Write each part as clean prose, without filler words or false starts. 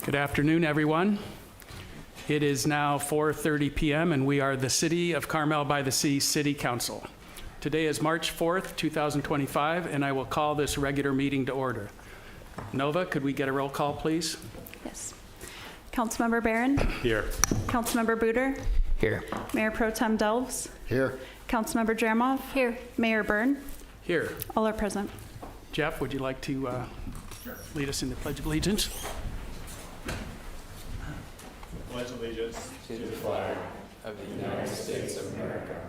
Good afternoon, everyone. It is now 4:30 p.m. and we are the City of Carmel-by-the-Sea City Council. Today is March 4th, 2025, and I will call this regular meeting to order. Nova, could we get a roll call, please? Yes. Councilmember Barron? Here. Councilmember Buder? Here. Mayor Pro Tem Delves? Here. Councilmember Jeremov? Here. Mayor Byrne? Here. All are present. Jeff, would you like to lead us in the Pledge of Allegiance? Pledge allegiance to the flag of the United States of America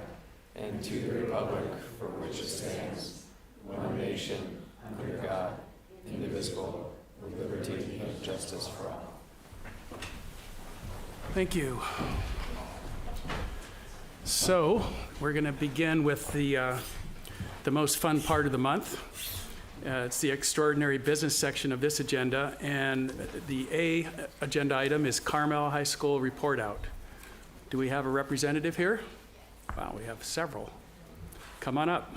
and to the republic for which it stands, one nation, under God, indivisible, with liberty and justice for all. Thank you. So, we're going to begin with the most fun part of the month. It's the extraordinary business section of this agenda, and the A agenda item is Carmel High School report out. Do we have a representative here? Wow, we have several. Come on up.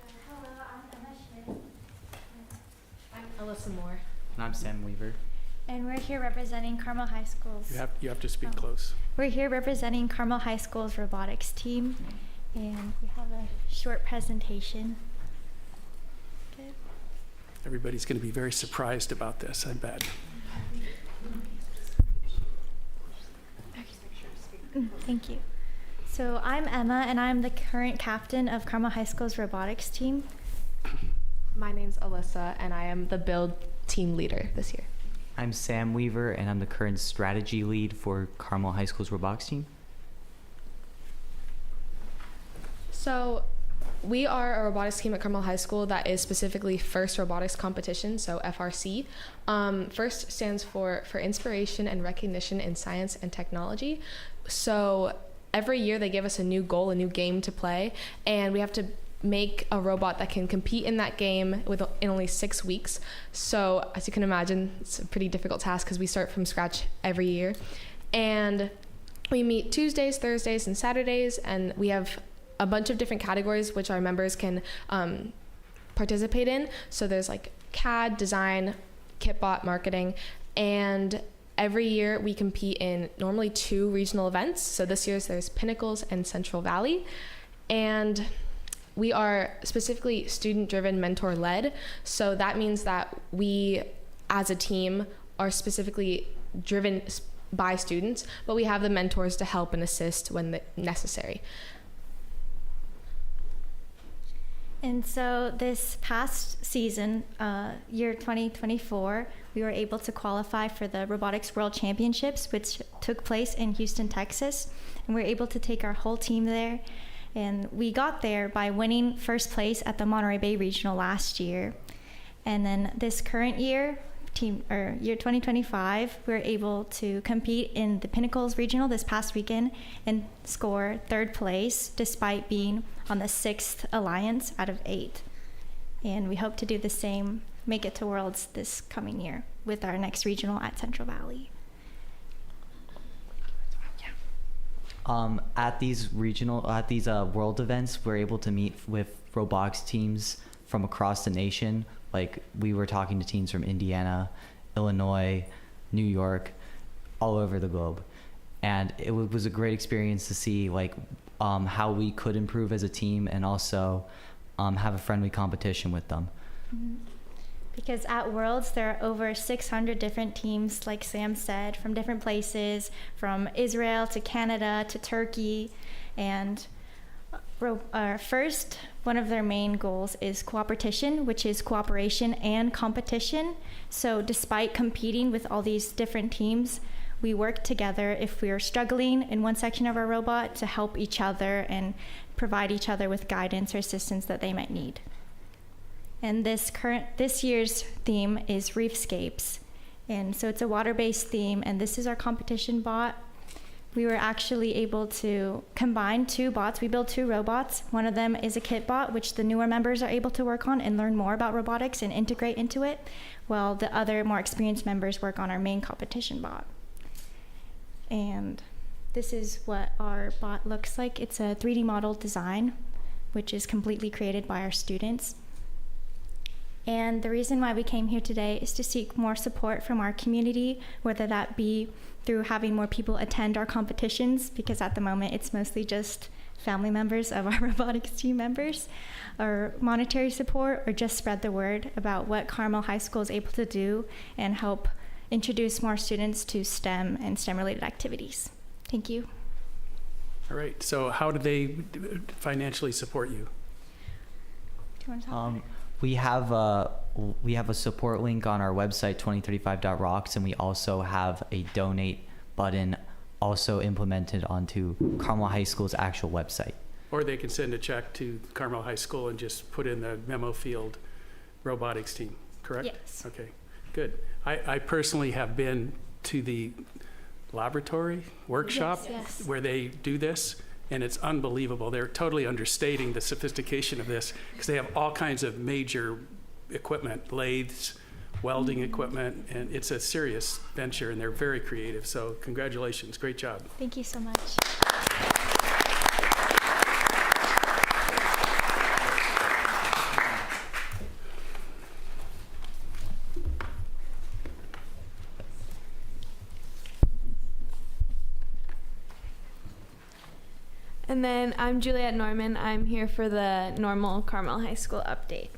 Hello, I'm Emma Schmidt. I'm Alyssa Moore. And I'm Sam Weaver. And we're here representing Carmel High School's. You have to speak close. We're here representing Carmel High School's robotics team, and we have a short presentation. Good. Everybody's going to be very surprised about this, I bet. Thank you. So I'm Emma, and I'm the current captain of Carmel High School's robotics team. My name's Alyssa, and I am the build team leader this year. I'm Sam Weaver, and I'm the current strategy lead for Carmel High School's robotics team. So we are a robotics team at Carmel High School that is specifically First Robotics Competition, so FRC. First stands for Inspiration and Recognition in Science and Technology. So every year they give us a new goal, a new game to play, and we have to make a robot that can compete in that game in only 6 weeks. So as you can imagine, it's a pretty difficult task because we start from scratch every year. And we meet Tuesdays, Thursdays, and Saturdays, and we have a bunch of different categories which our members can participate in. So there's like CAD, design, kitbot, marketing, and every year we compete in normally 2 regional events. So this year's there's Pinnacles and Central Valley. And we are specifically student-driven, mentor-led. So that means that we, as a team, are specifically driven by students, but we have the mentors to help and assist when necessary. And so this past season, year 2024, we were able to qualify for the Robotics World Championships, which took place in Houston, Texas. And we were able to take our whole team there. And we got there by winning first place at the Monterey Bay Regional last year. And then this current year, year 2025, we were able to compete in the Pinnacles Regional this past weekend and score 3rd place despite being on the 6th alliance out of 8. And we hope to do the same, make it to Worlds this coming year with our next regional at Central Valley. At these world events, we're able to meet with robotics teams from across the nation. Like we were talking to teams from Indiana, Illinois, New York, all over the globe. And it was a great experience to see like how we could improve as a team and also have a friendly competition with them. Mm-hmm. Because at Worlds, there are over 600 different teams, like Sam said, from different places, from Israel to Canada to Turkey. And first, one of their main goals is cooperation, which is cooperation and competition. So despite competing with all these different teams, we work together if we are struggling in one section of our robot to help each other and provide each other with guidance or assistance that they might need. And this year's theme is Reefscapes. And so it's a water-based theme, and this is our competition bot. We were actually able to combine 2 bots. We built 2 robots. One of them is a kit bot, which the newer members are able to work on and learn more about robotics and integrate into it, while the other more experienced members work on our main competition bot. And this is what our bot looks like. It's a 3D model design. which is completely created by our students. And the reason why we came here today is to seek more support from our community, whether that be through having more people attend our competitions, because at the moment it's mostly just family members of our robotics team members, or monetary support, or just spread the word about what Carmel High School is able to do and help introduce more students to STEM and STEM-related activities. Thank you. All right, so how do they financially support you? Do you want to talk? We have a support link on our website, 2035.rocks, and we also have a donate button also implemented onto Carmel High School's actual website. Or they can send a check to Carmel High School and just put in the memo field, robotics team, correct? Yes. Okay, good. I personally have been to the laboratory workshop Yes. where they do this, and it's unbelievable. They're totally understating the sophistication of this because they have all kinds of major equipment, lathes, welding equipment, and it's a serious venture, and they're very creative. So congratulations, great job. Thank you so much. And then I'm Juliet Norman. I'm here for the normal Carmel High School update.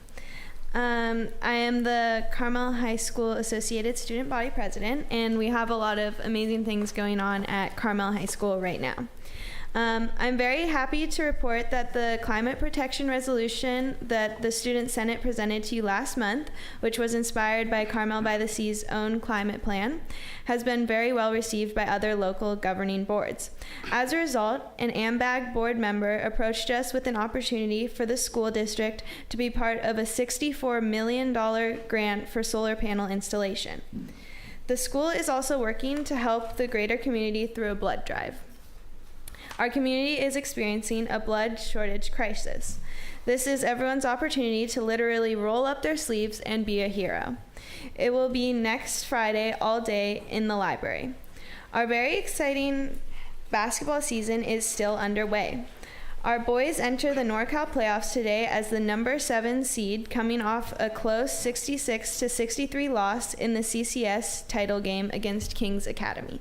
I am the Carmel High School Associated Student Body President, and we have a lot of amazing things going on at Carmel High School right now. I'm very happy to report that the climate protection resolution that the Student Senate presented to you last month, which was inspired by Carmel-by-the-Sea's own climate plan, has been very well received by other local governing boards. As a result, an AMBAG board member approached us with an opportunity for the school district to be part of a $64 million grant for solar panel installation. The school is also working to help the greater community through a blood drive. Our community is experiencing a blood shortage crisis. This is everyone's opportunity to literally roll up their sleeves and be a hero. It will be next Friday all day in the library. Our very exciting basketball season is still underway. Our boys enter the NorCal playoffs today as the number 7 seed, coming off a close 66-63 loss in the CCS title game against Kings Academy.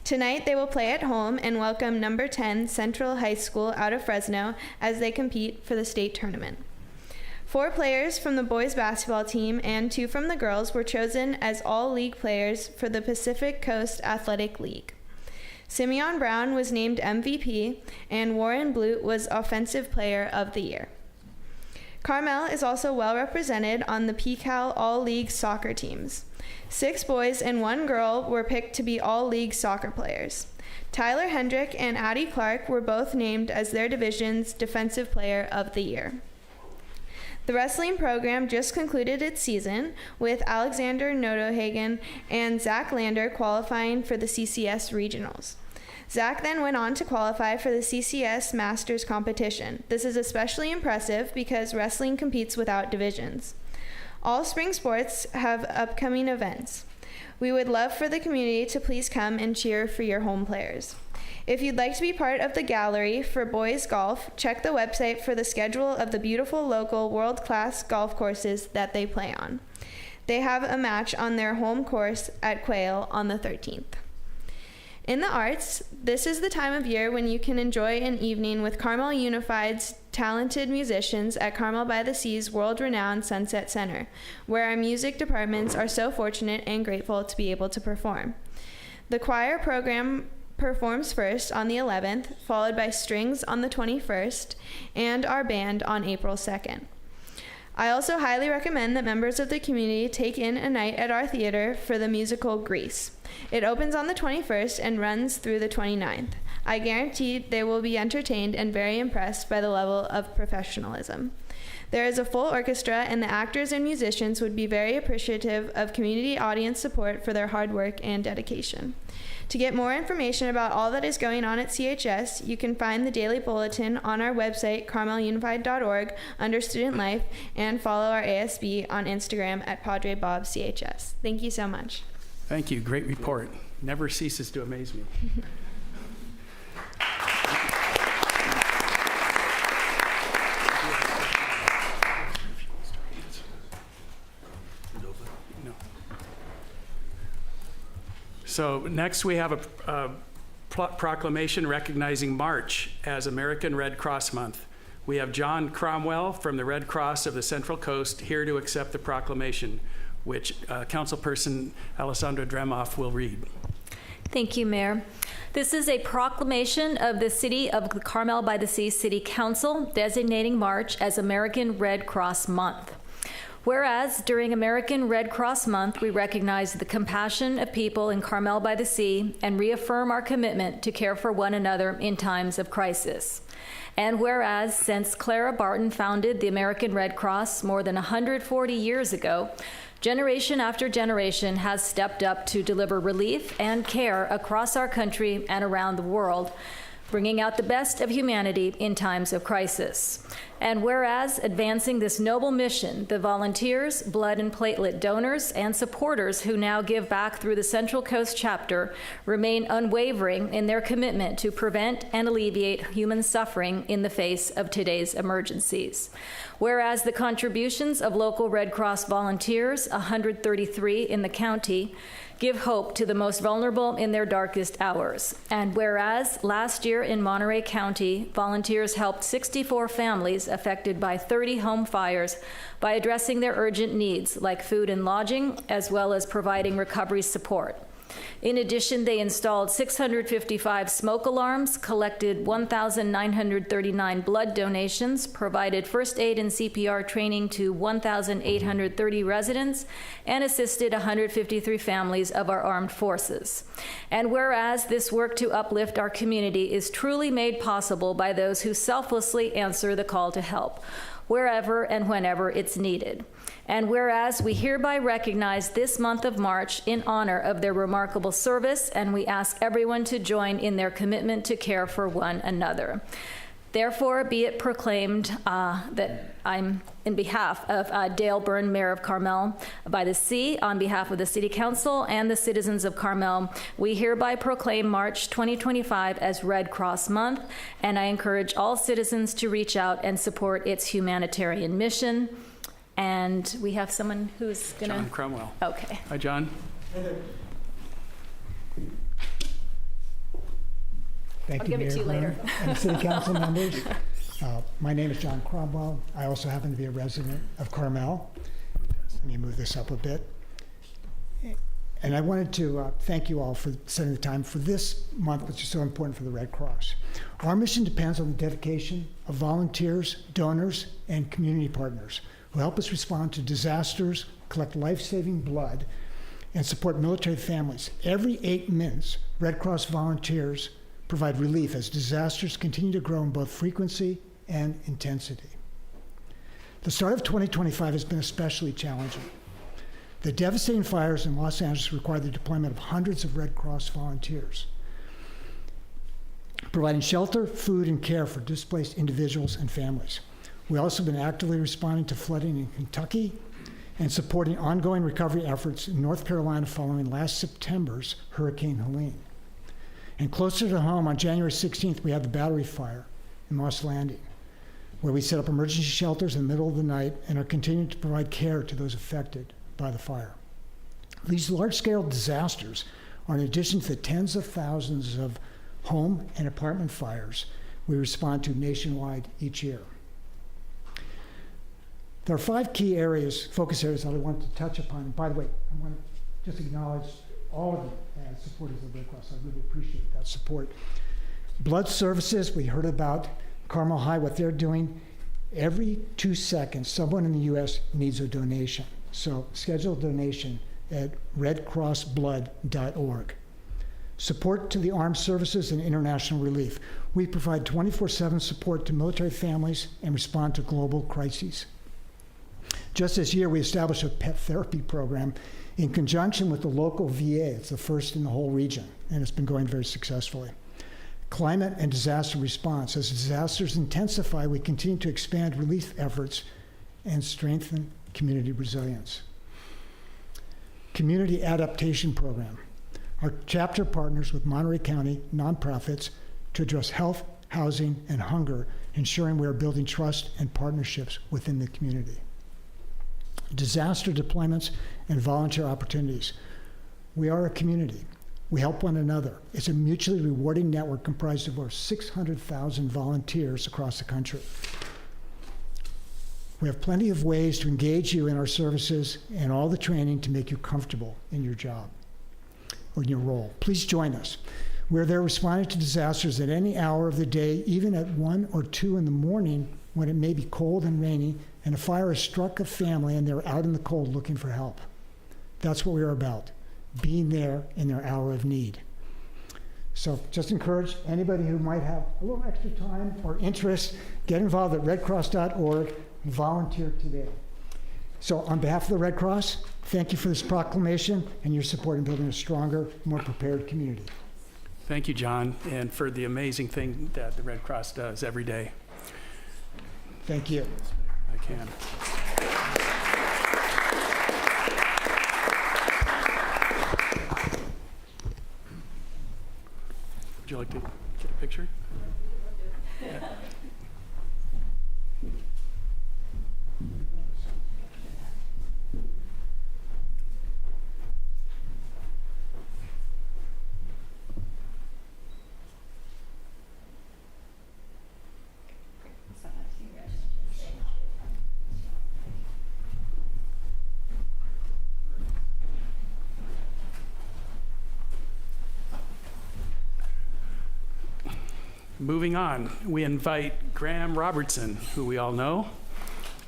Tonight, they will play at home and welcome number 10 Central High School out of Fresno as they compete for the state tournament. 4 players from the boys basketball team and 2 from the girls were chosen as all-league players for the Pacific Coast Athletic League. Simeon Brown was named MVP, and Warren Blute was Offensive Player of the Year. Carmel is also well represented on the PCAL All-League soccer teams. 6 boys and 1 girl were picked to be all-league soccer players. Tyler Hendrick and Addie Clark were both named as their division's Defensive Player of the Year. The wrestling program just concluded its season, with Alexander Notohagen and Zach Lander qualifying for the CCS Regionals. Zach then went on to qualify for the CCS Masters competition. This is especially impressive because wrestling competes without divisions. All spring sports have upcoming events. We would love for the community to please come and cheer for your home players. If you'd like to be part of the gallery for boys golf, check the website for the schedule of the beautiful local world-class golf courses that they play on. They have a match on their home course at Quail on the 13th. In the arts, this is the time of year when you can enjoy an evening with Carmel Unified's talented musicians at Carmel-by-the-Sea's world-renowned Sunset Center, where our music departments are so fortunate and grateful to be able to perform. The choir program performs first on the 11th, followed by strings on the 21st, and our band on April 2nd. I also highly recommend that members of the community take in a night at our theater for the musical Grease. It opens on the 21st and runs through the 29th. I guarantee they will be entertained and very impressed by the level of professionalism. There is a full orchestra, and the actors and musicians would be very appreciative of community audience support for their hard work and dedication. To get more information about all that is going on at CHS, you can find the daily bulletin on our website, carmelunified.org, under Student Life, and follow our ASB on Instagram at PadreBobCHS. Thank you so much. Thank you, great report. Never ceases to amaze me. So next we have a proclamation recognizing March as American Red Cross Month. We have John Cromwell from the Red Cross of the Central Coast here to accept the proclamation, which Councilperson Alessandra Dremoff will read. Thank you, Mayor. This is a proclamation of the City of Carmel-by-the-Sea City Council designating March as American Red Cross Month. Whereas during American Red Cross Month, we recognize the compassion of people in Carmel-by-the-Sea and reaffirm our commitment to care for one another in times of crisis. And whereas since Clara Barton founded the American Red Cross more than 140 years ago, generation after generation has stepped up to deliver relief and care across our country and around the world, bringing out the best of humanity in times of crisis. And whereas advancing this noble mission, the volunteers, blood and platelet donors, and supporters who now give back through the Central Coast chapter remain unwavering in their commitment to prevent and alleviate human suffering in the face of today's emergencies. Whereas the contributions of local Red Cross volunteers, 133 in the county, give hope to the most vulnerable in their darkest hours. And whereas last year in Monterey County, volunteers helped 64 families affected by 30 home fires by addressing their urgent needs like food and lodging, as well as providing recovery support. In addition, they installed 655 smoke alarms, collected 1,939 blood donations, provided first aid and CPR training to 1,830 residents, and assisted 153 families of our armed forces. And whereas this work to uplift our community is truly made possible by those who selflessly answer the call to help, wherever and whenever it's needed. And whereas we hereby recognize this month of March in honor of their remarkable service, and we ask everyone to join in their commitment to care for one another. Therefore, be it proclaimed that I'm in behalf of Dale Byrne, Mayor of Carmel-by-the-Sea, on behalf of the City Council and the citizens of Carmel, we hereby proclaim March 2025 as Red Cross Month, and I encourage all citizens to reach out and support its humanitarian mission. And we have someone who's gonna... John Cromwell. Okay. Hi, John. Thank I'll you, give it to you Mayor later. Byrne and City Council members. My name is John Cromwell. I also happen to be a resident of Carmel. Let me move this up a bit. And I wanted to thank you all for setting the time for this month, which is so important for the Red Cross. Our mission depends on the dedication of volunteers, donors, and community partners who help us respond to disasters, collect life-saving blood, and support military families. Every 8 minutes, Red Cross volunteers provide relief as disasters continue to grow in both frequency and intensity. The start of 2025 has been especially challenging. The devastating fires in Los Angeles required the deployment of hundreds of Red Cross volunteers, providing shelter, food, and care for displaced individuals and families. We've also been actively responding to flooding in Kentucky and supporting ongoing recovery efforts in North Carolina following last September's Hurricane Helene. And closer to home, on January 16th, we had the Battery Fire in Moss Landing, where we set up emergency shelters in the middle of the night and are continuing to provide care to those affected by the fire. These large-scale disasters are in addition to the tens of thousands of home and apartment fires we respond to nationwide each year. There are 5 key areas, focus areas that I wanted to touch upon. And by the way, I want to just acknowledge all of you as supporters of the Red Cross. I really appreciate that support. Blood services, we heard about Carmel High, what they're doing. Every 2 seconds, someone in the U.S. needs a donation. So schedule a donation at redcrossblood.org. Support to the armed services and international relief. We provide 24/7 support to military families and respond to global crises. Just this year, we established a pet therapy program in conjunction with the local VA. It's the first in the whole region, and it's been going very successfully. Climate and disaster response. As disasters intensify, we continue to expand relief efforts and strengthen community resilience. Community adaptation program. Our chapter partners with Monterey County nonprofits to address health, housing, and hunger, ensuring we are building trust and partnerships within the community. Disaster deployments and volunteer opportunities. We are a community. We help one another. It's a mutually rewarding network comprised of over 600,000 volunteers across the country. We have plenty of ways to engage you in our services and all the training to make you comfortable in your job or in your role. Please join us. We're there responding to disasters at any hour of the day, even at 1 or 2 in the morning when it may be cold and rainy and a fire has struck a family and they're out in the cold looking for help. That's what we are about, being there in their hour of need. So just encourage anybody who might have a little extra time or interest, get involved at redcross.org and volunteer today. So on behalf of the Red Cross, thank you for this proclamation and your support in building a stronger, more prepared community. Thank you, John, and for the amazing thing that the Red Cross does every day. Thank you. I can. Would you like to get a picture? Yeah. Moving on, we invite Graham Robertson, who we all know,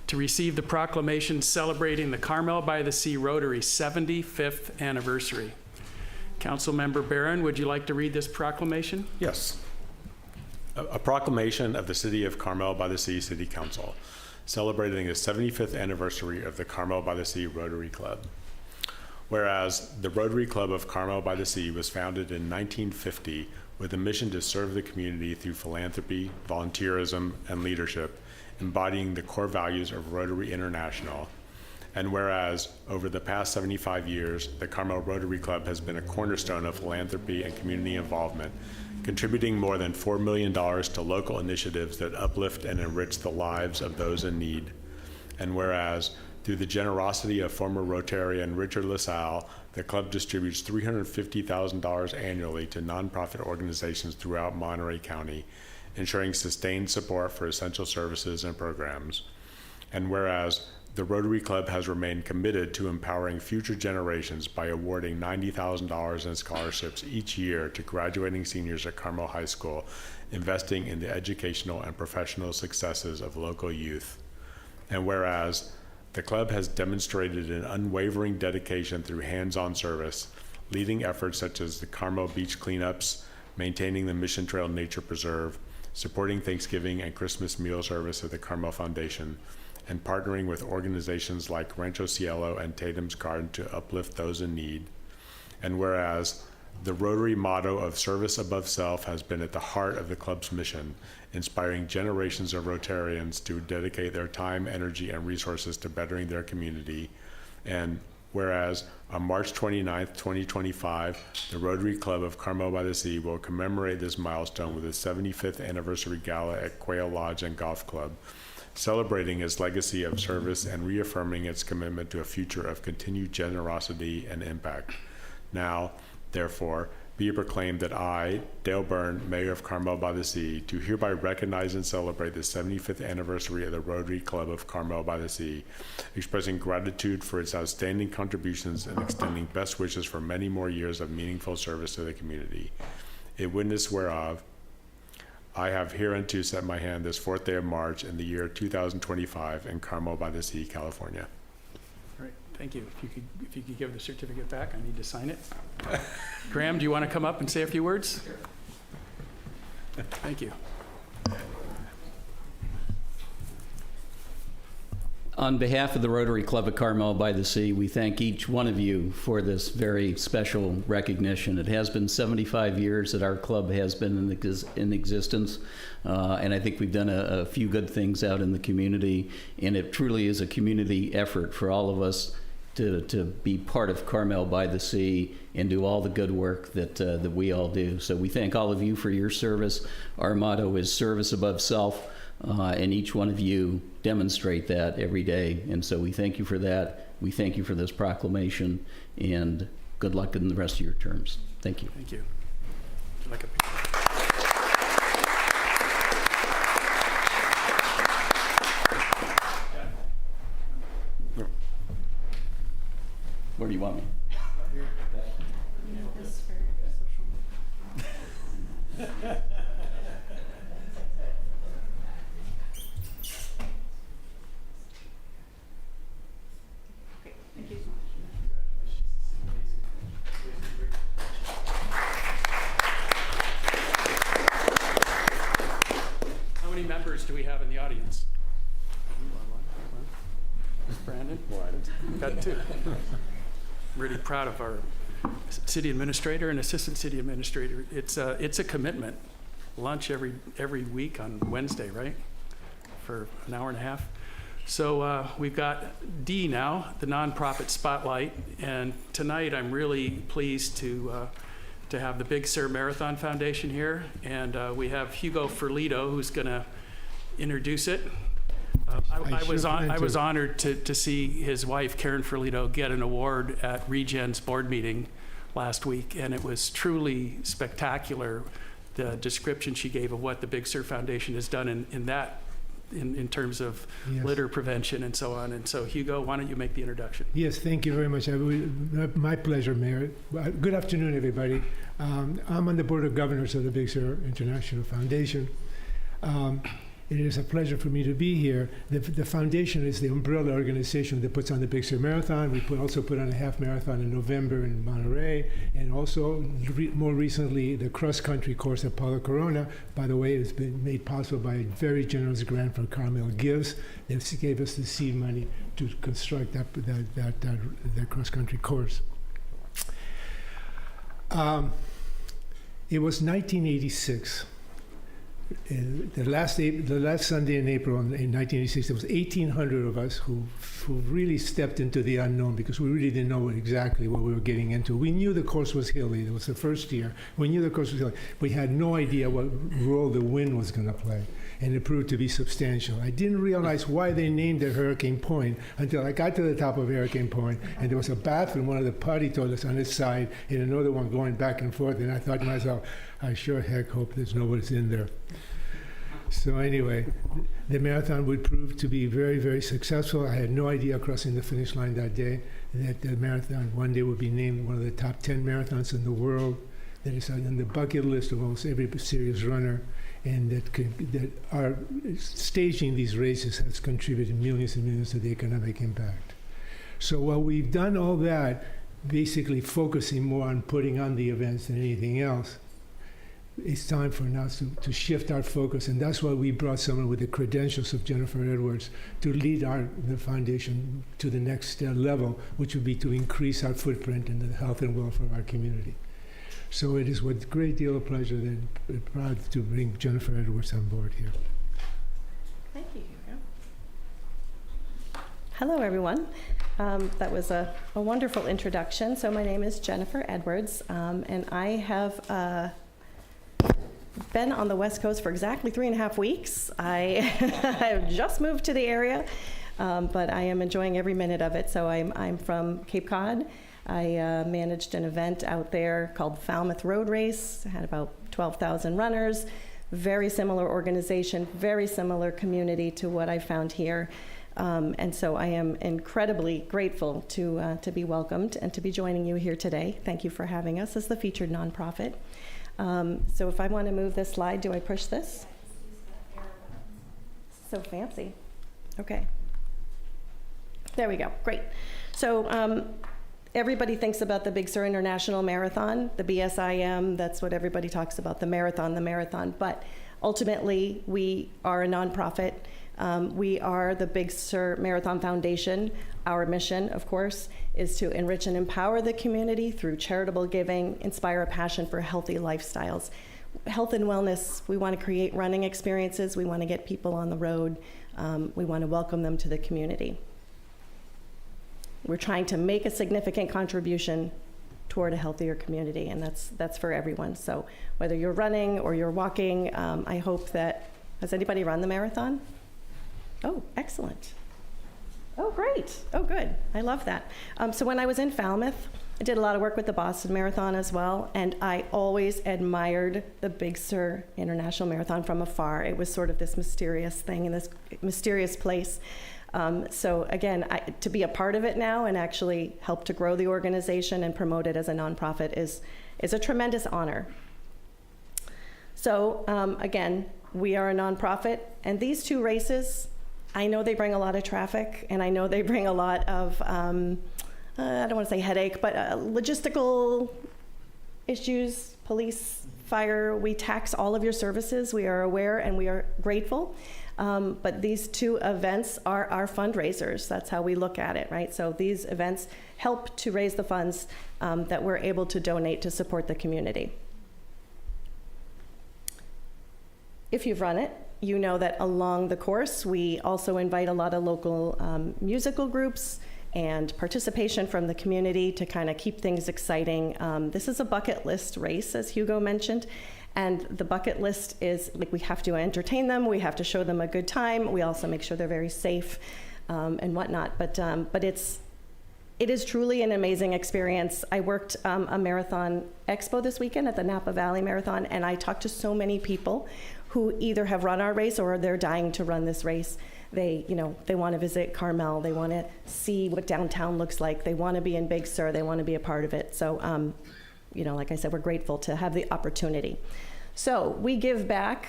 to receive the proclamation celebrating the Carmel-by-the-Sea Rotary 75th anniversary. Councilmember Barron, would you like to read this proclamation? Yes. A proclamation of the City of Carmel-by-the-Sea City Council celebrating the 75th anniversary of the Carmel-by-the-Sea Rotary Club. Whereas the Rotary Club of Carmel-by-the-Sea was founded in 1950 with a mission to serve the community through philanthropy, volunteerism, and leadership, embodying the core values of Rotary International. And whereas over the past 75 years, the Carmel Rotary Club has been a cornerstone of philanthropy and community involvement, contributing more than $4 million to local initiatives that uplift and enrich the lives of those in need. And whereas through the generosity of former Rotarian Richard LaSalle, the club distributes $350,000 annually to nonprofit organizations throughout Monterey County, ensuring sustained support for essential services and programs. And whereas the Rotary Club has remained committed to empowering future generations by awarding $90,000 in scholarships each year to graduating seniors at Carmel High School, investing in the educational and professional successes of local youth. And whereas the club has demonstrated an unwavering dedication through hands-on service, leading efforts such as the Carmel Beach cleanups, maintaining the Mission Trail Nature Preserve, supporting Thanksgiving and Christmas meal service at the Carmel Foundation, and partnering with organizations like Rancho Cielo and Tatum's Garden to uplift those in need. And whereas the Rotary motto of service above self has been at the heart of the club's mission, inspiring generations of Rotarians to dedicate their time, energy, and resources to bettering their community. And whereas on March 29th, 2025, the Rotary Club of Carmel-by-the-Sea will commemorate this milestone with its 75th anniversary gala at Quail Lodge and Golf Club, celebrating its legacy of service and reaffirming its commitment to a future of continued generosity and impact. Now, therefore, be it proclaimed that I, Dale Byrne, Mayor of Carmel-by-the-Sea, do hereby recognize and celebrate the 75th anniversary of the Rotary Club of Carmel-by-the-Sea, expressing gratitude for its outstanding contributions and extending best wishes for many more years of meaningful service to the community. In witness whereof, I have hereunto set my hand this 4th day of March in the year 2025 in Carmel-by-the-Sea, California. All right, thank you. If you could give the certificate back, I need to sign it. Graham, do you want to come up and say a few words? Sure. Thank you. On behalf of the Rotary Club of Carmel-by-the-Sea, we thank each one of you for this very special recognition. It has been 75 years that our club has been in existence, and I think we've done a few good things out in the community, and it truly is a community effort for all of us to be part of Carmel-by-the-Sea and do all the good work that we all do. So we thank all of you for your service. Our motto is service above self. And each one of you demonstrate that every day. And so we thank you for that. We thank you for this proclamation, and good luck in the rest of your terms. Thank you. Thank you. Would you like a picture? Where do you want me? How many members do we have in the audience? Brandon? Got two. I'm really proud of our city administrator and assistant city administrator. It's a commitment. Lunch every week on Wednesday, right? For an hour and a half. So we've got D now, the nonprofit spotlight, and tonight I'm really pleased to have the Big Sur Marathon Foundation here, and we have Hugo Ferlito who's going to introduce it. I was honored to see his wife Karen Ferlito get an award at Regen's board meeting last week, and it was truly spectacular, the description she gave of what the Big Sur Foundation has done in terms of litter prevention and so on. And so, Hugo, why don't you make the introduction? Yes, thank you very much. My pleasure, Mayor. Good afternoon, everybody. I'm on the Board of Governors of the Big Sur International Foundation. It is a pleasure for me to be here. The foundation is the umbrella organization that puts on the Big Sur Marathon. We also put on a half marathon in November in Monterey, and also more recently the cross-country course at Paulo Corona. By the way, it's been made possible by a very generous grant from Carmel Gives. They gave us the seed money to construct that cross-country course. It was 1986. The last Sunday in April in 1986, there was 1,800 of us who really stepped into the unknown because we really didn't know exactly what we were getting into. We knew the course was hilly. It was the first year. We knew the course was hilly. We had no idea what role the wind was going to play, and it proved to be substantial. I didn't realize why they named it Hurricane Point until I got to the top of Hurricane Point, and there was a bathroom, one of the potty toilets on its side, and another one going back and forth, and I thought to myself, I sure heck hope there's nobody's in there. So anyway, the marathon would prove to be very, very successful. I had no idea crossing the finish line that day that the marathon one day would be named one of the top 10 marathons in the world. That is on the bucket list of almost every serious runner, and that our staging these races has contributed millions and millions to the economic impact. So while we've done all that, basically focusing more on putting on the events than anything else, it's time for us to shift our focus, and that's why we brought someone with the credentials of Jennifer Edwards to lead the foundation to the next level, which would be to increase our footprint in the health and welfare of our community. So it is with great deal of pleasure and proud to bring Jennifer Edwards on board here. Thank you, Hugo. Hello, everyone. That was a wonderful introduction. So my name is Jennifer Edwards, and I have been on the West Coast for exactly 3.5 weeks. I have just moved to the area, but I am enjoying every minute of it. So I'm from Cape Cod. I managed an event out there called Falmouth Road Race. I had about 12,000 runners. Very similar organization, very similar community to what I found here. And so I am incredibly grateful to be welcomed and to be joining you here today. Thank you for having us as the featured nonprofit. So if I want to move this slide, do I push this? So fancy. Okay. There we go. Great. So everybody thinks about the Big Sur International Marathon, the BSIM. That's what everybody talks about, the marathon. But ultimately, we are a nonprofit. We are the Big Sur Marathon Foundation. Our mission, of course, is to enrich and empower the community through charitable giving, inspire a passion for healthy lifestyles. Health and wellness, we want to create running experiences. We want to get people on the road. We want to welcome them to the community. We're trying to make a significant contribution toward a healthier community, and that's for everyone. So whether you're running or you're walking, I hope that, has anybody run the marathon? Oh, excellent. Oh, great. Oh, good. I love that. So when I was in Falmouth, I did a lot of work with the Boston Marathon as well, and I always admired the Big Sur International Marathon from afar. It was sort of this mysterious thing in this mysterious place. So again, to be a part of it now and actually help to grow the organization and promote it as a nonprofit is a tremendous honor. So again, we are a nonprofit, and these two races, I know they bring a lot of traffic, and I know they bring a lot of, I don't want to say headache, but logistical issues, police, fire. We tax all of your services. We are aware and we are grateful. But these two events are our fundraisers. That's how we look at it, right? So these events help to raise the funds that we're able to donate to support the community. If you've run it, you know that along the course, we also invite a lot of local musical groups and participation from the community to kind of keep things exciting. This is a bucket list race, as Hugo mentioned. And the bucket list is, like, we have to entertain them, we have to show them a good time, we also make sure they're very safe and whatnot. But it is truly an amazing experience. I worked a marathon expo this weekend at the Napa Valley Marathon, and I talked to so many people who either have run our race or they're dying to run this race. They want to visit Carmel, they want to see what downtown looks like, they want to be in Big Sur, they want to be a part of it. So, like I said, we're grateful to have the opportunity. So we give back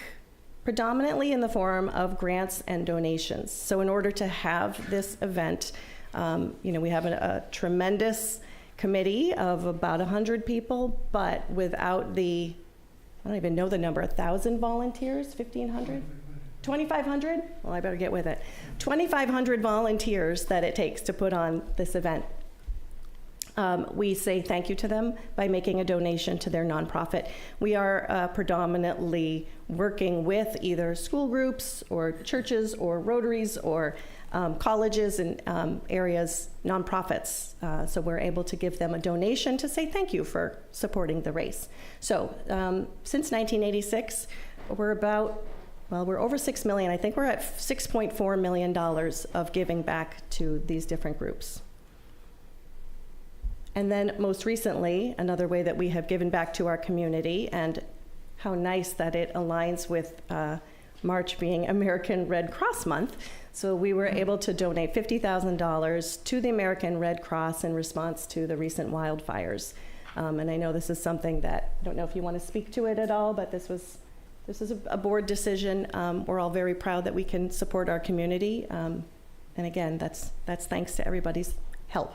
predominantly in the form of grants and donations. So in order to have this event, we have a tremendous committee of about 100 people, but without I don't even know the number, 1,000 volunteers, 1,500? 2,500? Well, I better get with it. 2,500 volunteers that it takes to put on this event. We say thank you to them by making a donation to their nonprofit. We are predominantly working with either school groups or churches or Rotaries or colleges and areas, nonprofits. So we're able to give them a donation to say thank you for supporting the race. So since 1986, we're over $6 million. I think we're at $6.4 million of giving back to these different groups. And then most recently, another way that we have given back to our community, and how nice that it aligns with March being American Red Cross Month. So we were able to donate $50,000 to the American Red Cross in response to the recent wildfires. And I know this is something that, I don't know if you want to speak to it at all, but this is a board decision. We're all very proud that we can support our community. And again, that's thanks to everybody's help.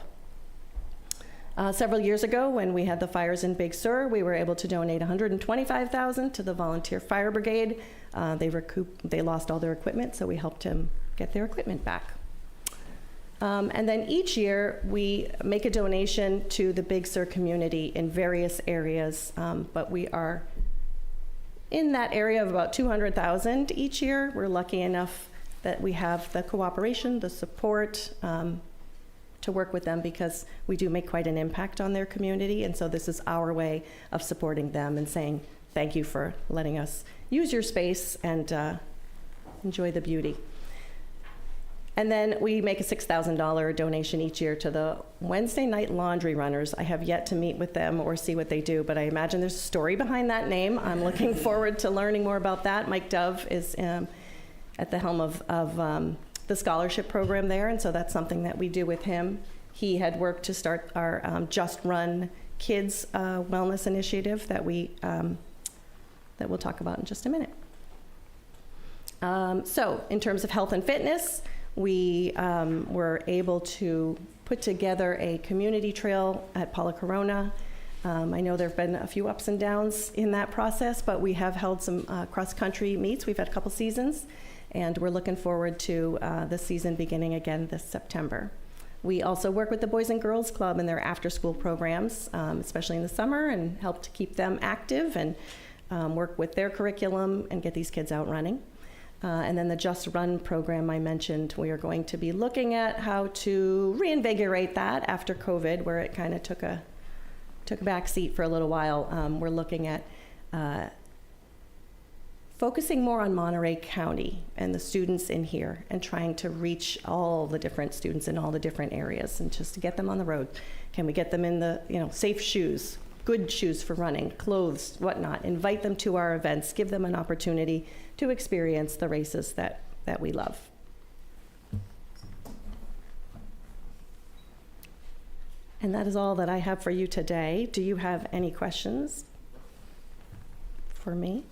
Several years ago, when we had the fires in Big Sur, we were able to donate $125,000 to the Volunteer Fire Brigade. They lost all their equipment, so we helped them get their equipment back. And then each year, we make a donation to the Big Sur community in various areas, but we are in that area of about $200,000 each year. We're lucky enough that we have the cooperation, the support, to work with them, because we do make quite an impact on their community. And so this is our way of supporting them and saying, thank you for letting us use your space and enjoy the beauty. And then we make a $6,000 donation each year to the Wednesday Night Laundry Runners. I have yet to meet with them or see what they do, but I imagine there's a story behind that name. I'm looking forward to learning more about that. Mike Dove is at the helm of the scholarship program there, and so that's something that we do with him. He had worked to start our Just Run Kids wellness initiative that we'll talk about in just a minute. So in terms of health and fitness, we were able to put together a community trail at Paula Corona. I know there have been a few ups and downs in that process, but we have held some cross-country meets. We've had a couple seasons, and we're looking forward to the season beginning again this September. We also work with the Boys and Girls Club and their after-school programs, especially in the summer, and help to keep them active and work with their curriculum and get these kids out running. And then the Just Run program I mentioned, we are going to be looking at how to reinvigorate that after COVID, where it kind of took a back seat for a little while. We're looking at focusing more on Monterey County and the students in here and trying to reach all the different students in all the different areas and just to get them on the road. Can we get them in the, safe shoes, good shoes for running, clothes, whatnot, invite them to our events, give them an opportunity to experience the races that we love. And that is all that I have for you today. Do you have any questions for me?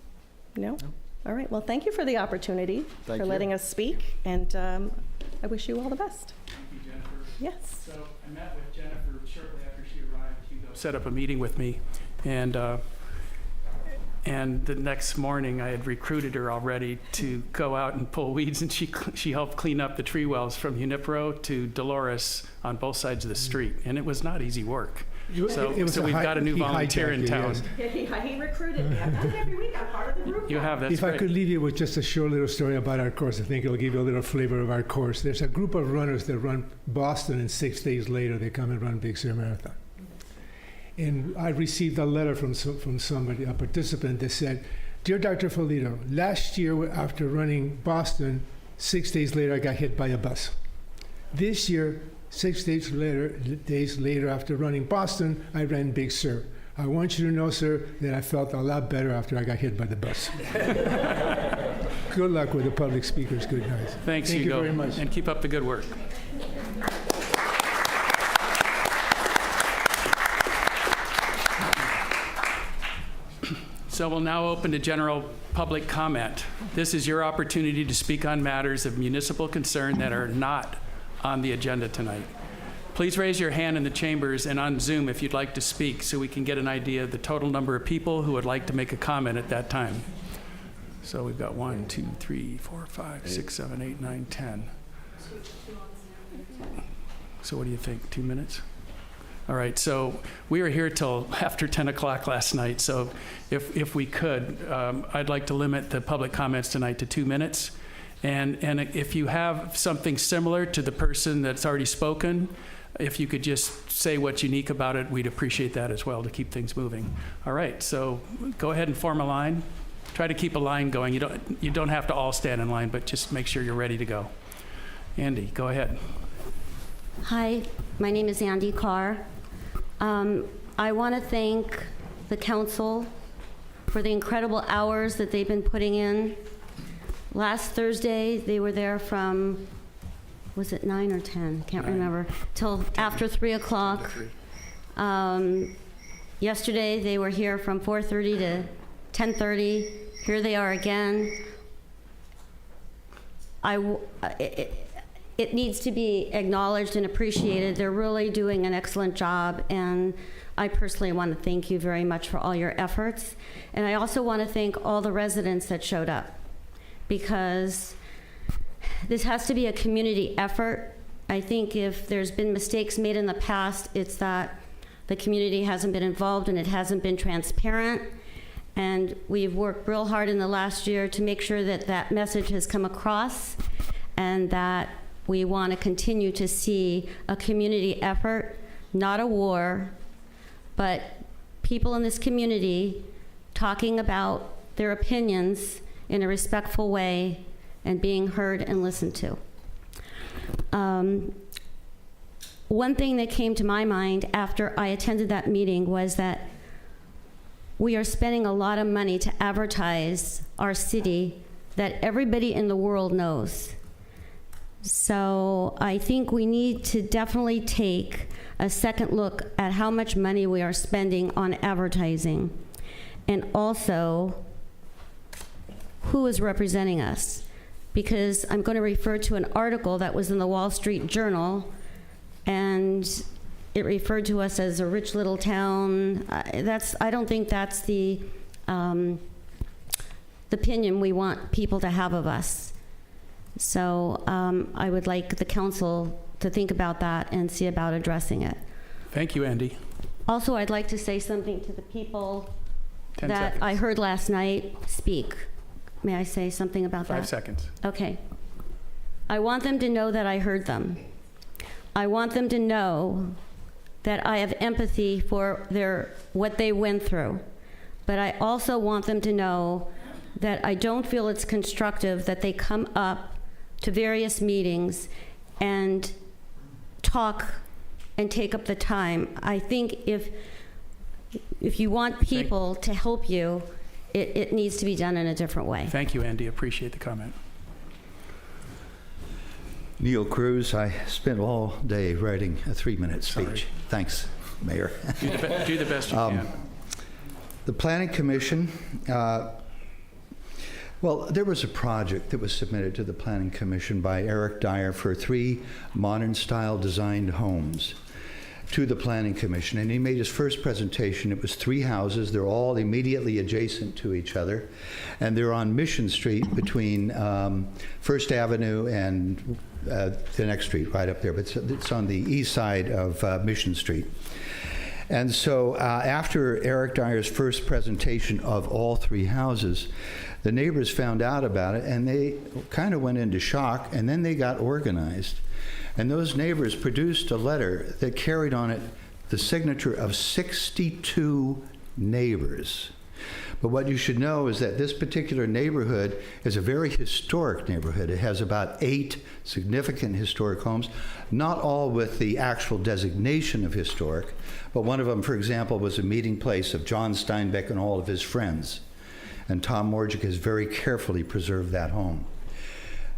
No? All right, well, thank you for the opportunity, for letting us speak, and I wish you all the best. Thank you, Jennifer. Yes. So I met with Jennifer shortly after she arrived to set up a meeting with me, and the next morning I had recruited her already to go out and pull weeds, and she helped clean up the tree wells from Junipero to Dolores on both sides of the street, and it was not easy work. So we've got a new volunteer in town. Yes. He recruited me. I've done it every week. I'm part of the group. You have, that's If great. I could leave you with just a short little story about our course, I think it'll give you a little flavor of our course. There's a group of runners that run Boston, and 6 days later they come and run Big Sur Marathon. And I received a letter from somebody, a participant, that said, "Dear Dr. Folito, last year after running Boston, 6 days later I got hit by a bus. This year, 6 days later after running Boston, I ran Big Sur. I want you to know, sir, that I felt a lot better after I got hit by the bus." Good luck with the public speakers. Good night. Thanks, Thank Hugo. you very much. And keep up the good work. So we'll now open to general public comment. This is your opportunity to speak on matters of municipal concern that are not on the agenda tonight. Please raise your hand in the chambers and on Zoom if you'd like to speak so we can get an idea of the total number of people who would like to make a comment at that time. So we've got 1, 2, 3, 4, 5, 6, 7, 8, 9, 10. So what do you think, 2 minutes? All right, so we were here till after 10 o'clock last night, so if we could, I'd like to limit the public comments tonight to 2 minutes. And if you have something similar to the person that's already spoken, if you could just say what's unique about it, we'd appreciate that as well to keep things moving. All right, so go ahead and form a line. Try to keep a line going. You don't have to all stand in line, but just make sure you're ready to go. Andy, go ahead. Hi, my name is Andy Carr. I want to thank the council for the incredible hours that they've been putting in. Last Thursday, they were there from, was it 9 or 10? Can't remember. Till after 3 o'clock. Yesterday, they were here from 4:30 to 10:30. Here they are again. It needs to be acknowledged and appreciated. They're really doing an excellent job, and I personally want to thank you very much for all your efforts. And I also want to thank all the residents that showed up, because this has to be a community effort. I think if there's been mistakes made in the past, it's that the community hasn't been involved and it hasn't been transparent. And we've worked real hard in the last year to make sure that that message has come across, and that we want to continue to see a community effort, not a war, but people in this community talking about their opinions in a respectful way and being heard and listened to. One thing that came to my mind after I attended that meeting was that we are spending a lot of money to advertise our city that everybody in the world knows. So I think we need to definitely take a second look at how much money we are spending on advertising, and also who is representing us. Because I'm going to refer to an article that was in the Wall Street Journal, and it referred to us as a rich little town. I don't think that's the opinion we want people to have of us. So I would like the council to think about that and see about addressing it. Thank you, Andy. Also, I'd like to say something to the people 10 that seconds. I heard last night speak. May I say something about that? 5 seconds. Okay. I want them to know that I heard them. I want them to know that I have empathy for what they went through. But I also want them to know that I don't feel it's constructive that they come up to various meetings and talk and take up the time. I think if you want people to help you, it needs to be done in a different way. Thank you, Andy. Appreciate the comment. Neil Cruz, I spent all day writing a 3-minute speech. Sorry. Thanks, Mayor. Do the best you can. The Planning Commission, well, there was a project that was submitted to the Planning Commission by Eric Dyer for 3 modern-style designed homes to the Planning Commission, and he made his first presentation. It was 3 houses. They're all immediately adjacent to each other, and they're on Mission Street between First Avenue and the next street right up there, but it's on the east side of Mission Street. And so after Eric Dyer's first presentation of all 3 houses, the neighbors found out about it, and they kind of went into shock, and then they got organized. And those neighbors produced a letter that carried on it the signature of 62 neighbors. But what you should know is that this particular neighborhood is a very historic neighborhood. It has about 8 significant historic homes, not all with the actual designation of historic, but one of them, for example, was a meeting place of John Steinbeck and all of his friends. And Tom Morgic has very carefully preserved that home.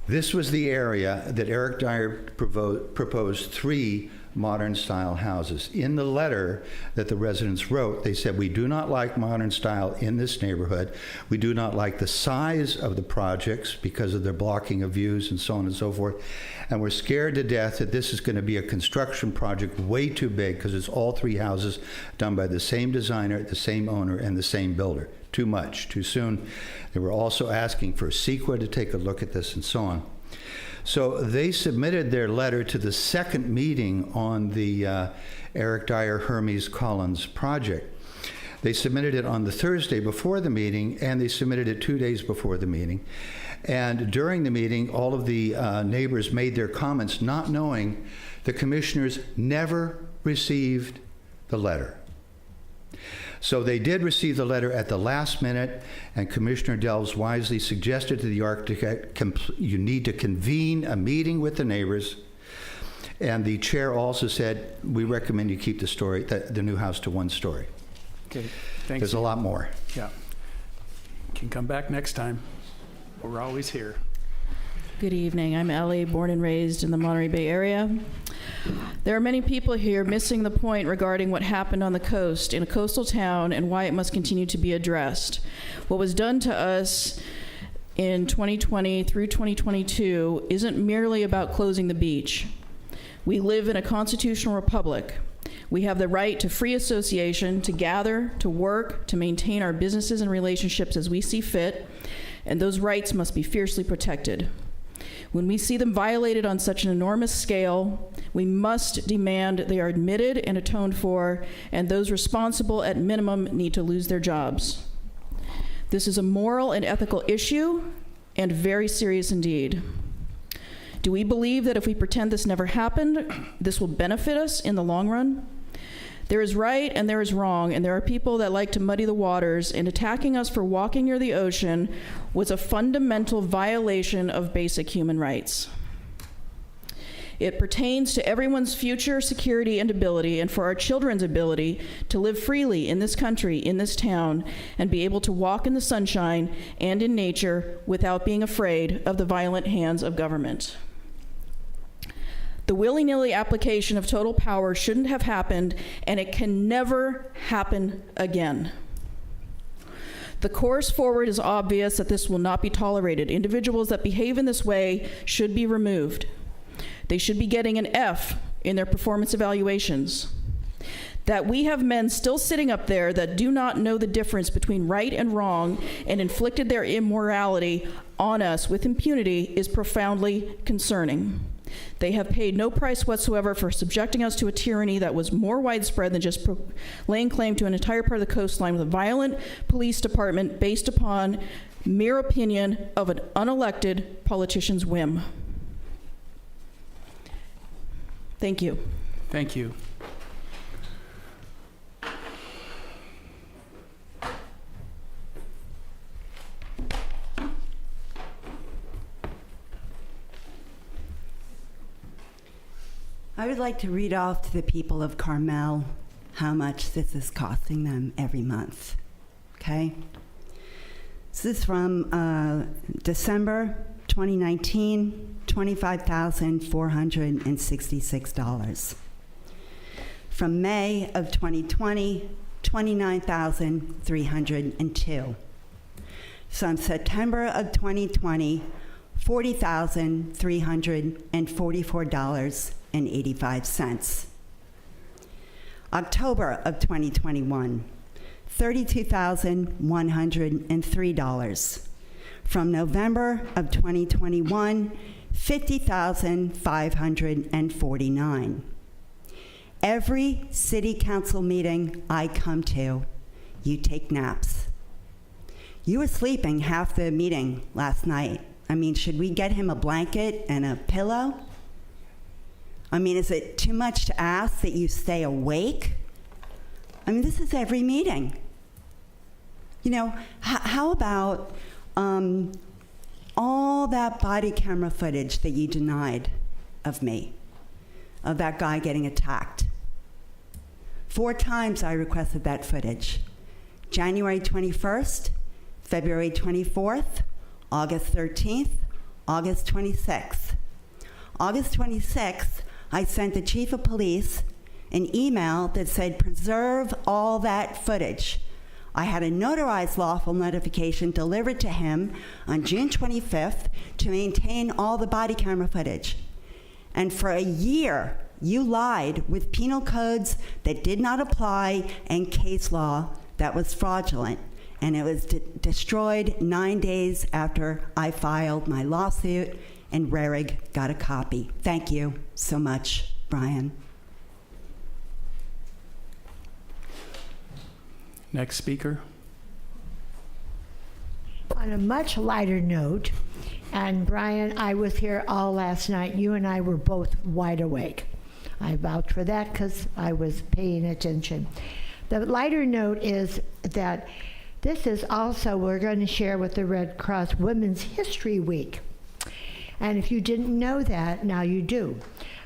This was the area that Eric Dyer proposed 3 modern-style houses. In the letter that the residents wrote, they said, we do not like modern style in this neighborhood. We do not like the size of the projects because of their blocking of views and so on and so forth. And we're scared to death that this is going to be a construction project way too big because it's all 3 houses done by the same designer, the same owner, and the same builder. Too much, too soon. They were also asking for CEQA to take a look at this and so on. So they submitted their letter to the second meeting on the Eric Dyer Hermes Collins project. They submitted it on the Thursday before the meeting, and they submitted it 2 days before the meeting. And during the meeting, all of the neighbors made their comments, not knowing the commissioners never received the letter. So they did receive the letter at the last minute, and Commissioner Delves wisely suggested to the architect, you need to convene a meeting with the neighbors. And the chair also said, we recommend you keep the new house to 1 story. Okay, thanks. There's a lot more. Yeah. Can come back next time. We're always here. Good evening. I'm Ellie, born and raised in the Monterey Bay area. There are many people here missing the point regarding what happened on the coast in a coastal town and why it must continue to be addressed. What was done to us in 2020 through 2022 isn't merely about closing the beach. We live in a constitutional republic. We have the right to free association, to gather, to work, to maintain our businesses and relationships as we see fit, and those rights must be fiercely protected. When we see them violated on such an enormous scale, we must demand they are admitted and atoned for, and those responsible at minimum need to lose their jobs. This is a moral and ethical issue, and very serious indeed. Do we believe that if we pretend this never happened, this will benefit us in the long run? There is right and there is wrong, and there are people that like to muddy the waters, and attacking us for walking near the ocean was a fundamental violation of basic human rights. It pertains to everyone's future security and ability, and for our children's ability to live freely in this country, in this town, and be able to walk in the sunshine and in nature without being afraid of the violent hands of government. The willy-nilly application of total power shouldn't have happened, and it can never happen again. The course forward is obvious that this will not be tolerated. Individuals that behave in this way should be removed. They should be getting an F in their performance evaluations. That we have men still sitting up there that do not know the difference between right and wrong and inflicted their immorality on us with impunity is profoundly concerning. They have paid no price whatsoever for subjecting us to a tyranny that was more widespread than just laying claim to an entire part of the coastline with a violent police department based upon mere opinion of an unelected politician's whim. Thank you. Thank you. I would like to read off to the people of Carmel how much this is costing them every month, okay? This is from December 2019, $25,466. From May of 2020, $29,302. From September of 2020, $40,344.85. October of 2021, $32,103. From November of 2021, $50,549. Every city council meeting I come to, you take naps. You were sleeping half the meeting last night. I mean, should we get him a blanket and a pillow? I mean, is it too much to ask that you stay awake? I mean, this is every meeting. You know, how about all that body camera footage that you denied of me, of that guy getting attacked? 4 times I requested that footage. January 21st, February 24th, August 13th, August 26th. August 26th, I sent the chief of police an email that said, preserve all that footage. I had a notarized lawful notification delivered to him on June 25th to maintain all the body camera footage. And for a year, you lied with penal codes that did not apply and case law that was fraudulent. And it was destroyed 9 days after I filed my lawsuit, and Rarig got a copy. Thank you so much, Brian. Next speaker. On a much lighter note, and Brian, I was here all last night. You and I were both wide awake. I vouch for that because I was paying attention. The lighter note is that this is also, we're going to share with the Red Cross Women's History Week. And if you didn't know that, now you do.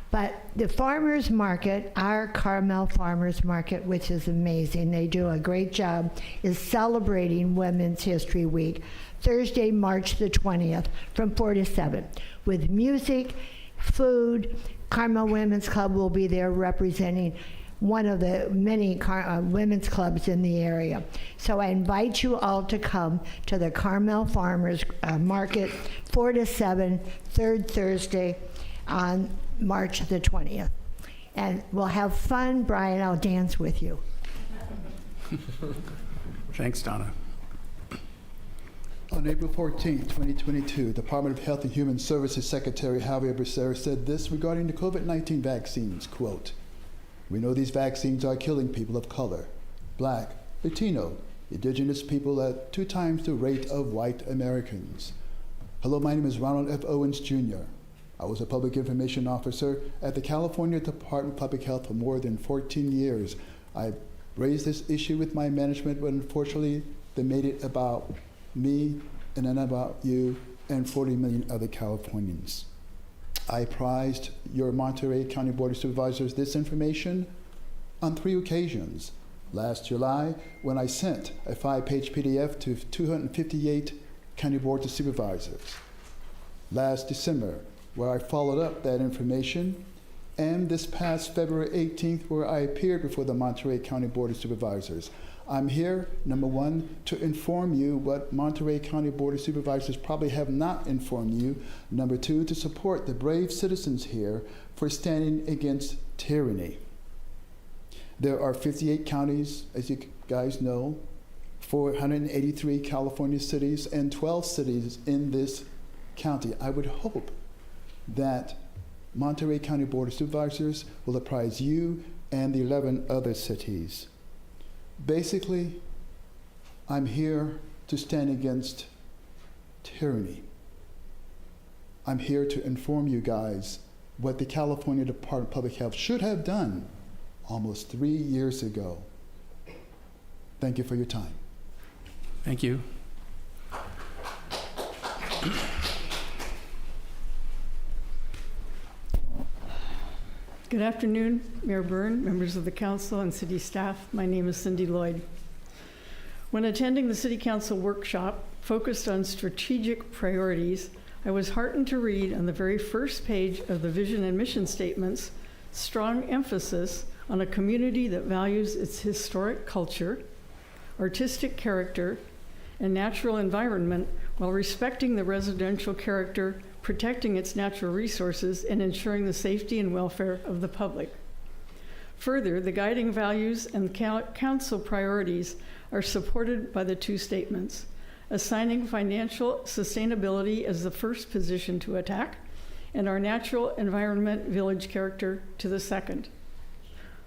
But the farmers market, our Carmel farmers market, which is amazing, they do a great job, is celebrating Women's History Week, Thursday, March the 20th, from 4 to 7, with music, food. Carmel Women's Club will be there representing one of the many women's clubs in the area. So I invite you all to come to the Carmel Farmers Market, 4 to 7, third Thursday on March the 20th. And we'll have fun. Brian, I'll dance with you. Thanks, Donna. On April 14, 2022, Department of Health and Human Services Secretary Javier Becerra said this regarding the COVID-19 vaccines, quote, "We know these vaccines are killing people of color, Black, Latino, Indigenous people at 2 times the rate of white Americans. Hello, my name is Ronald F. Owens, Jr. I was a public information officer at the California Department of Public Health for more than 14 years. I raised this issue with my management, but unfortunately, they made it about me and then about you and 40 million other Californians. I apprised your Monterey County Board of Supervisors this information on 3 occasions. Last July, when I sent a 5-page PDF to 258 County Boards of Supervisors. Last December, where I followed up that information, and this past February 18th, where I appeared before the Monterey County Board of Supervisors. I'm here, number 1, to inform you what Monterey County Board of Supervisors probably have not informed you. Number 2, to support the brave citizens here for standing against tyranny. There are 58 counties, as you guys know, 483 California cities, and 12 cities in this county. I would hope that Monterey County Board of Supervisors will apprise you and the 11 other cities. Basically, I'm here to stand against tyranny. I'm here to inform you guys what the California Department of Public Health should have done almost 3 years ago. Thank you for your time. Thank you. Good afternoon, Mayor Byrne, members of the council, and city staff. My name is Cindy Lloyd. When attending the City Council workshop focused on strategic priorities, I was heartened to read on the very first page of the vision and mission statements strong emphasis on a community that values its historic culture, artistic character, and natural environment while respecting the residential character, protecting its natural resources, and ensuring the safety and welfare of the public. Further, the guiding values and council priorities are supported by the two statements, assigning financial sustainability as the first position to attack, and our natural environment village character to the second.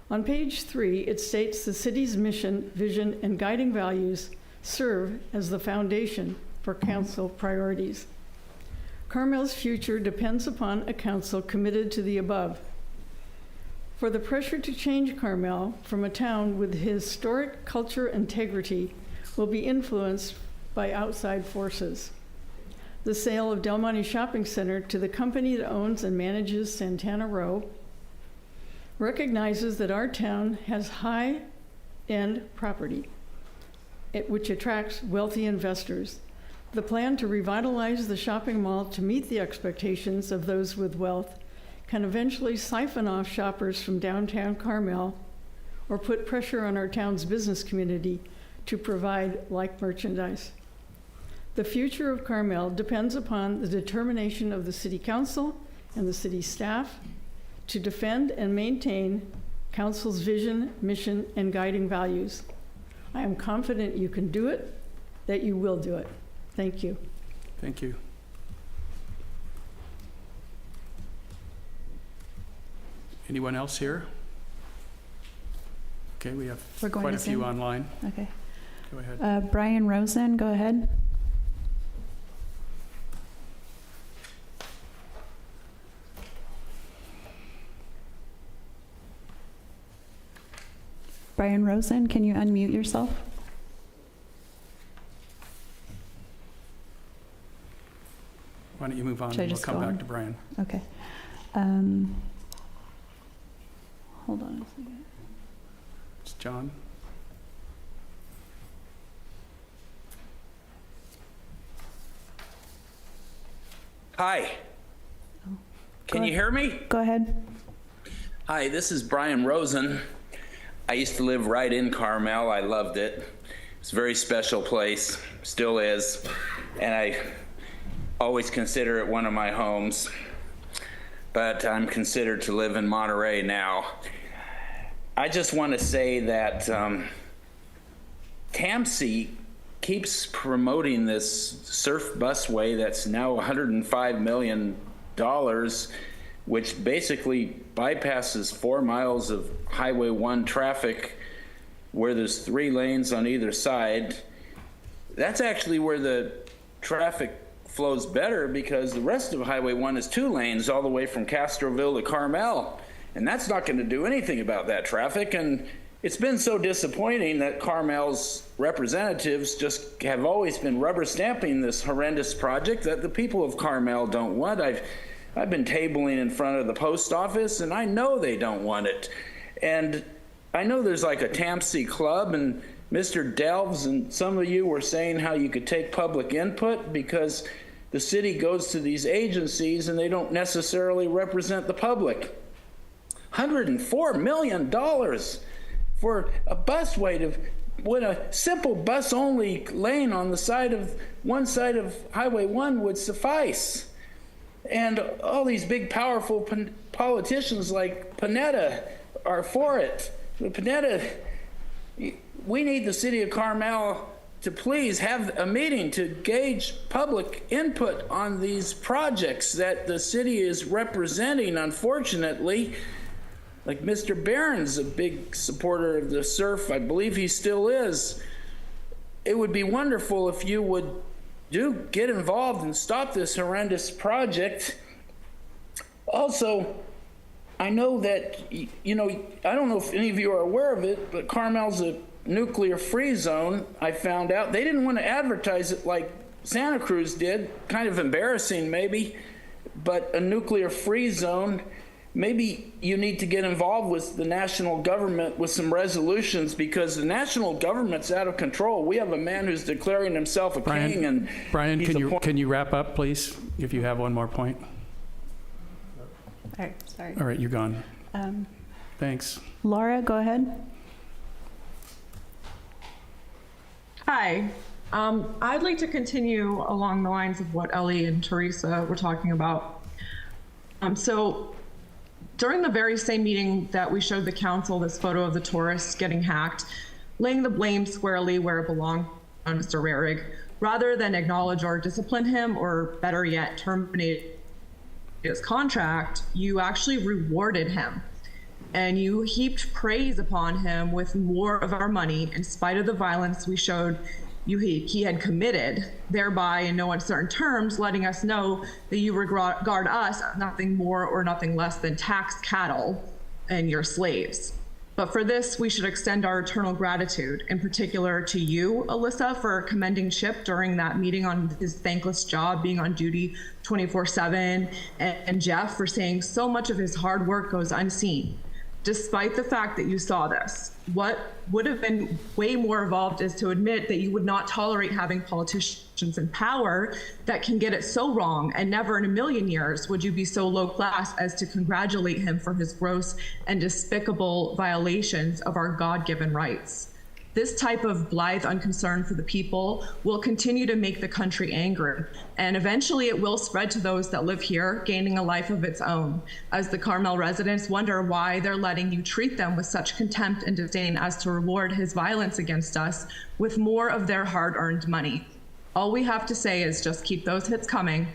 On page 3, it states the city's mission, vision, and guiding values serve as the foundation for council priorities. Carmel's future depends upon a council committed to the above. For the pressure to change Carmel from a town with historic culture integrity will be influenced by outside forces. The sale of Del Monte Shopping Center to the company that owns and manages Santana Row recognizes that our town has high-end property, which attracts wealthy investors. The plan to revitalize the shopping mall to meet the expectations of those with wealth can eventually siphon off shoppers from downtown Carmel or put pressure on our town's business community to provide like merchandise. The future of Carmel depends upon the determination of the City Council and the city staff to defend and maintain Council's vision, mission, and guiding values. I am confident you can do it, that you will do it. Thank you. Thank you. Anyone else here? Okay, we have We're going quite to a few Zoom. online. Okay. Go ahead. Brian Rosen, go ahead. Brian Rosen, can you unmute yourself? Why don't you move on Should I and we'll just come go back on? to Brian. Okay. Hold on a second. It's John. Hi. Can you hear me? Go ahead. Hi, this is Brian Rosen. I used to live right in Carmel. I loved it. It's a very special place, still is, and I always consider it one of my homes. But I'm considered to live in Monterey now. I just want to say that TAMC keeps promoting this surf busway that's now $105 million, which basically bypasses 4 miles of Highway 1 traffic where there's 3 lanes on either side. That's actually where the traffic flows better because the rest of Highway 1 is 2 lanes all the way from Castroville to Carmel. And that's not going to do anything about that traffic. And it's been so disappointing that Carmel's representatives just have always been rubber stamping this horrendous project that the people of Carmel don't want. I've been tabling in front of the post office, and I know they don't want it. And I know there's like a TAMC club, and Mr. Delves and some of you were saying how you could take public input because the city goes to these agencies and they don't necessarily represent the public. $104 million for a busway to, when a simple bus-only lane on the side of one side of Highway 1 would suffice. And all these big, powerful politicians like Panetta are for it. Panetta, we need the city of Carmel to please have a meeting to gauge public input on these projects that the city is representing. Unfortunately, like Mr. Barron's a big supporter of the surf. I believe he still is. It would be wonderful if you would get involved and stop this horrendous project. Also, I know that, you know, I don't know if any of you are aware of it, but Carmel's a nuclear-free zone. I found out they didn't want to advertise it like Santa Cruz did. Kind of embarrassing, maybe, but a nuclear-free zone. maybe you need to get involved with the national government with some resolutions, because the national government's out of control. We have a man who's declaring himself a king, and Brian, can you wrap up, please, if you have one more point? All right, sorry. All right, you're gone. Thanks. Laura, go ahead. Hi. I'd like to continue along the lines of what Ellie and Teresa were talking about. So during the very same meeting that we showed the council this photo of the tourists getting hacked, laying the blame squarely where it belonged on Mr. Rarig, rather than acknowledge or discipline him, or better yet, terminate his contract, you actually rewarded him. And you heaped praise upon him with more of our money in spite of the violence we showed he had committed, thereby in no uncertain terms letting us know that you regard us as nothing more or nothing less than tax cattle and your slaves. But for this, we should extend our eternal gratitude, in particular to you, Alyssa, for commending Chip during that meeting on his thankless job, being on duty 24/7, and Jeff for saying so much of his hard work goes unseen. Despite the fact that you saw this, what would have been way more evolved is to admit that you would not tolerate having politicians in power that can get it so wrong, and never in a million years would you be so low class as to congratulate him for his gross and despicable violations of our God-given rights. This type of blithe unconcern for the people will continue to make the country angry, and eventually it will spread to those that live here, gaining a life of its own, as the Carmel residents wonder why they're letting you treat them with such contempt and disdain as to reward his violence against us with more of their hard-earned money. All we have to say is just keep those hits coming,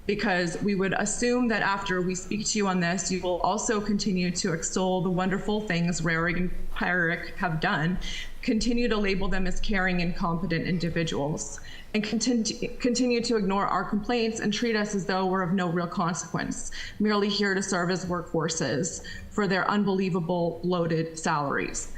because we would assume that after we speak to you on this, you will also continue to extol the wonderful things Rarig and Pyrick have done, continue to label them as caring and competent individuals, and continue to ignore our complaints and treat us as though we're of no real consequence, merely here to serve as workhorses for their unbelievable bloated salaries.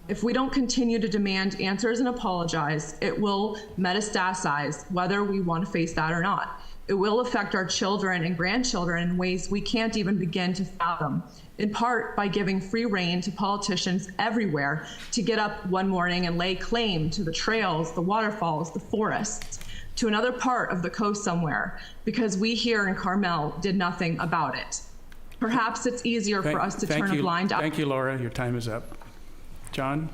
If we don't continue to demand answers and apologize, it will metastasize, whether we want to face that or not. It will affect our children and grandchildren in ways we can't even begin to fathom, in part by giving free rein to politicians everywhere to get up one morning and lay claim to the trails, the waterfalls, the forests, to another part of the coast somewhere, because we here in Carmel did nothing about it. Perhaps it's easier for us to turn a blind eye. Thank you, Laura. Your time is up. John?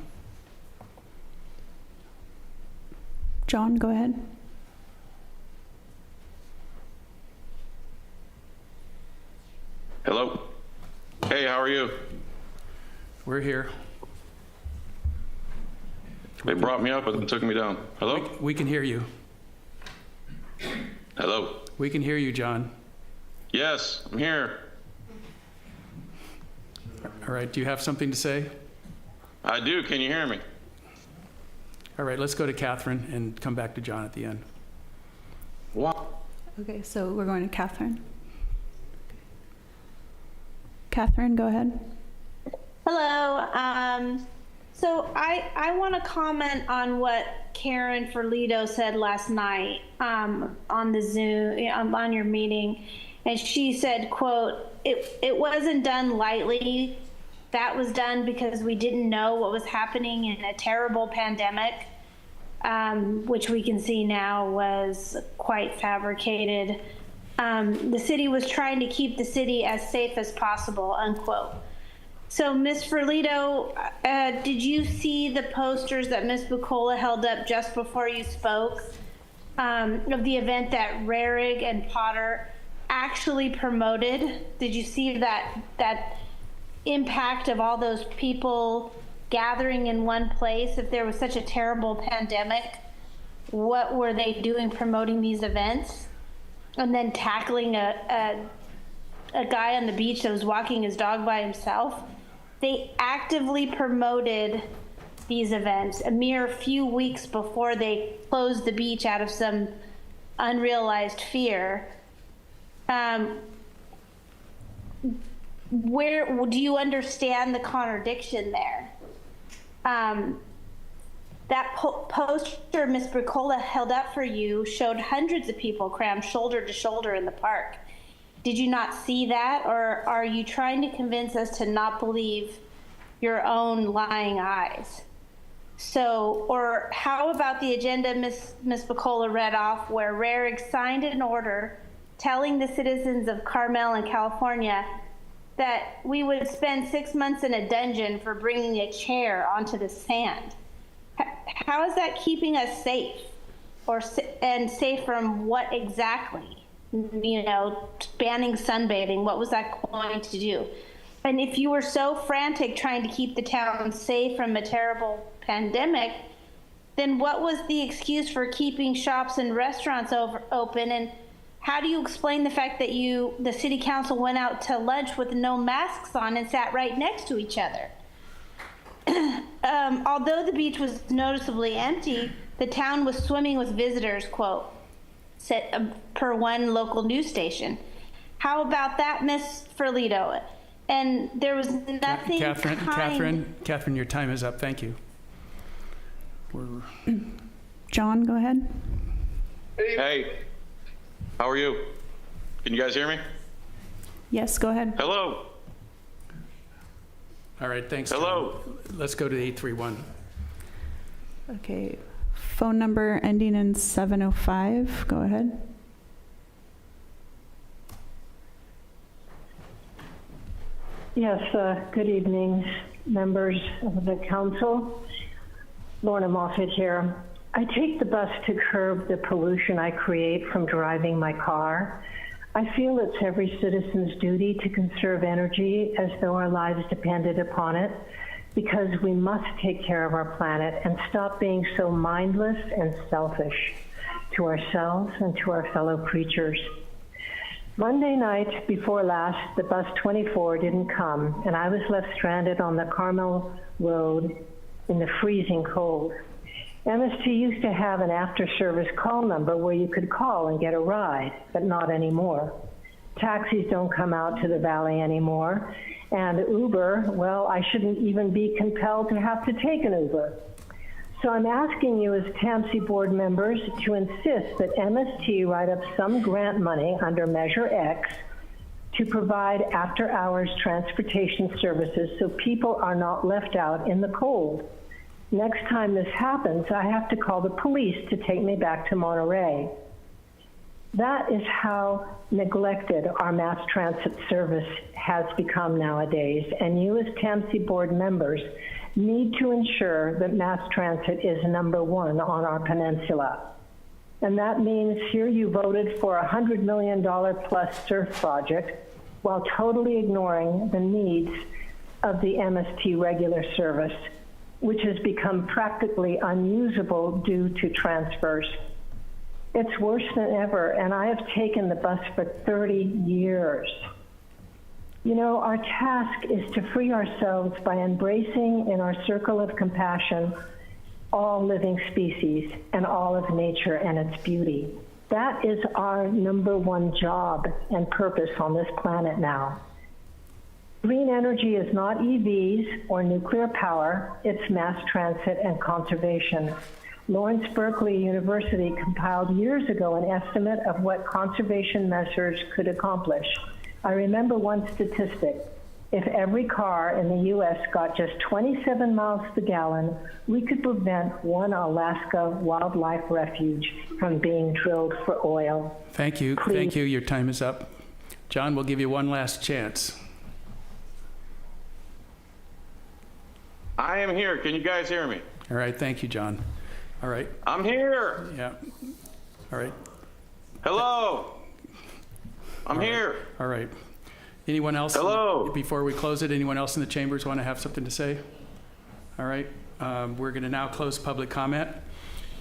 John, go ahead. Hello. Hey, how are you? We're here. They brought me up and then took me down. Hello? We can hear you. Hello? We can hear you, John. Yes, I'm here. All right, do you have something to say? I do. Can you hear me? All right, let's go to Catherine and come back to John at the end. What? Okay, so we're going to Catherine. Catherine, go ahead. Hello. So I want to comment on what Karen Ferlito said last night on the Zoom, on your meeting. And she said, quote, it wasn't done lightly. That was done because we didn't know what was happening in a terrible pandemic, which we can see now was quite fabricated. The city was trying to keep the city as safe as possible, unquote. So, Ms. Ferlito, did you see the posters that Ms. Bucola held up just before you spoke of the event that Rarig and Potter actually promoted? Did you see that impact of all those people gathering in one place? If there was such a terrible pandemic, what were they doing promoting these events? And then tackling a guy on the beach that was walking his dog by himself. They actively promoted these events a mere few weeks before they closed the beach out of some unrealized fear. Where do you understand the contradiction there? That poster Ms. Bricola held up for you showed hundreds of people crammed shoulder to shoulder in the park. Did you not see that, or are you trying to convince us to not believe your own lying eyes? So, or how about the agenda Ms. Bacola read off, where RARIG signed an order telling the citizens of Carmel and California that we would spend 6 months in a dungeon for bringing a chair onto the sand? How is that keeping us safe, and safe from what exactly? You know, banning sunbathing, what was that going to do? And if you were so frantic trying to keep the town safe from a terrible pandemic, then what was the excuse for keeping shops and restaurants open? And how do you explain the fact that the city council went out to lunch with no masks on and sat right next to each other? Although the beach was noticeably empty, the town was swimming with visitors, quote, per one local news station. How about that, Miss Ferlito? And there was nothing Catherine, your time is up. Thank you. John, go ahead. Hey, how are you? Can you guys hear me? Yes, go ahead. Hello. All right, thanks. Hello. John. Let's go to 831. Okay, phone number ending in 705. Go ahead. Yes, good evening, members of the council. Lorna Moffett here. I take the bus to curb the pollution I create from driving my car. I feel it's every citizen's duty to conserve energy as though our lives depended upon it, because we must take care of our planet and stop being so mindless and selfish to ourselves and to our fellow creatures. Monday night before last, the bus 24 didn't come, and I was left stranded on the Carmel Road in the freezing cold. MST used to have an after-service call number where you could call and get a ride, but not anymore. Taxis don't come out to the valley anymore, and Uber, well, I shouldn't even be compelled to have to take an Uber. So I'm asking you as TAMC board members to insist that MST write up some grant money under Measure X to provide after-hours transportation services so people are not left out in the cold. Next time this happens, I have to call the police to take me back to Monterey. That is how neglected our mass transit service has become nowadays, and you as TAMC board members need to ensure that mass transit is number one on our peninsula. And that means here you voted for a $100 million plus surf project while totally ignoring the needs of the MST regular service, which has become practically unusable due to transfers. It's worse than ever, and I have taken the bus for 30 years. You know, our task is to free ourselves by embracing in our circle of compassion all living species and all of nature and its beauty. That is our number one job and purpose on this planet now. Green energy is not EVs or nuclear power, it's mass transit and conservation. Lawrence Berkeley University compiled years ago an estimate of what conservation measures could accomplish. I remember one statistic. If every car in the U.S. got just 27 miles per gallon, we could prevent one Alaska wildlife refuge from being drilled for oil. Thank you. Please. Thank you. Your time is up. John, we'll give you one last chance. I am here. Can you guys hear me? All right. Thank you, John. All right. I'm here. Yeah. All right. Hello. I'm here. All right. Anyone else? Hello. Before we close it, anyone else in the chambers want to have something to say? All right. We're going to now close public comment,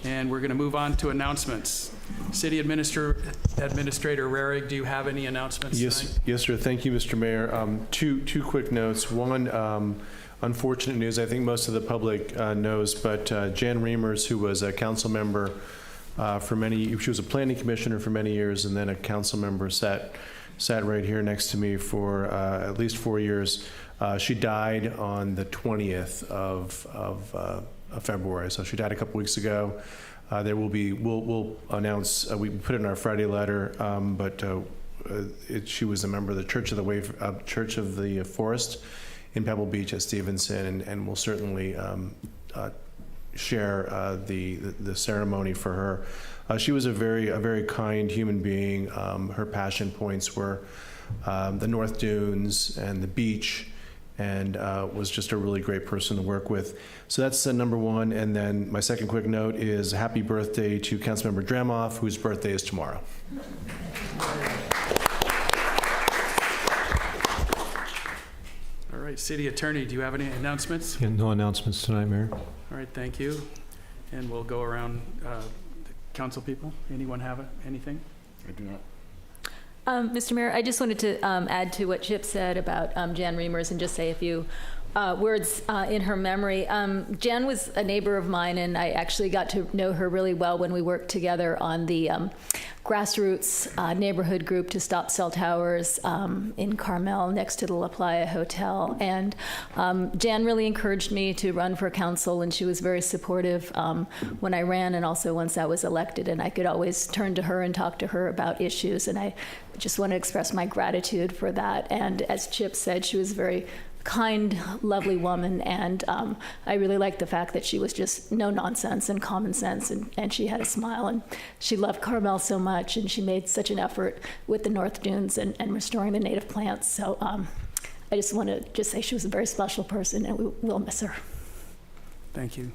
and we're going to move on to announcements. City Administrator Rarig, do you have any announcements tonight? Yes, sir. Thank you, Mr. Mayor. Two quick notes. One, unfortunate news. I think most of the public knows, but Jan Reimers, who was a council member she was a planning commissioner for many years, and then a council member, sat right here next to me for at least 4 years. She died on the 20th of February, so she died a couple weeks ago. There will be, we'll announce, we put it in our Friday letter, but she was a member of the Church of the Forest in Pebble Beach at Stevenson, and will certainly share the ceremony for her. She was a very kind human being. Her passion points were the North Dunes and the beach, and was just a really great person to work with. So that's number one. And then my second quick note is happy birthday to Councilmember Dramoff, whose birthday is tomorrow. All right, City Attorney, do you have any announcements? Yeah, no announcements tonight, Mayor. All right, thank you. And we'll go around the council people. Anyone have anything? I do not. Mr. Mayor, I just wanted to add to what Chip said about Jan Reimers and just say a few words in her memory. Jan was a neighbor of mine, and I actually got to know her really well when we worked together on the grassroots neighborhood group to stop cell towers in Carmel next to the La Playa Hotel. And Jan really encouraged me to run for council, and she was very supportive when I ran and also once I was elected, and I could always turn to her and talk to her about issues, and I just want to express my gratitude for that. And as Chip said, she was a very kind, lovely woman, and I really liked the fact that she was just no nonsense and common sense, and she had a smile, and she loved Carmel so much, and she made such an effort with the North Dunes and restoring the native plants. So I just want to just say she was a very special person, and we will miss her. Thank you.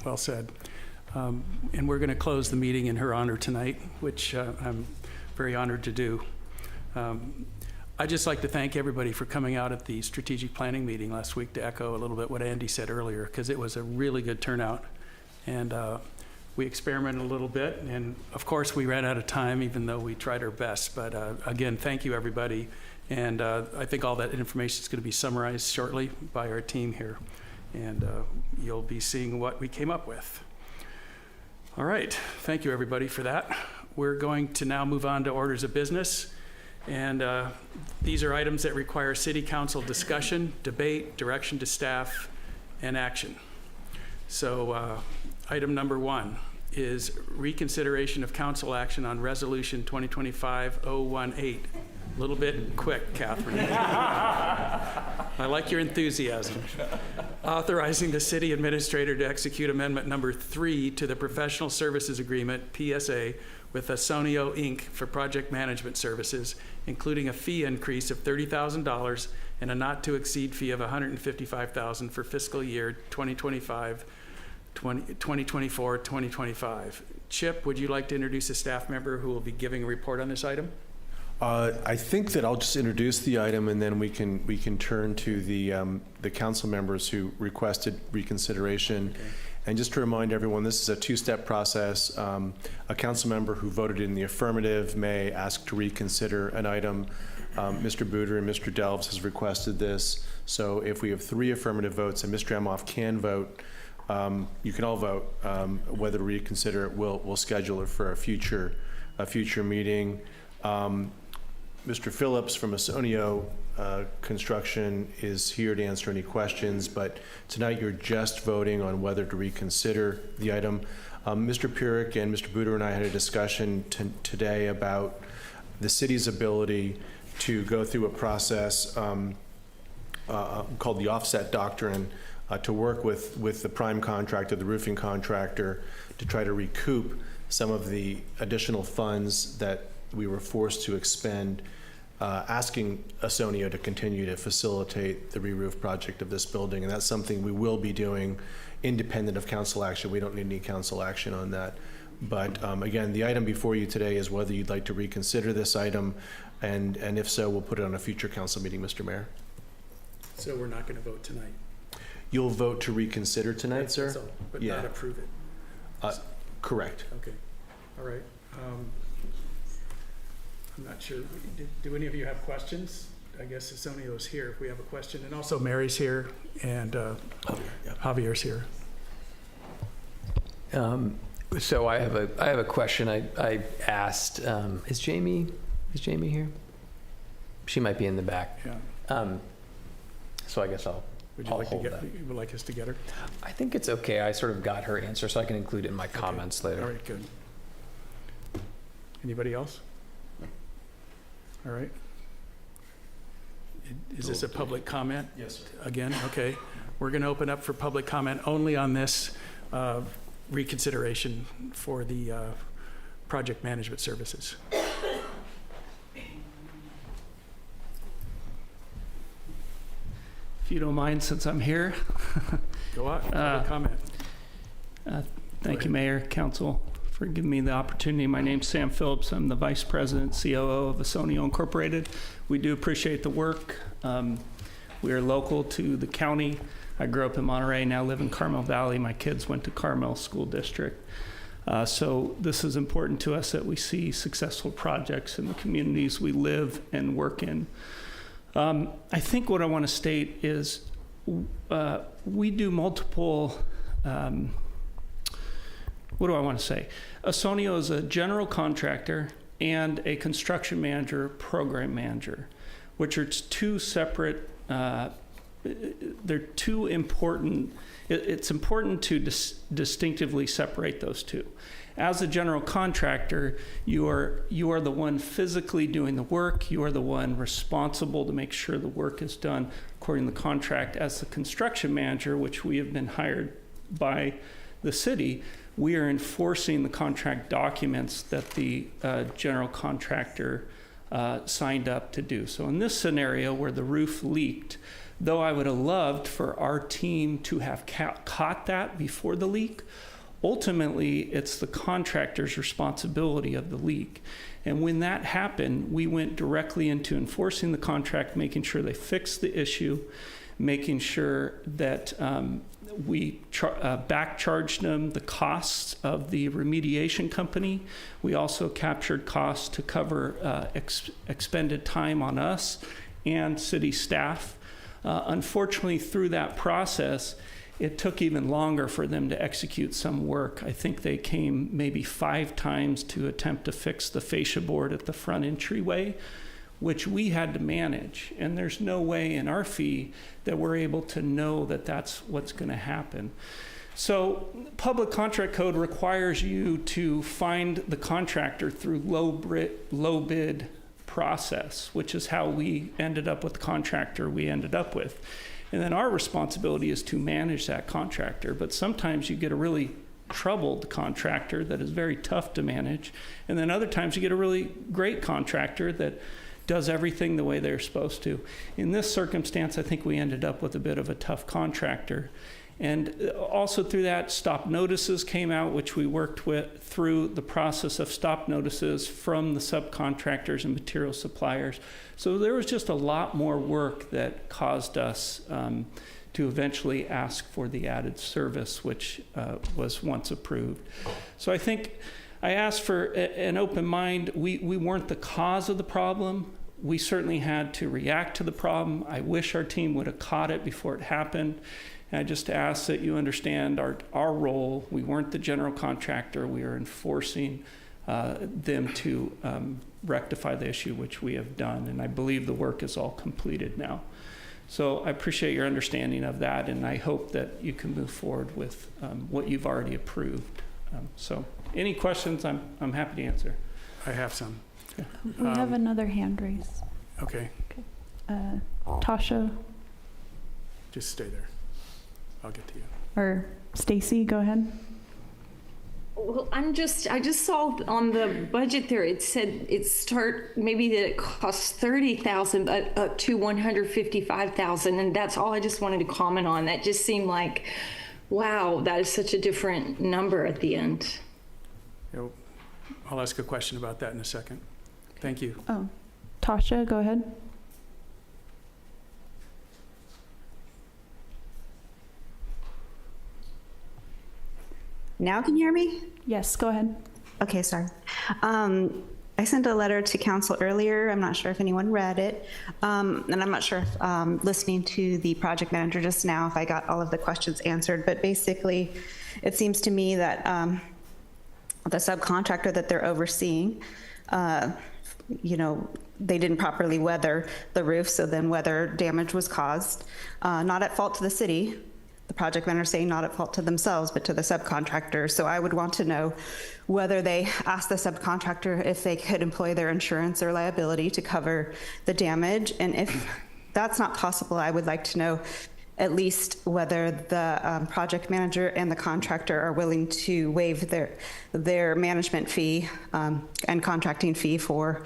Well said. And we're going to close the meeting in her honor tonight, which I'm very honored to do. I'd just like to thank everybody for coming out at the strategic planning meeting last week, to echo a little bit what Andy said earlier, because it was a really good turnout. And we experimented a little bit, and of course we ran out of time, even though we tried our best. But again, thank you, everybody. And I think all that information is going to be summarized shortly by our team here. And you'll be seeing what we came up with. All right, thank you, everybody, for that. We're going to now move on to orders of business. And these are items that require City Council discussion, debate, direction to staff, and action. So item number 1 is reconsideration of council action on Resolution 2025-018. A little bit quick, Catherine. I like your enthusiasm. Authorizing the city administrator to execute amendment number 3 to the professional services agreement, PSA, with Ausonio, Inc. for project management services, including a fee increase of $30,000 and a not-to-exceed fee of $155,000 for fiscal year 2024-2025. Chip, would you like to introduce a staff member who will be giving a report on this item? I think that I'll just introduce the item, and then we can turn to the council members who requested reconsideration. Okay. And just to remind everyone, this is a two-step process. A council member who voted in the affirmative may ask to reconsider an item. Mr. Booter and Mr. Delves has requested this. So if we have 3 affirmative votes and Ms. Dramoff can vote, you can all vote whether to reconsider it. We'll schedule it for a future meeting. Mr. Phillips from Ausonio Construction is here to answer any questions, but tonight you're just voting on whether to reconsider the item. Mr. Purick and Mr. Booter and I had a discussion today about the city's ability to go through a process called the offset doctrine to work with the prime contractor, the roofing contractor, to try to recoup some of the additional funds that we were forced to expend, asking Ausonio to continue to facilitate the re-roof project of this building. And that's something we will be doing independent of council action. We don't need any council action on that. But again, the item before you today is whether you'd like to reconsider this item. And if so, we'll put it on a future council meeting, Mr. Mayor. So we're not going to vote tonight? You'll vote to reconsider tonight, sir? So, but not approve it? Correct. Okay. All right. I'm not sure. Do any of you have questions? I guess Ausonio's here if we have a question. And also Mary's here, and Javier's here. So I have a question. I asked, is Jamie here? She might be in the back. Yeah. So I guess I'll hold that. You would like us to get her? I think it's okay. I sort of got her answer, so I can include it in my comments later. All right, good. Anybody else? All right. Is this a public comment? Yes, sir. Again, okay. We're going to open up for public comment only on this reconsideration for the project management services. If you don't mind, since I'm here. Go on, public comment. Thank you, Mayor, Council, for giving me the opportunity. My name's Sam Phillips. I'm the Vice President, COO of Ausonio Incorporated. We do appreciate the work. We are local to the county. I grew up in Monterey, now live in Carmel Valley. My kids went to Carmel School District. So this is important to us that we see successful projects in the communities we live and work in. I think what I want to state is we do multiple, what do I want to say? Ausonio is a general contractor and a construction manager, program manager, which are two separate, they're two important, it's important to distinctively separate those two. As a general contractor, you are the one physically doing the work. You are the one responsible to make sure the work is done according to the contract. As the construction manager, which we have been hired by the city, we are enforcing the contract documents that the general contractor signed up to do. So in this scenario where the roof leaked, though I would have loved for our team to have caught that before the leak, ultimately, it's the contractor's responsibility of the leak. And when that happened, we went directly into enforcing the contract, making sure they fixed the issue, making sure that we back charged them the costs of the remediation company. We also captured costs to cover expended time on us and city staff. Unfortunately, through that process, it took even longer for them to execute some work. I think they came maybe 5 times to attempt to fix the fascia board at the front entryway, which we had to manage. And there's no way in our fee that we're able to know that that's what's going to happen. So public contract code requires you to find the contractor through low bid process, which is how we ended up with the contractor we ended up with. And then our responsibility is to manage that contractor. But sometimes you get a really troubled contractor that is very tough to manage. And then other times you get a really great contractor that does everything the way they're supposed to. In this circumstance, I think we ended up with a bit of a tough contractor. And also through that, stop notices came out, which we worked with through the process of stop notices from the subcontractors and material suppliers. So there was just a lot more work that caused us to eventually ask for the added service, which was once approved. So I think I asked for an open mind. We weren't the cause of the problem. We certainly had to react to the problem. I wish our team would have caught it before it happened. And I just ask that you understand our role. We weren't the general contractor. We are enforcing them to rectify the issue, which we have done. And I believe the work is all completed now. So I appreciate your understanding of that, and I hope that you can move forward with what you've already approved. So any questions, I'm happy to answer. I have some. Okay. We have another hand raised. Okay. Tasha Just stay there. I'll get to you. or Stacy, go ahead. Well, I just saw on the budget there, it said maybe that it costs $30,000 up to $155,000, and that's all I just wanted to comment on. That just seemed like, wow, that is such a different number at the end. I'll ask a question about that in a second. Thank you. Oh, Tasha, go ahead. Now can you hear me? Yes, go ahead. Okay, sorry. I sent a letter to council earlier. I'm not sure if anyone read it. And I'm not sure if listening to the project manager just now, if I got all of the questions answered. But basically, it seems to me that the subcontractor that they're overseeing, they didn't properly weather the roof, so then weather damage was caused. Not at fault to the city. the project manager saying not at fault to themselves, but to the subcontractor. So I would want to know whether they asked the subcontractor if they could employ their insurance or liability to cover the damage. And if that's not possible, I would like to know at least whether the project manager and the contractor are willing to waive their management fee and contracting fee for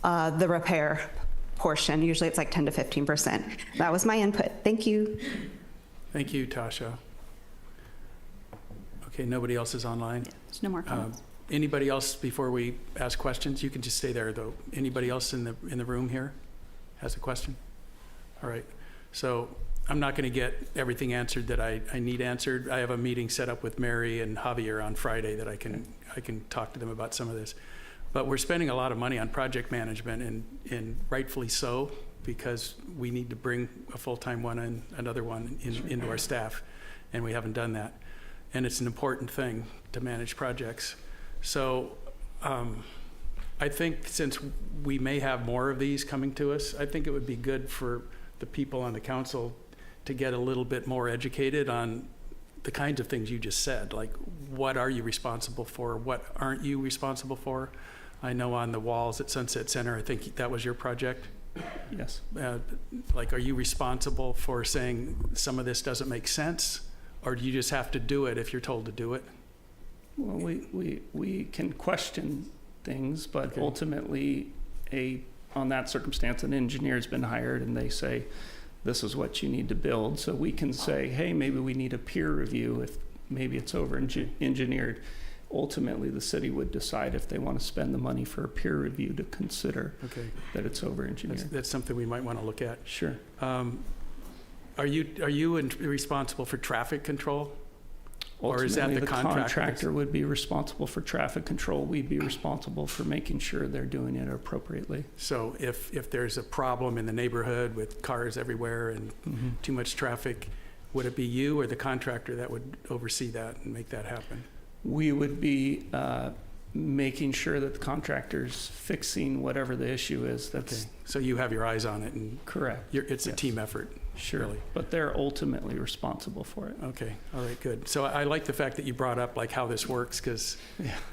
the repair portion. Usually it's like 10 to 15%. That was my input. Thank you. Thank you, Tasha. Okay, nobody else is online? There's no more comments. Anybody else before we ask questions? You can just stay there, though. Anybody else in the room here has a question? All right. So I'm not going to get everything answered that I need answered. I have a meeting set up with Mary and Javier on Friday that I can talk to them about some of this. But we're spending a lot of money on project management, and rightfully so, because we need to bring a full-time one and another one into our staff, and we haven't done that. And it's an important thing to manage projects. So I think since we may have more of these coming to us, I think it would be good for the people on the council to get a little bit more educated on the kinds of things you just said, like what are you responsible for, what aren't you responsible for? I know on the walls at Sunset Center, I think that was your project. Yes. Like, are you responsible for saying some of this doesn't make sense, or do you just have to do it if you're told to do it? Well, we can question things, but Okay. ultimately, on that circumstance, an engineer's been hired and they say, this is what you need to build. So we can say, hey, maybe we need a peer review if maybe it's over-engineered. Ultimately, the city would decide if they want to spend the money for a peer review to consider that it's over-engineered. That's something we might want to look at. Sure. Are you responsible for traffic control? Or is that Ultimately, the contractor would be responsible for traffic control. We'd be responsible for making sure they're doing it appropriately. So if there's a problem in the neighborhood with cars everywhere and too much traffic, would it be you or the contractor that would oversee that and make that happen? We would be making sure that the contractor's fixing whatever the issue is. That's So you have your eyes on it, and correct. It's a team effort. Sure, really. But they're ultimately responsible for it. Okay, all right, good. So I like the fact that you brought up like how this works, because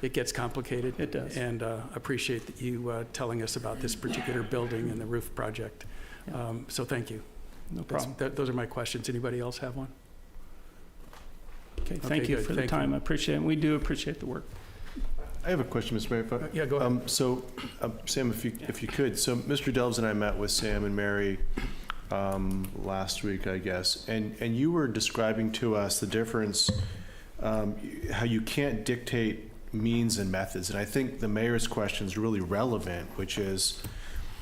it gets complicated. It does. And appreciate that you telling us about this particular building and the roof project. Yeah. So thank you. No problem. Those are my questions. Anybody else have one? Okay, thank you good. for the time. I appreciate it. And we do appreciate the work. I have a question, Mr. Mayor. Yeah, go ahead. So, Sam, if you could, so Mr. Delves and I met with Sam and Mary last week, I guess, and you were describing to us the difference, how you can't dictate means and methods, and I think the mayor's question is really relevant, which is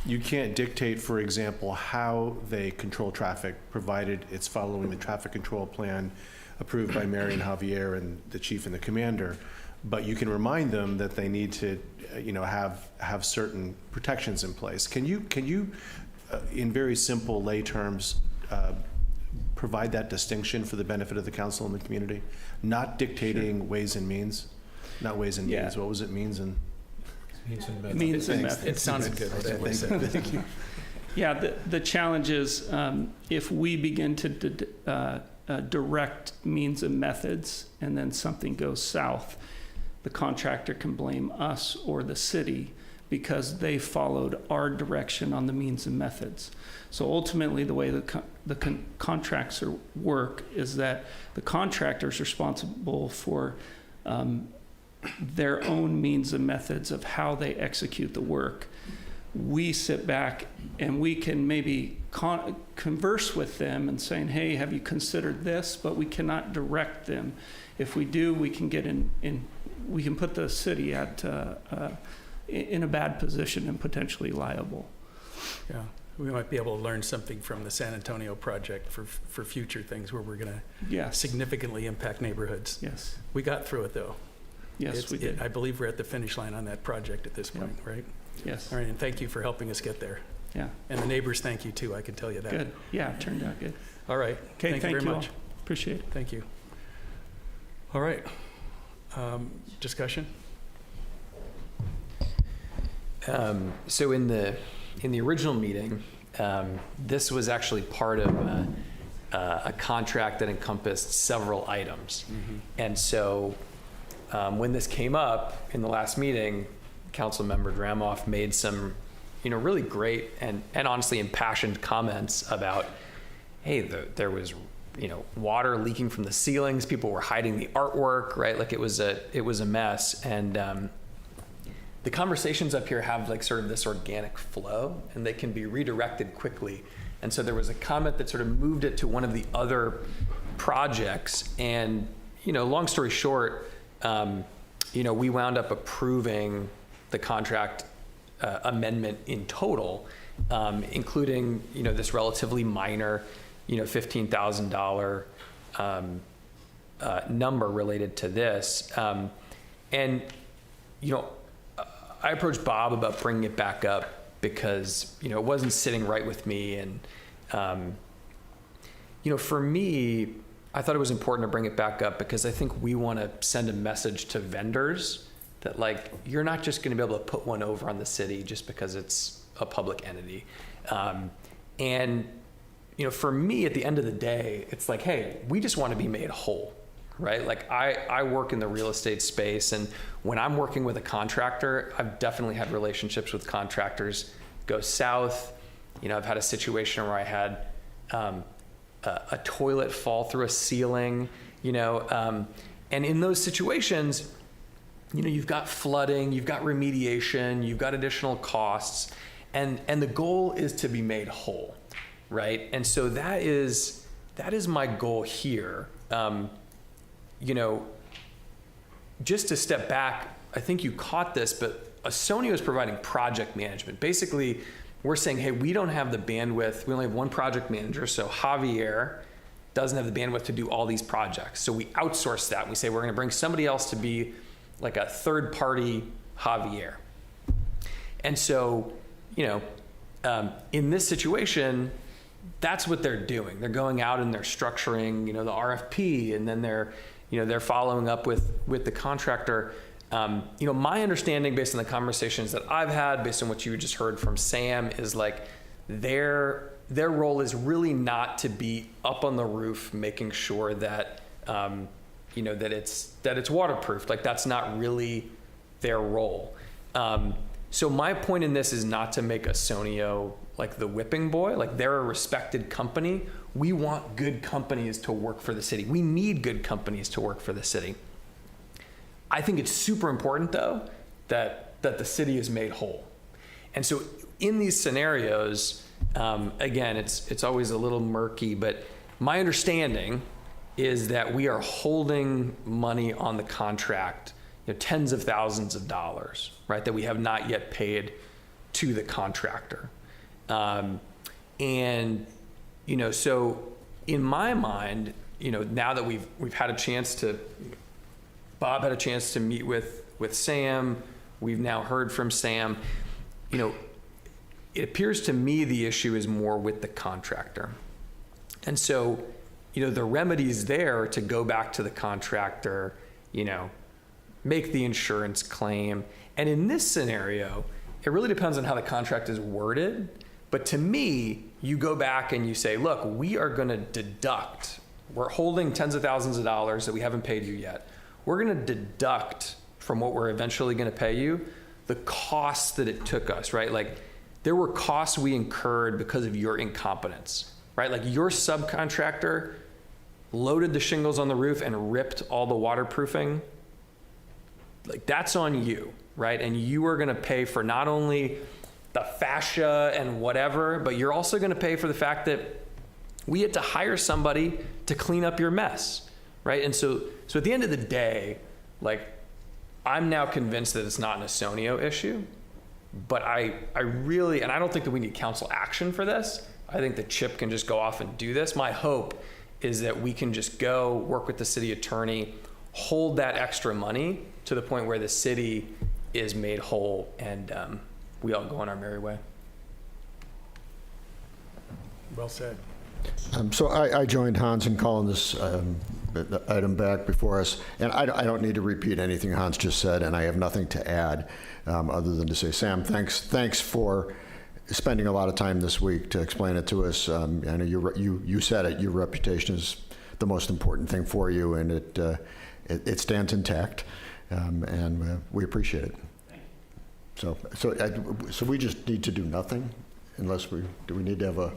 you can't dictate, for example, how they control traffic, provided it's following the traffic control plan approved by Mary and Javier and the chief and the commander. But you can remind them that they need to, have certain protections in place. Can you, in very simple lay terms, provide that distinction for the benefit of the council and the community? Not dictating ways and means, not ways and means. What was it, means and? Means and methods. It sounded good. Thank you. Yeah, the challenge is if we begin to direct means and methods and then something goes south, the contractor can blame us or the city because they followed our direction on the means and methods. So ultimately, the way the contracts work is that the contractor is responsible for their own means and methods of how they execute the work. We sit back and we can maybe converse with them and saying, hey, have you considered this? But we cannot direct them. If we do, we can get we can put the city in a bad position and potentially liable. Yeah, we might be able to learn something from the San Antonio project for future things where we're going to significantly impact neighborhoods. Yes. We got through it, though. Yes, we did. I believe we're at the finish line on that project at this point, right? Yes. All right, and thank you for helping us get there. Yeah. And the neighbors thank you, too, I can tell you that. Good. Yeah, it turned out good. All right. Okay, thank you very much. All. Appreciate it. Thank you. All right. Discussion? So in the original meeting, this was actually part of a contract that encompassed several items. And so when this came up in the last meeting, Councilmember Dramoff made some, really great and honestly impassioned comments about, hey, there was, water leaking from the ceilings. People were hiding the artwork, right? Like it was a mess. And the conversations up here have like sort of this organic flow, and they can be redirected quickly. And so there was a comment that sort of moved it to one of the other projects. And, long story short, we wound up approving the contract amendment in total, including, this relatively minor, $15,000 number related to this. And, I approached Bob about bringing it back up because, it wasn't sitting right with me. And, for me, I thought it was important to bring it back up because I think we want to send a message to vendors that, like, you're not just going to be able to put one over on the city just because it's a public entity. And, for me, at the end of the day, it's like, hey, we just want to be made whole, right? Like, I work in the real estate space, and when I'm working with a contractor, I've definitely had relationships with contractors go south. I've had a situation where I had a toilet fall through a ceiling, and in those situations, you've got flooding, you've got remediation, you've got additional costs, and the goal is to be made whole, right? And so that is my goal here. Just to step back, I think you caught this, but Ausonio is providing project management. Basically, we're saying, hey, we don't have the bandwidth. We only have one project manager, so Javier doesn't have the bandwidth to do all these projects. So we outsource that. We say we're going to bring somebody else to be like a third-party Javier. And so, in this situation, that's what they're doing. They're going out and they're structuring, the RFP, and then they're following up with the contractor. My understanding based on the conversations that I've had, based on what you just heard from Sam, is like their role is really not to be up on the roof making sure that that it's waterproof. Like, that's not really their role. So my point in this is not to make Ausonio like the whipping boy. Like, they're a respected company. We want good companies to work for the city. We need good companies to work for the city. I think it's super important, though, that the city is made whole. And so in these scenarios, again, it's always a little murky, but my understanding is that we are holding money on the contract, tens of thousands of dollars, right, that we have not yet paid to the contractor. So in my mind, now that we've had a chance to, Bob had a chance to meet with Sam, we've now heard from Sam, it appears to me the issue is more with the contractor. And so, the remedy is there to go back to the contractor, make the insurance claim. And in this scenario, it really depends on how the contract is worded. But to me, you go back and you say, look, we are going to deduct. We're holding tens of thousands of dollars that we haven't paid you yet. We're going to deduct from what we're eventually going to pay you the costs that it took us, right? Like, there were costs we incurred because of your incompetence, right? Like, your subcontractor loaded the shingles on the roof and ripped all the waterproofing. Like, that's on you, right? And you are going to pay for not only the fascia and whatever, but you're also going to pay for the fact that we had to hire somebody to clean up your mess, right? And so at the end of the day, like, I'm now convinced that it's not an Ausonio issue, but I really, and I don't think that we need council action for this. I think that Chip can just go off and do this. My hope is that we can just go work with the city attorney, hold that extra money to the point where the city is made whole, and we all go on our merry way. Well said. So I joined Hans in calling this item back before us, and I don't need to repeat anything Hans just said, and I have nothing to add other than to say, Sam, thanks for spending a lot of time this week to explain it to us. I know you said it, your reputation is the most important thing for you, and it stands intact, and we appreciate it. So we just need to do nothing, unless do we need to have a...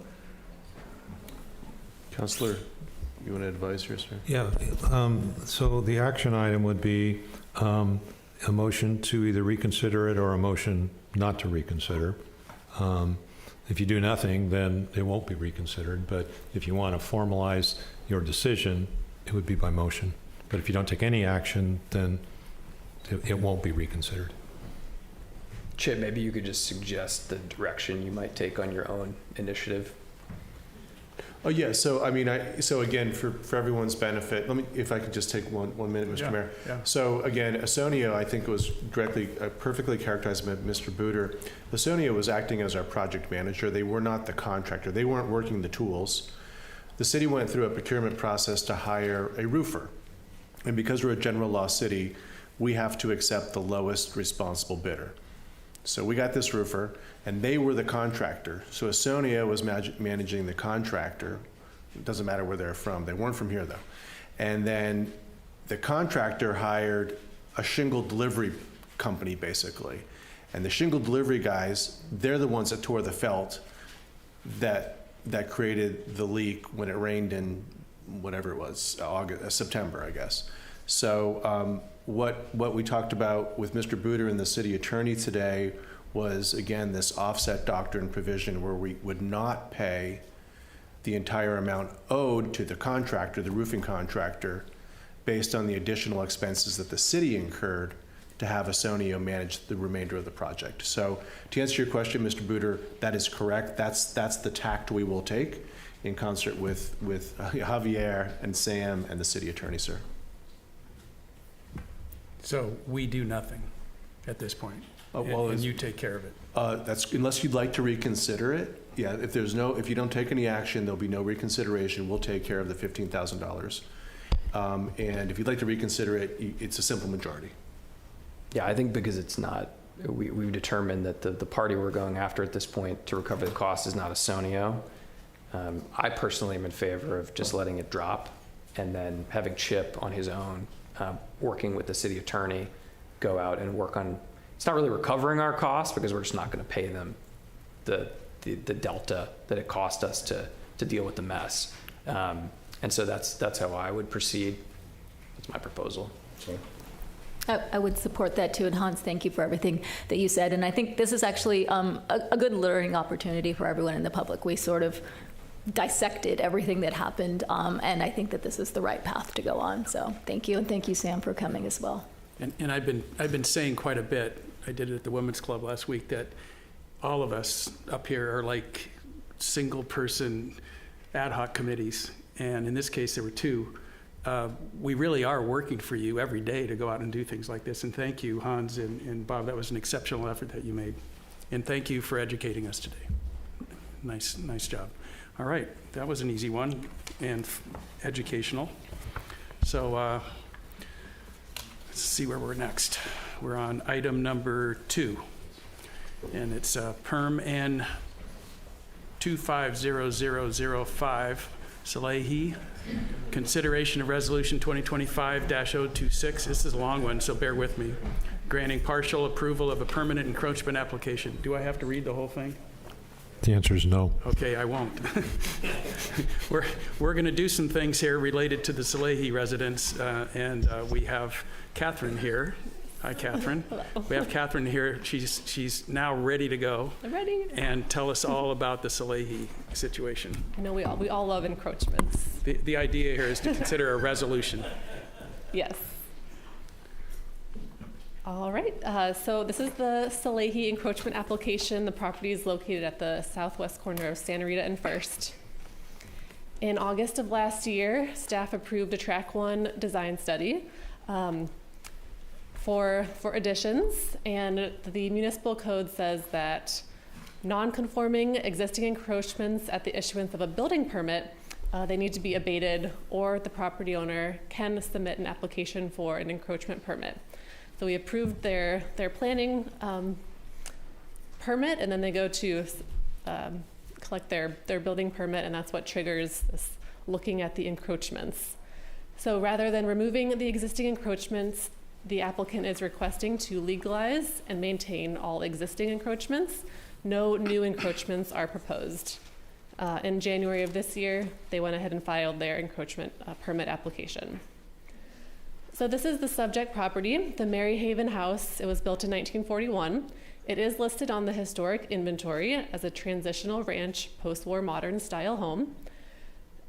Councilor, you want to advise here, sir? Yeah, so the action item would be a motion to either reconsider it or a motion not to reconsider. If you do nothing, then it won't be reconsidered, but if you want to formalize your decision, it would be by motion. But if you don't take any action, then it won't be reconsidered. Chip, maybe you could just suggest the direction you might take on your own initiative. Oh, yeah, so I mean, so again, for everyone's benefit, let me, if I could just take one minute, Mr. Mayor. Yeah. So again, Ausonio, I think was directly, perfectly characterized by Mr. Booter. Ausonio was acting as our project manager. They were not the contractor. They weren't working the tools. The city went through a procurement process to hire a roofer. And because we're a general law city, we have to accept the lowest responsible bidder. So we got this roofer, and they were the contractor. So Ausonio was managing the contractor. It doesn't matter where they're from. They weren't from here, though. And then the contractor hired a shingle delivery company, basically. And the shingle delivery guys, they're the ones that tore the felt that created the leak when it rained in whatever it was, September, I guess. So what we talked about with Mr. Booter and the city attorney today was, again, this offset doctrine provision where we would not pay the entire amount owed to the contractor, the roofing contractor, based on the additional expenses that the city incurred to have Ausonio manage the remainder of the project. So to answer your question, Mr. Booter, that is correct. That's the tact we will take in concert with Javier and Sam and the city attorney, sir. So we do nothing at this point, and you take care of it. That's unless you'd like to reconsider it. Yeah, if you don't take any action, there'll be no reconsideration. We'll take care of the $15,000. And if you'd like to reconsider it, it's a simple majority. Yeah, I think because it's not, we've determined that the party we're going after at this point to recover the cost is not Ausonio. I personally am in favor of just letting it drop and then having Chip on his own, working with the city attorney, go out and work on, it's not really recovering our costs because we're just not going to pay them the delta that it cost us to deal with the mess. And so that's how I would proceed. That's my proposal. So. I would support that too, and Hans, thank you for everything that you said. And I think this is actually a good learning opportunity for everyone in the public. We sort of dissected everything that happened, and I think that this is the right path to go on. So thank you, and thank you, Sam, for coming as well. And I've been saying quite a bit. I did it at the Women's Club last week that all of us up here are like single-person ad hoc committees, and in this case there were two. We really are working for you every day to go out and do things like this. And thank you, Hans and Bob. That was an exceptional effort that you made. And thank you for educating us today. Nice job. All right, that was an easy one and educational. So let's see where we're next. We're on item number 2. And it's PERM EN 250005, Salehi. Consideration of Resolution 2025-026. This is a long one, so bear with me. Granting partial approval of a permanent encroachment application. Do I have to read the whole thing? The answer is no. Okay, I won't. We're going to do some things here related to the Salehi residents, and we have Catherine here. Hi, Catherine. Hello. We have Catherine here. She's now ready to go. I'm ready. And tell us all about the Salehi situation. I know we all love encroachments. The idea here is to consider a resolution. Yes. All right. So this is the Salehi encroachment application. The property is located at the southwest corner of Santa Rita and First. In August of last year, staff approved a Track 1 design study for additions, and the municipal code says that non-conforming existing encroachments at the issuance of a building permit, they need to be abated, or the property owner can submit an application for an encroachment permit. So we approved their planning permit, and then they go to collect their building permit, and that's what triggers this looking at the encroachments. So rather than removing the existing encroachments, the applicant is requesting to legalize and maintain all existing encroachments. No new encroachments are proposed. In January of this year, they went ahead and filed their encroachment permit application. So this is the subject property, the Maryhaven House. It was built in 1941. It is listed on the historic inventory as a transitional ranch post-war modern style home.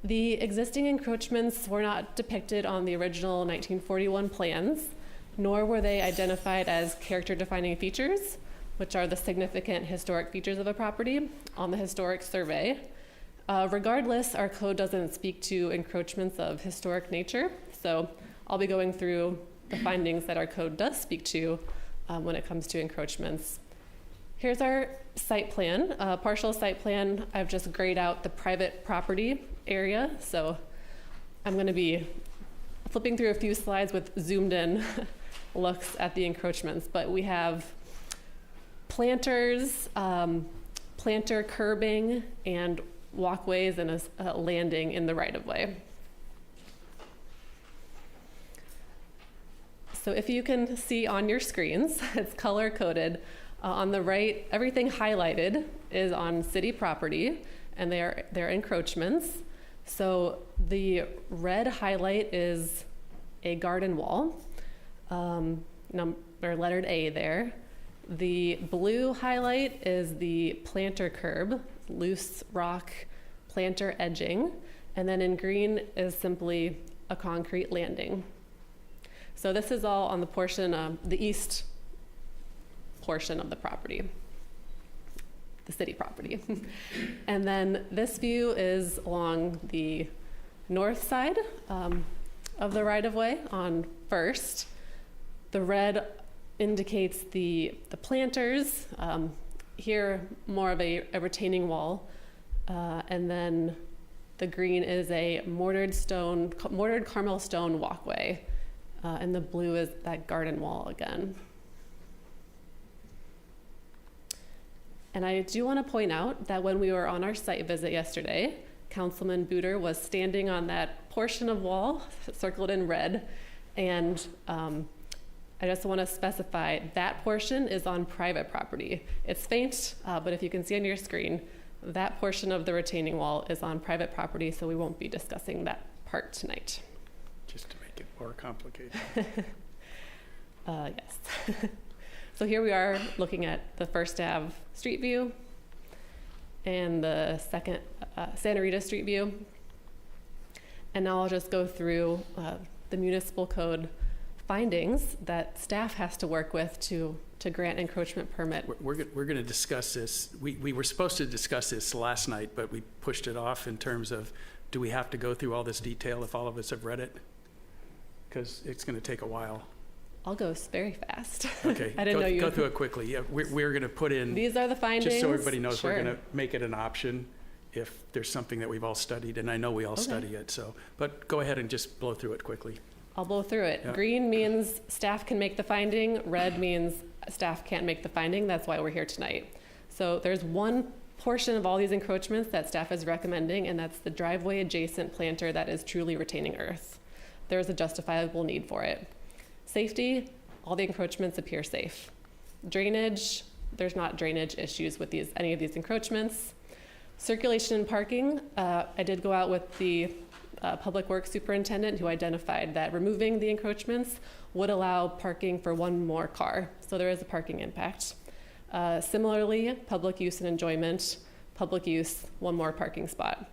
The existing encroachments were not depicted on the original 1941 plans, nor were they identified as character-defining features, which are the significant historic features of a property, on the historic survey. Regardless, our code doesn't speak to encroachments of historic nature, so I'll be going through the findings that our code does speak to when it comes to encroachments. Here's our site plan, partial site plan. I've just grayed out the private property area, so I'm going to be flipping through a few slides with zoomed in looks at the encroachments, but we have planters, planter curbing, and walkways and a landing in the right-of-way. So if you can see on your screens, it's color-coded. On the right, everything highlighted is on city property, and they're encroachments. So the red highlight is a garden wall, or lettered A there. The blue highlight is the planter curb, loose rock planter edging, and then in green is simply a concrete landing. So this is all on the portion, the east portion of the property, the city property. And then this view is along the north side of the right-of-way on First. The red indicates the planters. Here, more of a retaining wall. And then the green is a mortared Carmel stone walkway. And the blue is that garden wall again. And I do want to point out that when we were on our site visit yesterday, Councilman Booter was standing on that portion of wall circled in red. And I just want to specify that portion is on private property. It's faint, but if you can see on your screen, that portion of the retaining wall is on private property, so we won't be discussing that part tonight. Just to make it more complicated. Yes. So here we are looking at the First Ave street view and the second Santa Rita Street view. And now I'll just go through the municipal code findings that staff has to work with to grant encroachment permit. We're going to discuss this. We were supposed to discuss this last night, but we pushed it off in terms of, do we have to go through all this detail if all of us have read it? Because it's going to take a while. I'll go very fast. Okay, I didn't know you. Go through it quickly. Yeah, we're going to put in. These are the findings. Just so everybody knows, sure. We're going to make it an option if there's something that we've all studied, and I know we all study it. So, but go ahead and just blow through it quickly. I'll blow through it. Yeah. Green means staff can make the finding. Red means staff can't make the finding. That's why we're here tonight. So there's one portion of all these encroachments that staff is recommending, and that's the driveway adjacent planter that is truly retaining earth. There's a justifiable need for it. Safety, all the encroachments appear safe. Drainage, there's not drainage issues with any of these encroachments. Circulation and parking, I did go out with the Public Works Superintendent who identified that removing the encroachments would allow parking for one more car. So there is a parking impact. Similarly, public use and enjoyment, public use, one more parking spot.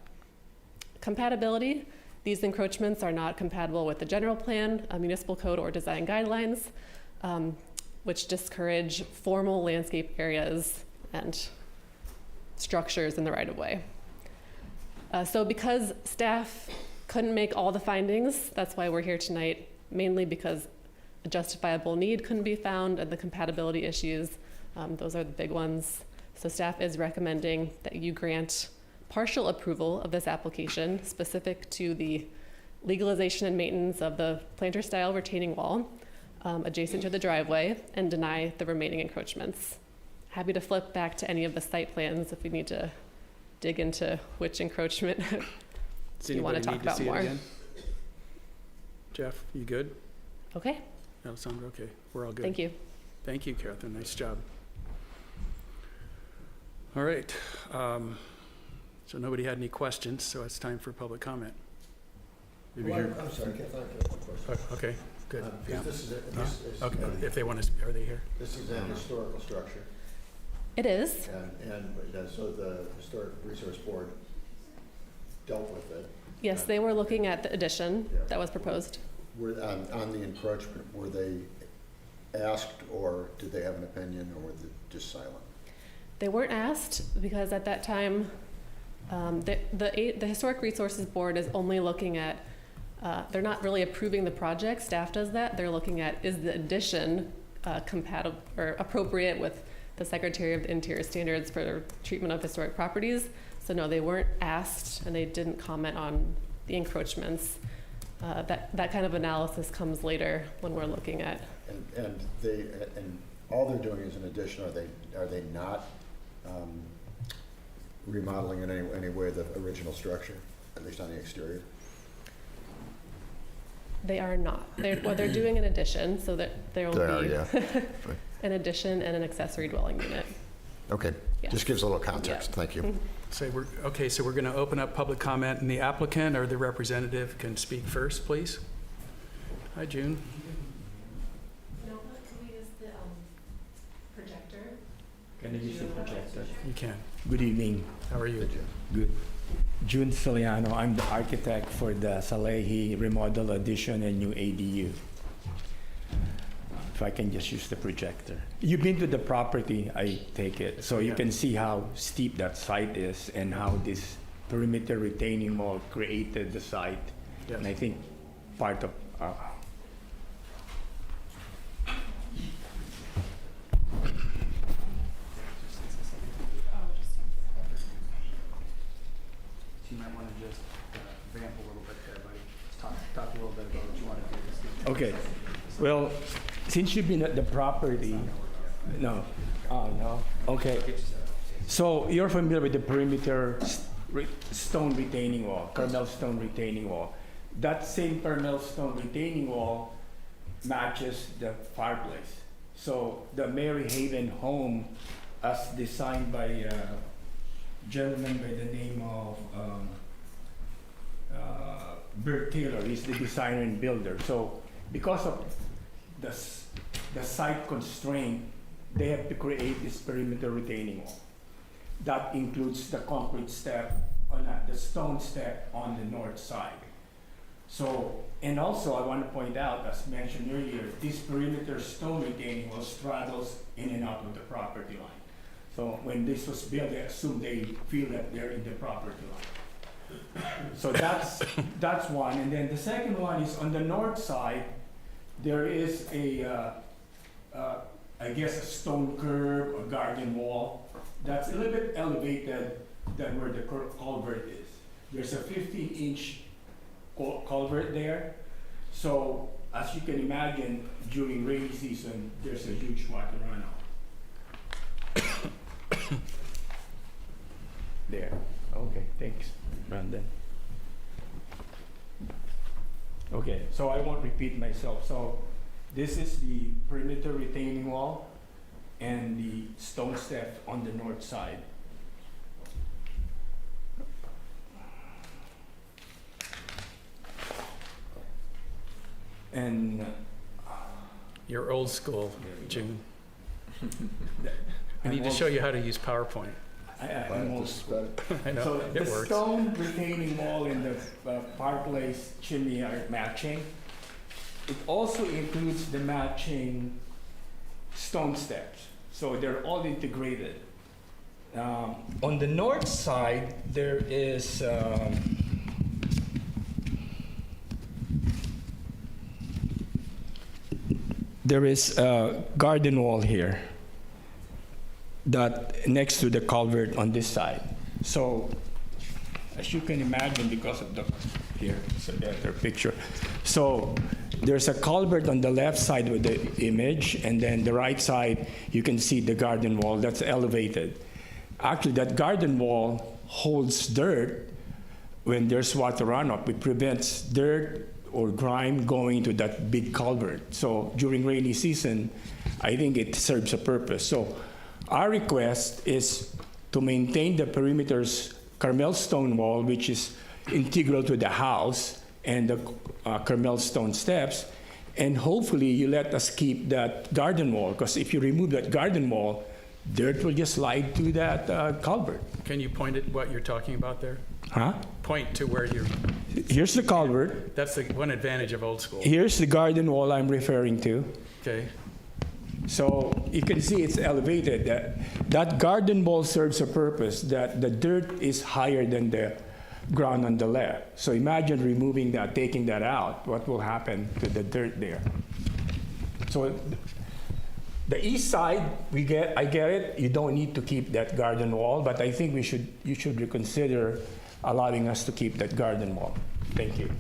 Compatibility, these encroachments are not compatible with the general plan, a municipal code, or design guidelines, which discourage formal landscape areas and structures in the right-of-way. So because staff couldn't make all the findings, that's why we're here tonight, mainly because a justifiable need couldn't be found and the compatibility issues, those are the big ones. So staff is recommending that you grant partial approval of this application specific to the legalization and maintenance of the planter-style retaining wall adjacent to the driveway and deny the remaining encroachments. happy to flip back to any of the site plans if we need to dig into which encroachment Does you want to anybody talk need to see about it more. again? Jeff, you good? Okay, Alessandra, okay, we're all good. thank you. Thank you, Catherine, nice job. All right, so nobody had any questions, so it's time for public comment. Maybe here- I'm sorry, can I get a question? Okay, good. Yeah. This is, Okay, if they want to, are they here? this is a historical structure, It is. and so the Historic Resource Board dealt with it. Yes, they were looking at the addition Yeah. that was proposed. Were, on the encroachment, were they asked, or did they have an opinion, or were they just silent? They weren't asked because at that time, the Historic Resources Board is only looking at, they're not really approving the project, staff does that. They're looking at, is the addition compatible or appropriate with the Secretary of the Interior standards for treatment of historic properties. So no, they weren't asked and they didn't comment on the encroachments. That kind of analysis comes later when we're looking at. And all they're doing is an addition. Are they not remodeling in any way the original structure, at least on the exterior? They are not. They're doing an addition, so that there will be Yeah. an addition and an accessory dwelling unit. Okay, Yes. just gives a little context. Yeah. Thank you. So we're going to open up public comment, and the applicant or the representative can speak first, please. Hi, June. Can we use the projector? Can I use the projector? You can. Good evening. How are you? Good. June Soliano, I'm the architect for the Salehi remodel addition and new ADU. If I can just use the projector. You've been to the property, I take it, so you can see how steep that site is and how this perimeter retaining wall created the site. Yes. And I think part of You might want to just vamp a little bit there, buddy. Talk a little bit about what you want to do. Okay. Well, since you've been at the property, no. Oh, no. Okay. So you're familiar with the perimeter stone retaining wall, Carmel stone retaining wall. That same Carmel stone retaining wall matches the fireplace. So the Mary Haven home, as designed by a gentleman by the name of Bert Taylor, he's the designer and builder. So because of the site constraint, they have to create this perimeter retaining wall. That includes the concrete step, the stone step on the north side. So, and also I want to point out, as mentioned earlier, this perimeter stone retaining wall straddles in and out of the property line. So when this was built, they assumed they feel that they're in the property line. So that's one. And then the second one is on the north side, there is I guess a stone curb, a garden wall that's a little bit elevated than where the culvert is. There's a 15-inch culvert there. So as you can imagine, during rainy season, there's a huge water runoff. There. Okay, thanks, Brandon. Okay, so I won't repeat myself. So this is the perimeter retaining wall and the stone step on the north side. And You're old school, June. We need to show you how to use PowerPoint. I'm old school. I know, So the it works. stone retaining wall and the fireplace chimney are matching. It also includes the matching stone steps. So they're all integrated. On the north side, there is a garden wall here that next to the culvert on this side. So as you can imagine, because of the here, so their picture. So there's a culvert on the left side with the image, and then the right side, you can see the garden wall that's elevated. Actually, that garden wall holds dirt when there's water runoff. It prevents dirt or grime going to that big culvert. So during rainy season, I think it serves a purpose. So our request is to maintain the perimeter's Carmel stone wall, which is integral to the house, and the Carmel stone steps, and hopefully you let us keep that garden wall, because if you remove that garden wall, dirt will just slide to that culvert. Can you point at what you're talking about there? Huh? Point to where you're, Here's the culvert. that's the one advantage of old school. Here's the garden wall I'm referring to. Okay, So you can see it's elevated. That garden wall serves a purpose, that the dirt is higher than the ground on the left. So imagine removing that, taking that out, what will happen to the dirt there? So the east side, I get it, you don't need to keep that garden wall, but I think you should reconsider allowing us to keep that garden wall. Thank you.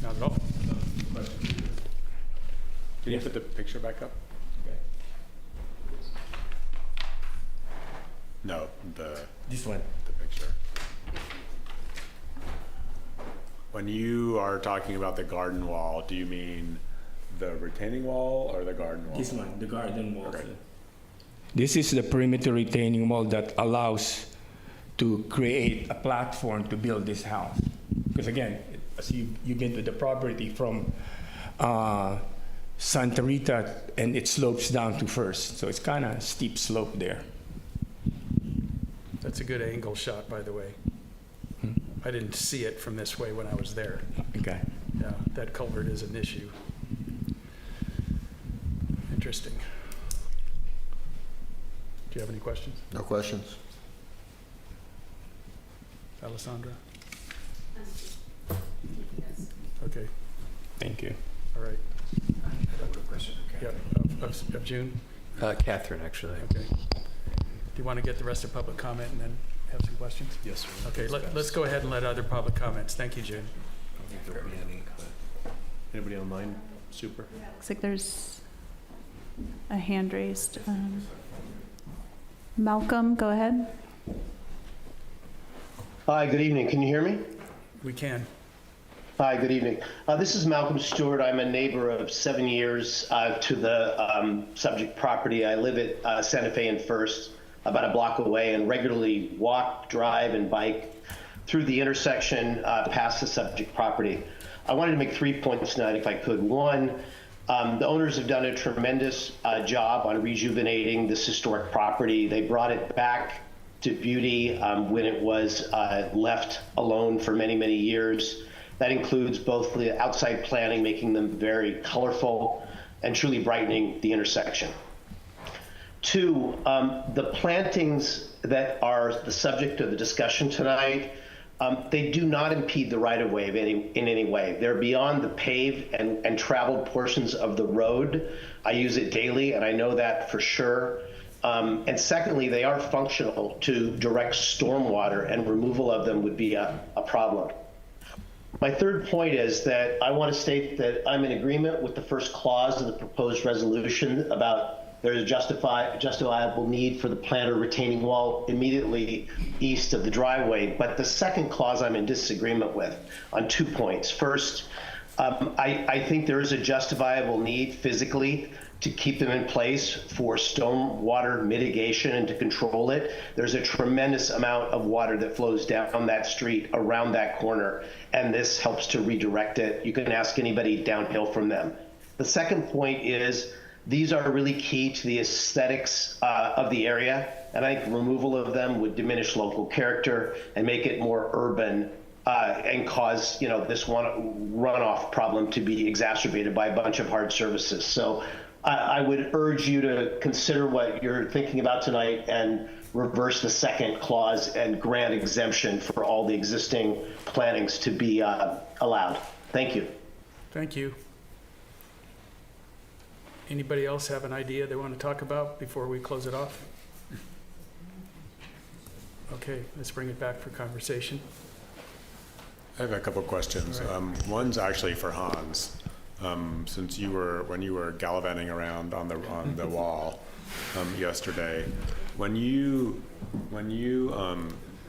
not at all. Can you put the picture back up? No, This one. the picture. When you are talking about the garden wall, do you mean the retaining wall or the garden wall? This one, the garden wall. Okay. This is the perimeter retaining wall that allows to create a platform to build this house. Because again, as you've been to the property from Santa Rita, and it slopes down to First. So it's kind of steep slope there. That's a good angle shot, by the way. I didn't see it from this way when I was there. Okay. Yeah, that culvert is an issue. Interesting. Do you have any questions? No questions? Alessandra? Okay, Thank you. all right. I have a quick question. Yeah, of June? Catherine, actually. Okay. Do you want to get the rest of public comment and then have some questions? Yes, sir. Okay, let's go ahead and let other public comments. Thank you, June. I don't think there will be any, but Anybody online? Super. Looks like there's a hand raised. Malcolm, go ahead. Hi, good evening. Can you hear me? We can. Hi, good evening. This is Malcolm Stewart. I'm a neighbor of 7 years to the subject property. I live at Santa Fe and First, about a block away, and regularly walk, drive, and bike through the intersection past the subject property. I wanted to make 3 points tonight, if I could. One, the owners have done a tremendous job on rejuvenating this historic property. They brought it back to beauty when it was left alone for many, many years. That includes both the outside planning, making them very colorful, and truly brightening the intersection. Two, the plantings that are the subject of the discussion tonight, they do not impede the right-of-way in any way. They're beyond the paved and traveled portions of the road. I use it daily, and I know that for sure. And secondly, they are functional to direct stormwater, and removal of them would be a problem. My third point is that I want to state that I'm in agreement with the first clause of the proposed resolution about there's a justifiable need for the planter retaining wall immediately east of the driveway. But the second clause I'm in disagreement with on 2 points. First, I think there is a justifiable need physically to keep them in place for stormwater mitigation and to control it. There's a tremendous amount of water that flows down that street around that corner, and this helps to redirect it. You can ask anybody downhill from them. The second point is these are really key to the aesthetics of the area, and I think removal of them would diminish local character and make it more urban and cause this one runoff problem to be exacerbated by a bunch of hard services. So I would urge you to consider what you're thinking about tonight and reverse the second clause and grant exemption for all the existing plantings to be allowed. Thank you. Thank you. Anybody else have an idea they want to talk about before we close it off? Okay, let's bring it back for conversation. I have a couple of questions. One's actually for Hans. Since when you were gallivanting around on the wall yesterday, when you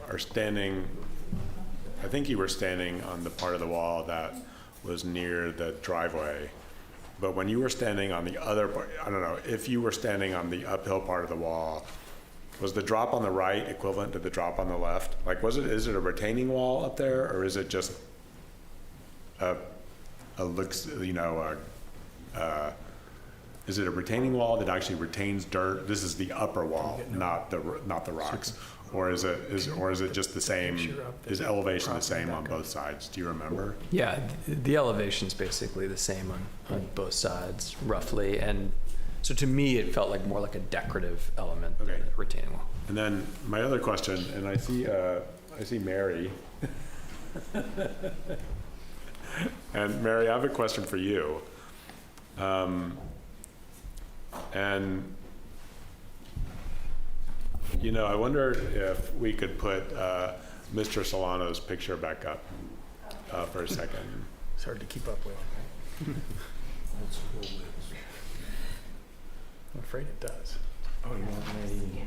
are standing, I think you were standing on the part of the wall that was near the driveway. But when you were standing on the other part, I don't know, if you were standing on the uphill part of the wall, was the drop on the right equivalent to the drop on the left? Like, is it a retaining wall up there, or is it just is it a retaining wall that actually retains dirt? This is the upper wall, not the rocks. Or is it just the same? Is elevation the same on both sides? Do you remember? Yeah, the elevation's basically the same on both sides, roughly. And so to me, it felt like more like a decorative element than a retaining wall. And then my other question, and I see Mary. And Mary, I have a question for you. And I wonder if we could put Mr. Solano's picture back up for a second. It's hard to keep up with. I'm afraid it does. Oh, you want me?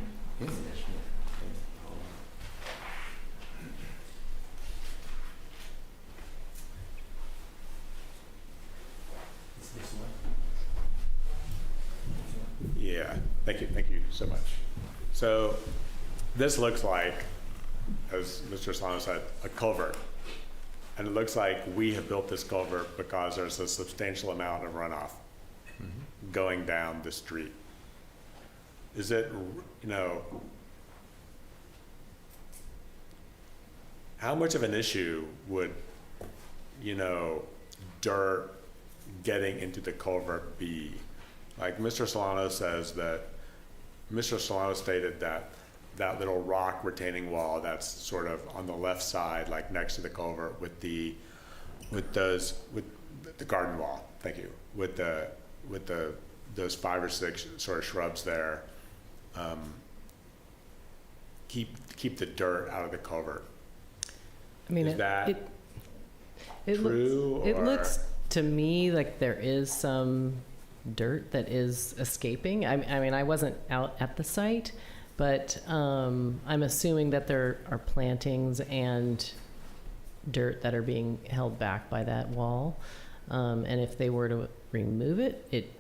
Yeah, thank you so much. So this looks like, as Mr. Solano said, a culvert. And it looks like we have built this culvert because there's a substantial amount of runoff going down the street. Is it, how much of an issue would, dirt getting into the culvert be? Like Mr. Solano stated that little rock retaining wall that's sort of on the left side, like next to the culvert with the garden wall, thank you, with those 5 or 6 sort of shrubs there, keep the dirt out of the culvert. I mean, is that true? It looks to me like there is some dirt that is escaping. I mean, I wasn't out at the site, but I'm assuming that there are plantings and dirt that are being held back by that wall. And if they were to remove it,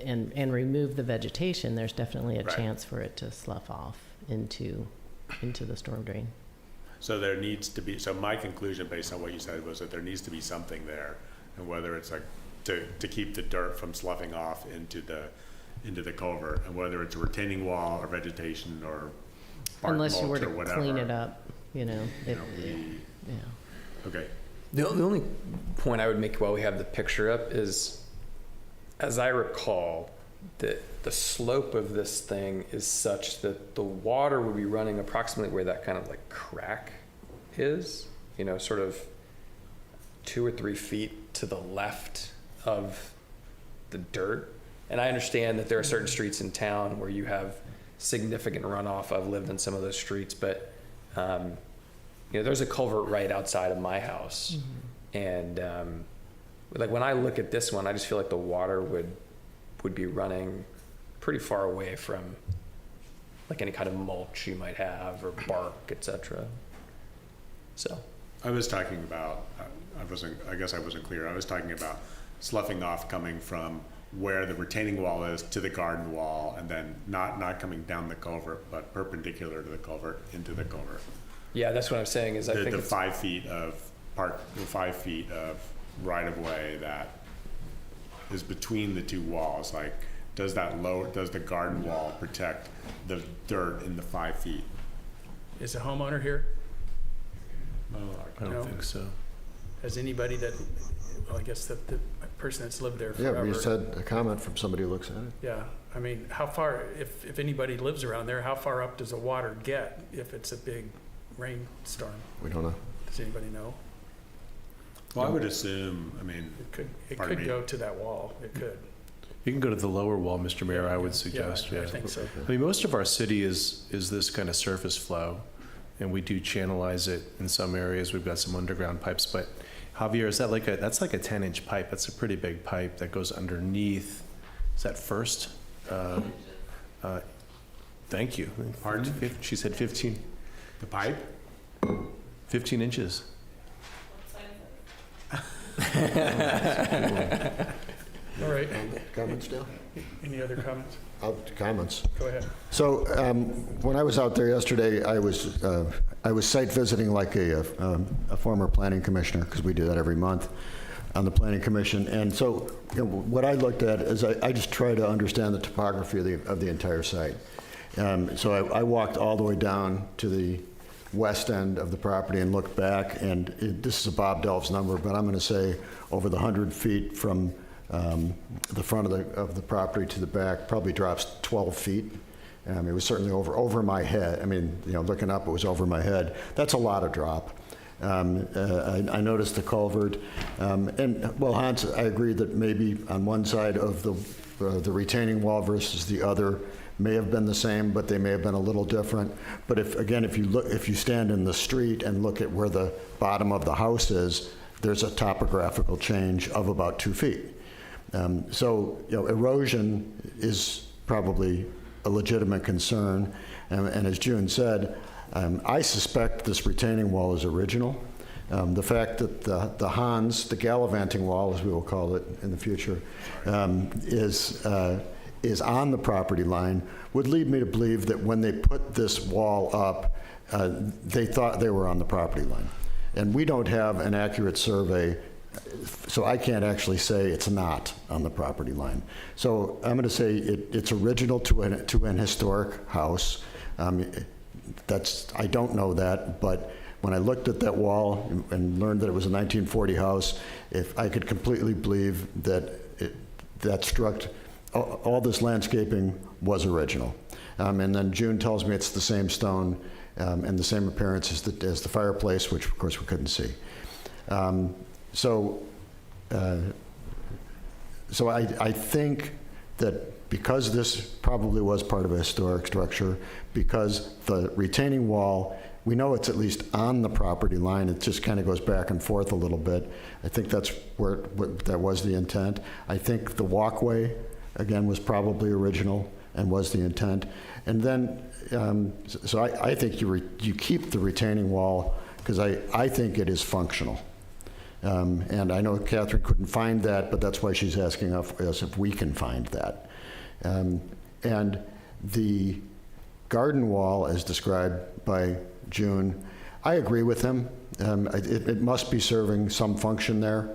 and remove the vegetation, there's definitely a chance for it to slough off into the storm drain. So there needs to be, so my conclusion based on what you said was that there needs to be something there, and whether it's like to keep the dirt from sloughing off into the culvert, and whether it's a retaining wall or vegetation or bark unless you were mulch to or whatever. clean it up, yeah. Okay. The only point I would make while we have the picture up is, as I recall, that the slope of this thing is such that the water would be running approximately where that kind of like crack is, sort of 2 or 3 feet to the left of the dirt. And I understand that there are certain streets in town where you have significant runoff. I've lived in some of those streets, but there's a culvert right outside of my house. And like when I look at this one, I just feel like the water would be running pretty far away from like any kind of mulch you might have or bark, etc. So I was talking about, I guess I wasn't clear. I was talking about sloughing off coming from where the retaining wall is to the garden wall, and then not coming down the culvert, but perpendicular to the culvert into the culvert. Yeah, that's what I'm saying is I think the it's 5 feet of the 5 feet of right of way that is between the 2 walls. Like, does the garden wall protect the dirt in the 5 feet? Is a homeowner here? I don't think so. Has anybody well, I guess the person that's lived there forever. Yeah, we just had a comment from somebody who looks at it. Yeah, I mean, how far, if anybody lives around there, how far up does the water get if it's a big rainstorm? We don't know. Does anybody know? Well, I would assume, it could go to that wall. It could. You can go to the lower wall, Mr. Mayor, I would suggest. Yeah, I think so. I mean, most of our city is this kind of surface flow. and we do channelize it in some areas. We've got some underground pipes, but Javier, is that that's like a 10-inch pipe? That's a pretty big pipe that goes underneath. Is that first? Thank you. Pardon? She said 15. The pipe? 15 inches. All right. Comments, Dale? Any other comments? Comments. Go ahead. So when I was out there yesterday, I was site visiting like a former planning commissioner, because we do that every month on the planning commission. And so what I looked at is I just try to understand the topography of the entire site. So I walked all the way down to the west end of the property and looked back, and this is a Bob Delves number, but I'm going to say over the 100 feet from the front of the property to the back probably drops 12 feet. It was certainly over my head. I mean, looking up, it was over my head. That's a lot of drop. I noticed the culvert, and well, Hans, I agree that maybe on one side of the retaining wall versus the other may have been the same, but they may have been a little different. But if you stand in the street and look at where the bottom of the house is, there's a topographical change of about 2 feet. So erosion is probably a legitimate concern, and as June said, I suspect this retaining wall is original. The fact that the Hans, the gallivanting wall, as we will call it in the future, is on the property line would lead me to believe that when they put this wall up, they thought they were on the property line. And we don't have an accurate survey, so I can't actually say it's not on the property line. So I'm going to say it's original to an historic house. I don't know that, but when I looked at that wall and learned that it was a 1940 house, if I could completely believe that that struck all this landscaping was original. And then June tells me it's the same stone and the same appearance as the fireplace, which of course we couldn't see. So I think that because this probably was part of a historic structure, because the retaining wall, we know it's at least on the property line, it just kind of goes back and forth a little bit. I think that's that was the intent. I think the walkway, again, was probably original and was the intent. And then, so I think you keep the retaining wall because I think it is functional. And I know Catherine couldn't find that, but that's why she's asking us if we can find that. And the garden wall, as described by June, I agree with him. It must be serving some function there.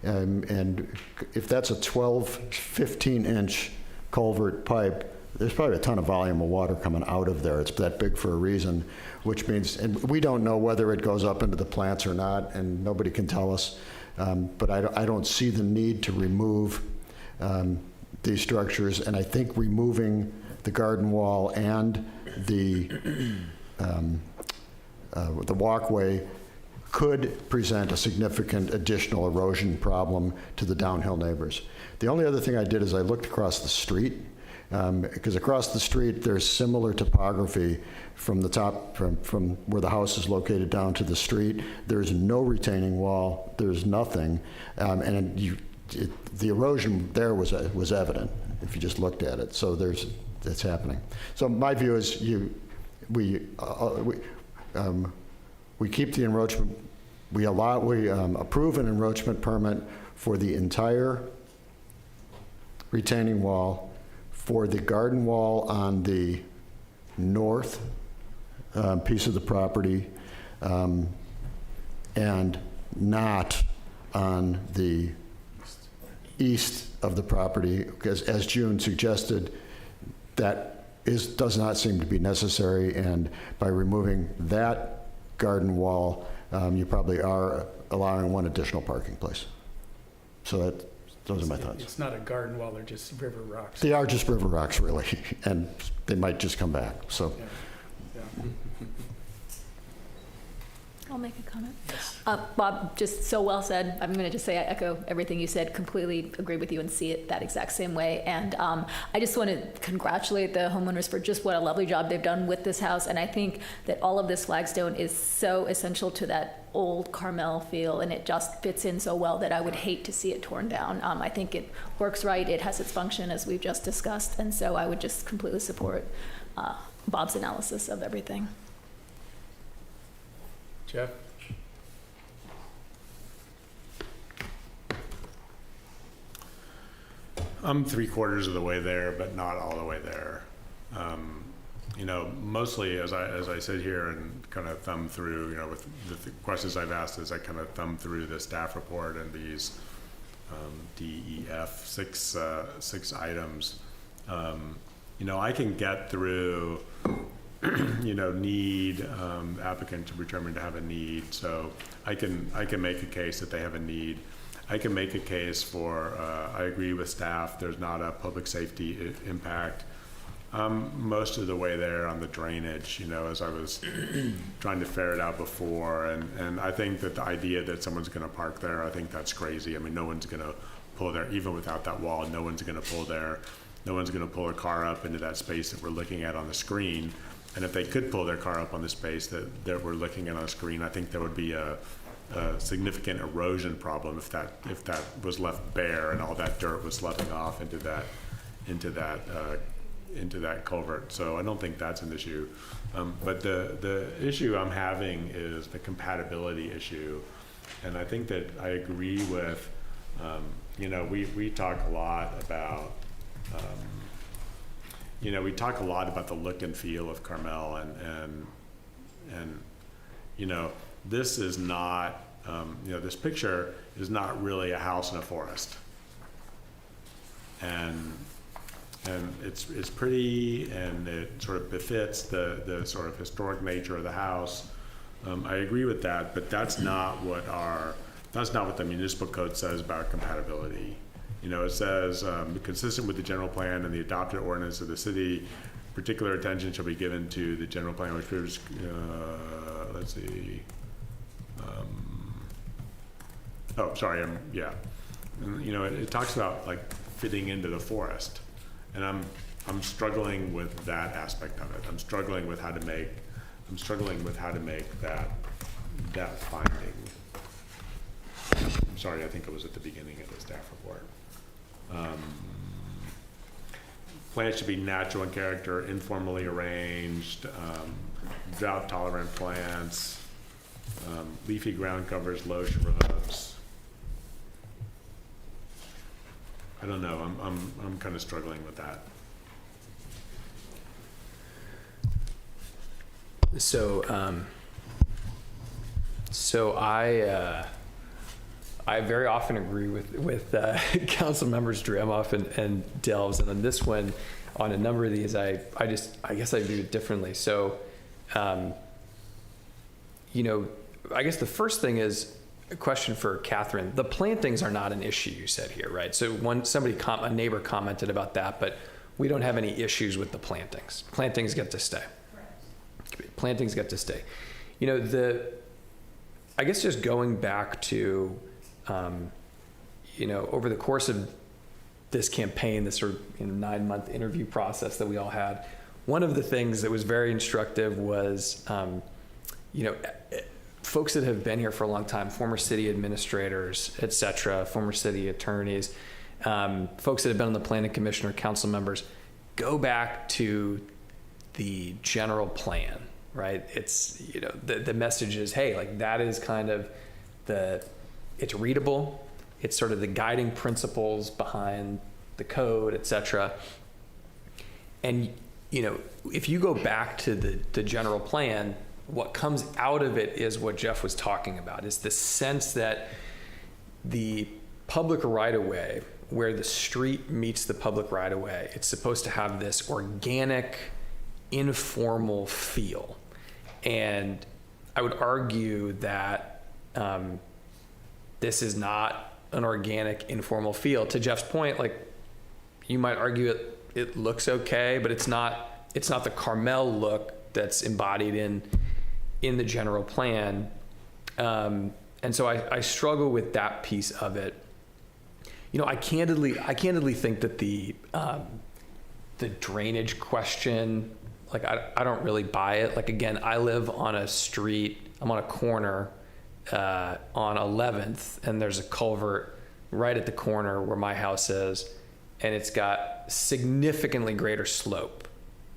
And if that's a 15-inch culvert pipe, there's probably a ton of volume of water coming out of there. It's that big for a reason, which means, and we don't know whether it goes up into the plants or not, and nobody can tell us. But I don't see the need to remove these structures, and I think removing the garden wall and the walkway could present a significant additional erosion problem to the downhill neighbors. The only other thing I did is I looked across the street, because across the street there's similar topography from the top, from where the house is located down to the street. There's no retaining wall, there's nothing, and the erosion there was evident if you just looked at it. So that's happening. So my view is we keep the encroachment. We approve an encroachment permit for the entire retaining wall, for the garden wall on the north piece of the property, and not on the east of the property, because as June suggested, that does not seem to be necessary, and by removing that garden wall, you probably are allowing one additional parking place. So those are my thoughts. It's not a garden wall, they're just river rocks. They are just river rocks, really, and they might just come back, so. Yeah. I'll make a comment. Bob, just so well said. I'm going to just say I echo everything you said, completely agree with you and see it that exact same way. And I just want to congratulate the homeowners for just what a lovely job they've done with this house. And I think that all of this flagstone is so essential to that old Carmel feel, and it just fits in so well that I would hate to see it torn down. I think it works right. It has its function, as we've just discussed. And so I would just completely support Bob's analysis of everything. Jeff? I'm 3/4 of the way there, but not all the way there. You know, mostly as I sit here and kind of thumb through, you know, with the questions I've asked, as I kind of thumb through the staff report and these DEF six items, you know, I can get through, you know, need, applicant to determine to have a need. So I can make a case that they have a need. I can make a case for, I agree with staff, there's not a public safety impact. Most of the way there on the drainage, you know, as I was trying to ferret out before, and I think that the idea that someone's gonna park there, I think that's crazy. I mean, no one's gonna pull there, even without that wall, no one's gonna pull a car up into that space that we're looking at on the screen. And if they could pull their car up on the space that we're looking at on the screen, I think there would be a significant erosion problem if that was left bare and all that dirt was sloughing off into that culvert. So I don't think that's an issue. But the issue I'm having is the compatibility issue. And I think that I agree with, you know, we talk a lot about, you know, we talk a lot about the look and feel of Carmel, and you know, this is not, you know, this picture is not really a house in a forest, and it's pretty, and it sort of befits the sort of historic nature of the house. I agree with that, but that's not what the municipal code says about compatibility. You know, it says, consistent with the general plan and the adopted ordinance of the city, particular attention shall be given to the general plan, which proves, let's see. Oh, sorry, yeah. And, you know, it talks about like fitting into the forest, and I'm struggling with that aspect of it. I'm struggling with how to make that finding. I'm sorry, I think it was at the beginning of the staff report. Plants should be natural in character, informally arranged, drought-tolerant plants, leafy ground covers, low shrubs. I don't know. I'm kind of struggling with that. So I very often agree with council members Dramoff and Delves, and on this one, on a number of these, I guess I view it differently. So, you know, I guess the first thing is a question for Catherine. The plantings are not an issue, you said here, right? So a neighbor commented about that, but we don't have any issues with the plantings. Plantings get to stay. Correct. Plantings get to stay. You know, I guess just going back to, you know, over the course of this campaign, this sort of 9-month interview process that we all had, one of the things that was very instructive was, you know, folks that have been here for a long time, former city administrators, et cetera, former city attorneys, folks that have been on the planning commission or council members, go back to the general plan, right? It's, you know, the message is, hey, like that is kind of it's readable. It's sort of the guiding principles behind the code, et cetera. And, you know, if you go back to the general plan, what comes out of it is what Jeff was talking about, is the sense that the public right-of-way, where the street meets the public right-of-way, it's supposed to have this organic, informal feel. And I would argue that this is not an organic, informal feel. To Jeff's point, like, you might argue it looks okay, but it's not the Carmel look that's embodied in the general plan. And so I struggle with that piece of it. You know, I candidly think that the drainage question, like I don't really buy it. Like, again, I live on a street, I'm on a corner on 11th, and there's a culvert right at the corner where my house is, and it's got significantly greater slope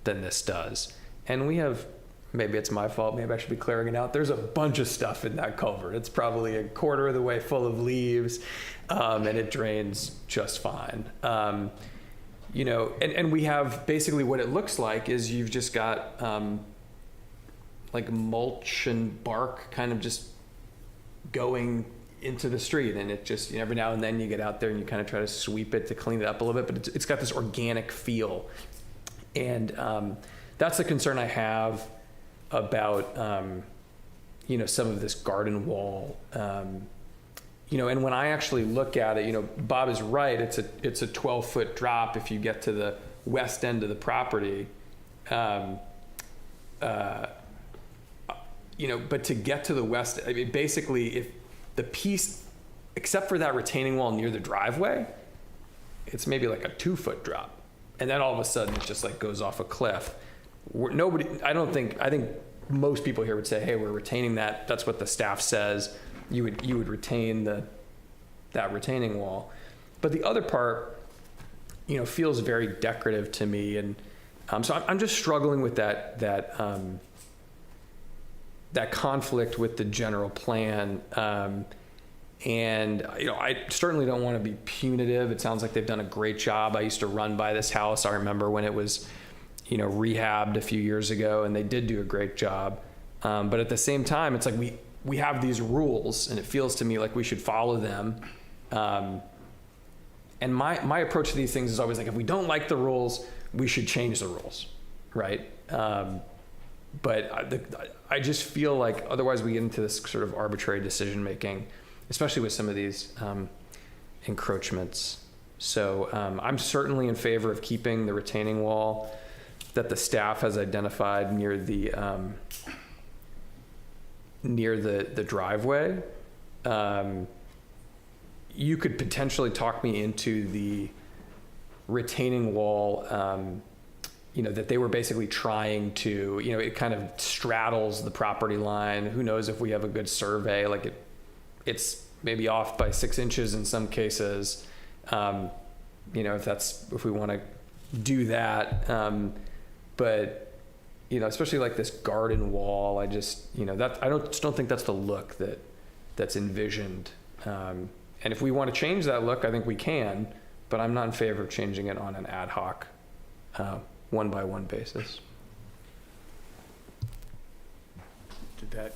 than this does. And we have, maybe it's my fault, maybe I should be clearing it out, there's a bunch of stuff in that culvert. It's probably a quarter of the way full of leaves, and it drains just fine. You know, and we have basically what it looks like is you've just got like mulch and bark kind of just going into the street, and it just, you know, every now and then you get out there and you kind of try to sweep it to clean it up a little bit, but it's got this organic feel. And that's the concern I have about, you know, some of this garden wall. You know, and when I actually look at it, you know, Bob is right. It's a 12-foot drop if you get to the west end of the property. You know, but to get to the west, I mean, basically, if the piece, except for that retaining wall near the driveway, it's maybe like a 2-foot drop, and then all of a sudden it just like goes off a cliff. I think most people here would say, hey, we're retaining that. That's what the staff says. You would retain that retaining wall, but the other part, you know, feels very decorative to me, and so I'm just struggling with that conflict with the general plan. And, you know, I certainly don't want to be punitive. It sounds like they've done a great job. I used to run by this house. I remember when it was, you know, rehabbed a few years ago, and they did do a great job. But at the same time, it's like we have these rules, and it feels to me like we should follow them. And my approach to these things is always like, if we don't like the rules, we should change the rules, right? But I just feel like otherwise we get into this sort of arbitrary decision making, especially with some of these encroachments. So I'm certainly in favor of keeping the retaining wall that the staff has identified near the driveway. You could potentially talk me into the retaining wall, you know, that they were basically trying to, you know, it kind of straddles the property line. Who knows if we have a good survey, like it's maybe off by 6 inches in some cases. You know, if we want to do that. But, you know, especially like this garden wall, I just, you know, that I don't think that's the look that's envisioned. And if we want to change that look, I think we can, but I'm not in favor of changing it on an ad hoc, one-by-one basis. Did that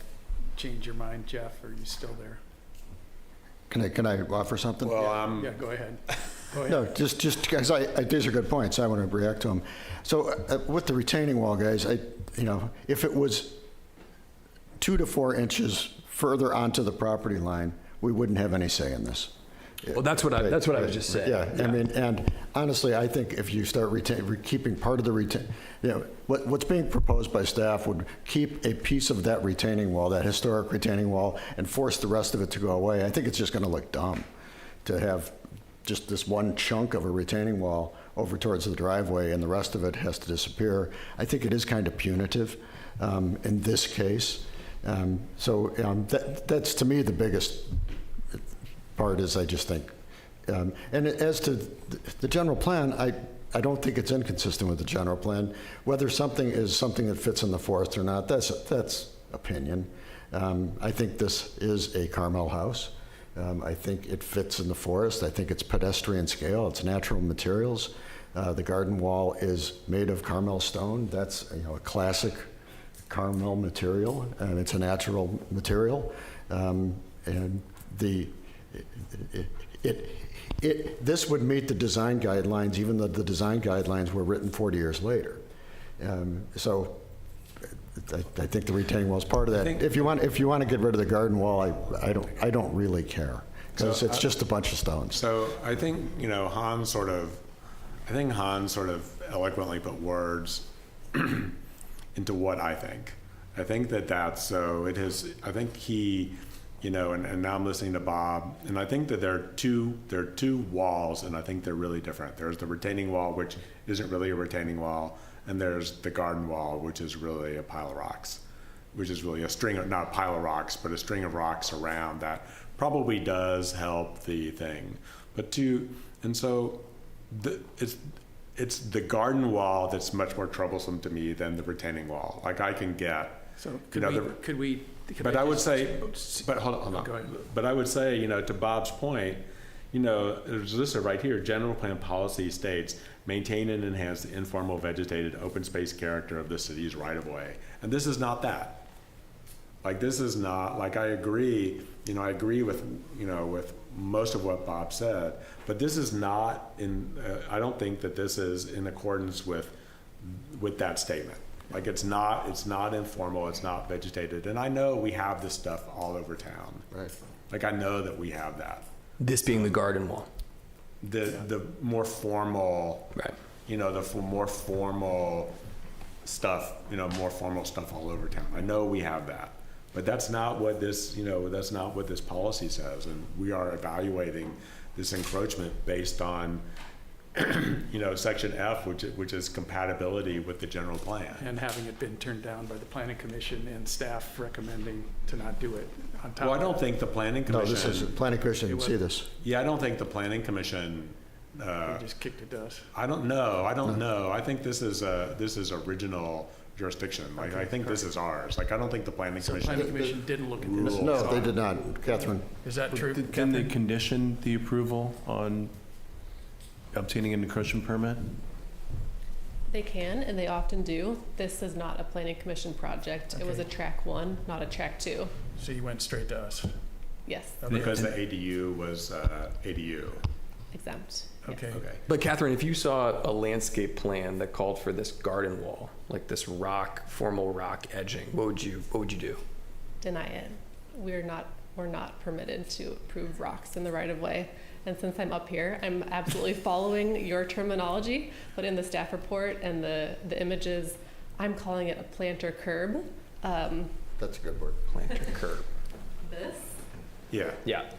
change your mind, Jeff, or are you still there? Can I offer something? Well, yeah, go ahead. Go ahead. No, just because these are good points. I want to react to them. So with the retaining wall, guys, you know, if it was 2 to 4 inches further onto the property line, we wouldn't have any say in this. Well, that's what I was just saying. Yeah, I mean, and honestly, I think if you start keeping part of the you know, what's being proposed by staff would keep a piece of that retaining wall, that historic retaining wall, and force the rest of it to go away. I think it's just going to look dumb to have just this one chunk of a retaining wall over towards the driveway, and the rest of it has to disappear. I think it is kind of punitive in this case. That's to me the biggest part is I just think, and as to the general plan, I don't think it's inconsistent with the general plan. Whether something is something that fits in the forest or not, that's opinion. I think this is a Carmel house. I think it fits in the forest. I think it's pedestrian scale. It's natural materials. The garden wall is made of Carmel stone. That's, you know, a classic Carmel material, and it's a natural material. And this would meet the design guidelines, even though the design guidelines were written 40 years later. So I think the retaining wall is part of that. If you want to get rid of the garden wall, I don't really care, because it's just a bunch of stones. So I think, you know, Hans sort of eloquently put words into what I think. I think that's, so it is, I think he, you know, and now I'm listening to Bob, and I think that there are two walls, and I think they're really different. There's the retaining wall, which isn't really a retaining wall, and there's the garden wall, which is really a pile of rocks, which is really a string of, not a pile of rocks, but a string of rocks around that probably does help the thing. But and so it's the garden wall that's much more troublesome to me than the retaining wall. Like I can get, So could but I would say, but hold on. Go ahead. But I would say, you know, to Bob's point, you know, there's this right here, general plan policy states, maintain and enhance the informal vegetated open space character of the city's right of way. And this is not that. Like, this is not, like, I agree, you know, I agree with, you know, with most of what Bob said, but this is not in, I don't think that this is in accordance with that statement. Like, it's not informal, it's not vegetated. And I know we have this stuff all over town. Right. Like, I know that we have that. This being the garden wall. The more formal, Right. you know, more formal stuff, you know, more formal stuff all over town. I know we have that. But that's not what this, you know, that's not what this policy says. And we are evaluating this encroachment based on, you know, section F, which is compatibility with the general plan. And having it been turned down by the planning commission and staff recommending to not do it on top Well, I of don't that. think the planning commission. No, this is, planning commission didn't see this. Yeah, I don't think the planning commission. They just kicked it to us. I don't know. I think this is original jurisdiction. Like, I think this is ours. Like, I don't think the planning So the commission. planning commission didn't look at this. No, they did not. Catherine? Is that true? Didn't they condition the approval on obtaining an encroachment permit? They can, and they often do. This is not a planning commission project. It was a track 1, not a track 2. So you went straight to us? Yes, Okay. Because the ADU was ADU. exempt. Okay. Okay. But Catherine, if you saw a landscape plan that called for this garden wall, like this formal rock edging, what would you do? Deny it. We're not permitted to approve rocks in the right of way. And since I'm up here, I'm absolutely following your terminology, but in the staff report and the images, I'm calling it a planter curb. That's a good word. Planter curb. This. Yeah. Yeah.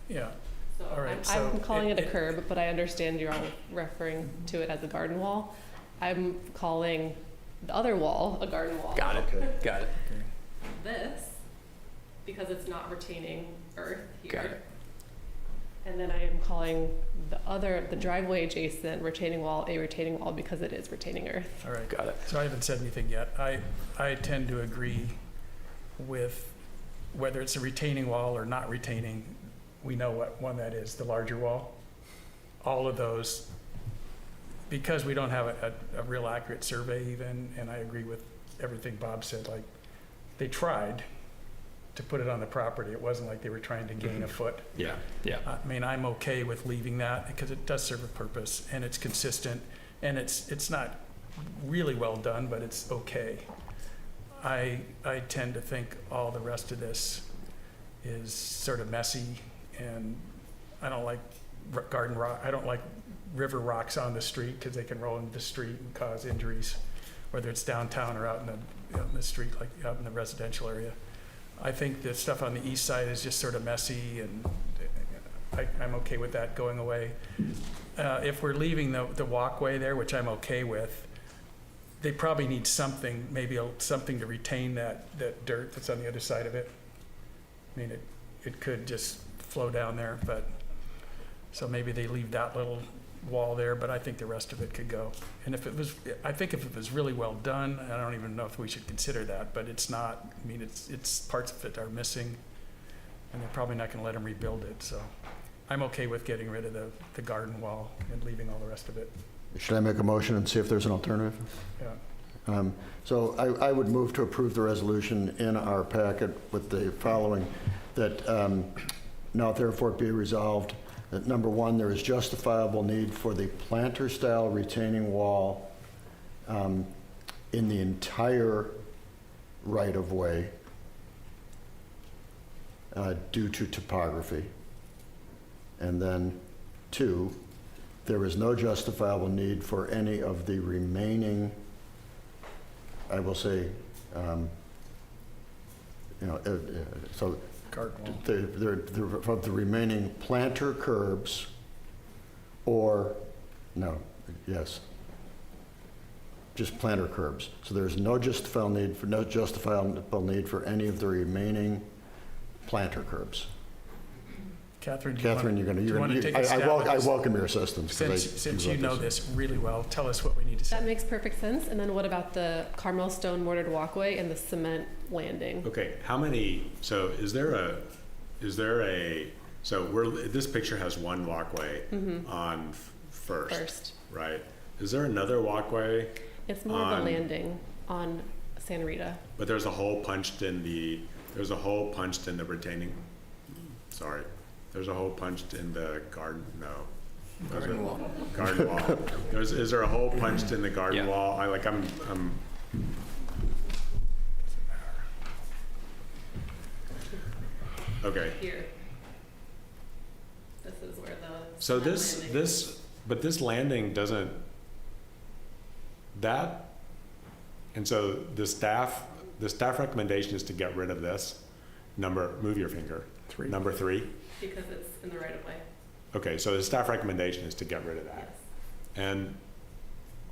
Yeah. So All right, I'm so calling it a curb, but I understand you're all referring to it as a garden wall. I'm calling the other wall a garden wall. Got it. Got it. This, because it's not retaining earth here. Got it. And then I am calling the driveway adjacent retaining wall a retaining wall because it is retaining earth. All right. Got it. So I haven't said anything yet. I tend to agree with whether it's a retaining wall or not retaining. We know what one that is, the larger wall. All of those, because we don't have a real accurate survey even, and I agree with everything Bob said, like, they tried to put it on the property. It wasn't like they were trying to gain a foot. Yeah. Yeah. I mean, I'm okay with leaving that because it does serve a purpose and it's consistent and it's not really well done, but it's okay. I tend to think all the rest of this is sort of messy, and I don't like garden rock. I don't like river rocks on the street because they can roll into the street and cause injuries, whether it's downtown or out in the street, like out in the residential area. I think the stuff on the east side is just sort of messy, and I'm okay with that going away. If we're leaving the walkway there, which I'm okay with, they probably need something, maybe something to retain that dirt that's on the other side of it. I mean, it could just flow down there, but so maybe they leave that little wall there, but I think the rest of it could go. And if it was really well done, I don't even know if we should consider that, but it's not. I mean, it's parts of it are missing, and they're probably not gonna let them rebuild it, so I'm okay with getting rid of the garden wall and leaving all the rest of it. Should I make a motion and see if there's an alternative? Yeah. So I would move to approve the resolution in our packet with the following, that now therefore be resolved that number one, there is justifiable need for the planter-style retaining wall in the entire right-of-way due to topography. And then 2, there is no justifiable need for any of the remaining, I will say, you know, so the remaining planter curbs or, no, yes, just planter curbs. So there's no justifiable need for any of the remaining planter curbs. Catherine, Catherine, I welcome your assistance. Since you know this really well, tell us what we need to say. That makes perfect sense. And then what about the Carmel stone mortared walkway and the cement landing? Okay, how many, so this picture has one walkway on First, right? Is there another walkway? It's more of a landing on Santa Rita. But there's a hole punched in the retaining, sorry. There's a hole punched in the garden, no. Garden wall. Garden wall. Is there a hole punched in the garden wall? I'm okay. Here. This is where the. So this landing doesn't, and so the staff recommendation is to get rid of this move your finger. 3. Number 3. Because it's in the right of way. Okay, so the staff recommendation is to get rid of that. Yes. And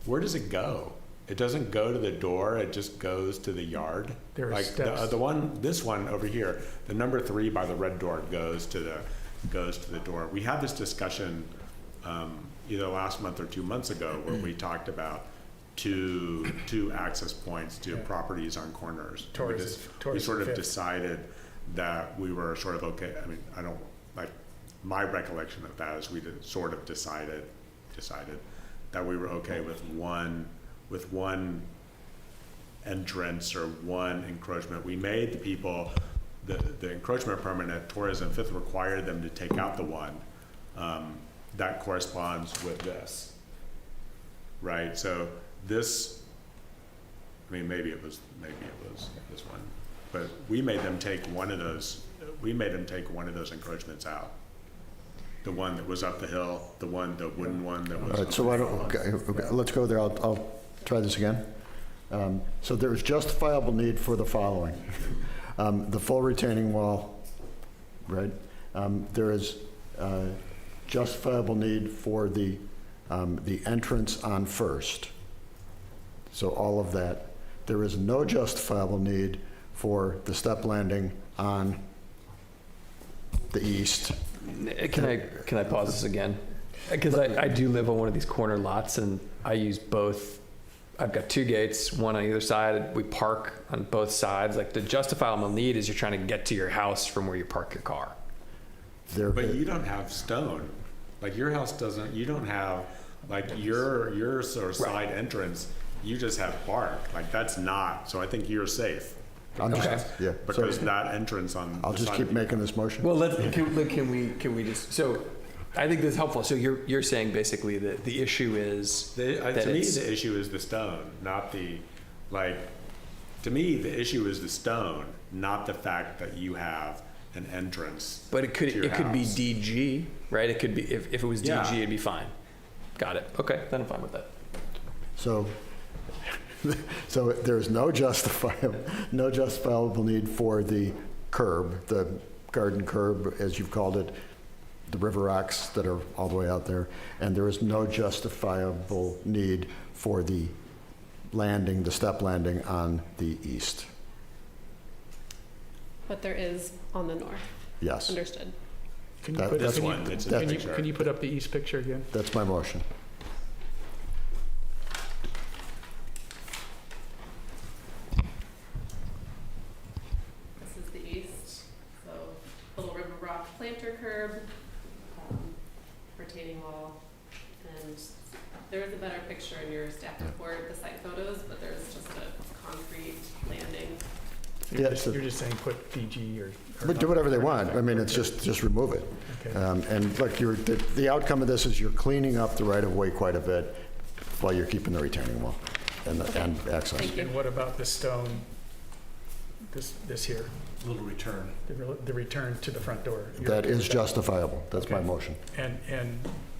where does it go? It doesn't go to the door, it just goes to the yard? There are steps. This one over here, the number 3 by the red door goes to the door. We had this discussion either last month or 2 months ago where we talked about two access points to properties on corners. We sort of decided that we were sort of okay. I mean, I don't, like, my recollection of that is we sort of decided that we were okay with one entrance or one encroachment. We made the people, the encroachment permit at Tourism Fifth required them to take out the one that corresponds with this, right? So this, I mean, maybe it was this one, but we made them take one of those. We made them take one of those encroachments out. The one that was up the hill, the wooden one that was. All right, so let's go there. I'll try this again. So there's justifiable need for the following: the full retaining wall, right? There is justifiable need for the entrance on First. So all of that. There is no justifiable need for the step landing on the east. Can I pause this again? Because I do live on one of these corner lots and I use both. I've got 2 gates, one on either side. We park on both sides. Like, the justifiable need is you're trying to get to your house from where you park your car. But you don't have stone. Like, your house doesn't, you don't have, like, your sort of side entrance, you just have bark. Like, that's not, so I think you're safe. Because that entrance on. I'll just keep making this motion. Well, can we just, so I think this is helpful. So you're saying basically that the issue is to me, the issue is the stone, not the, like, to me, the issue is the stone, not the fact that you have an entrance. But it could be DG, right? It could be, if it was DG, it'd be fine. Got it. Okay, then I'm fine with that. So there's no justifiable need for the curb, the garden curb, as you've called it, the river rocks that are all the way out there, and there is no justifiable need for the landing, the step landing on the east. But there is on the north. Yes. Understood. Can you put up the east picture again? That's my motion. Planter curb, retaining wall, and there is a better picture in your staff report, the site photos, but there's just a concrete landing. You're just saying put DG or But do whatever they want. I mean, it's just remove it. Okay. And look, the outcome of this is you're cleaning up the right of way quite a bit while you're keeping the retaining wall and access. And what about the stone? This here. Little return. The return to the front door. That is justifiable. That's my motion. And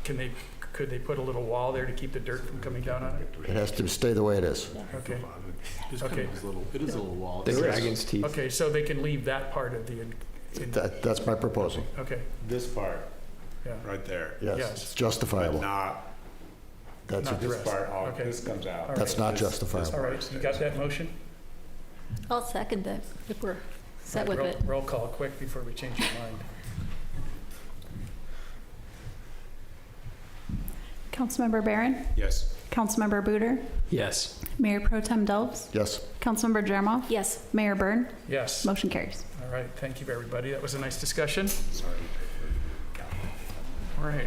can they could they put a little wall there to keep the dirt from coming down on it? It has to stay the way it is. Okay. It is Okay. a little wall. The dragon's teeth. Okay, so they can leave that part of the, That's my proposal. okay, This part, yeah. right there. Yes, Yes. it's But justifiable. not, That's, Not the this rest. part, Okay. this comes out. All that's right. not This- justifiable. All right, you got that motion? I'll second it if we're set with Roll- it. Roll call quick before we change your mind. Councilmember Barron, Yes. Councilmember Booter, Yes. Mayor Pro Tem Delves, Yes. Councilmember Jeremoff, Yes. Mayor Byrne. Yes. Motion carries. All right, thank you, everybody. That was a nice discussion. All right.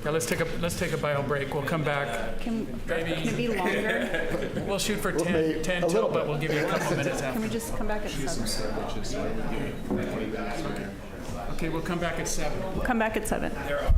Yeah, let's take a bio break. We'll come back. Can Maybe it be longer? we'll shoot for Well, 10 a till, little but bit. we'll give you a couple minutes Can after. we just come back at 7? Okay, we'll come back at 7. We'll come back at 7. There are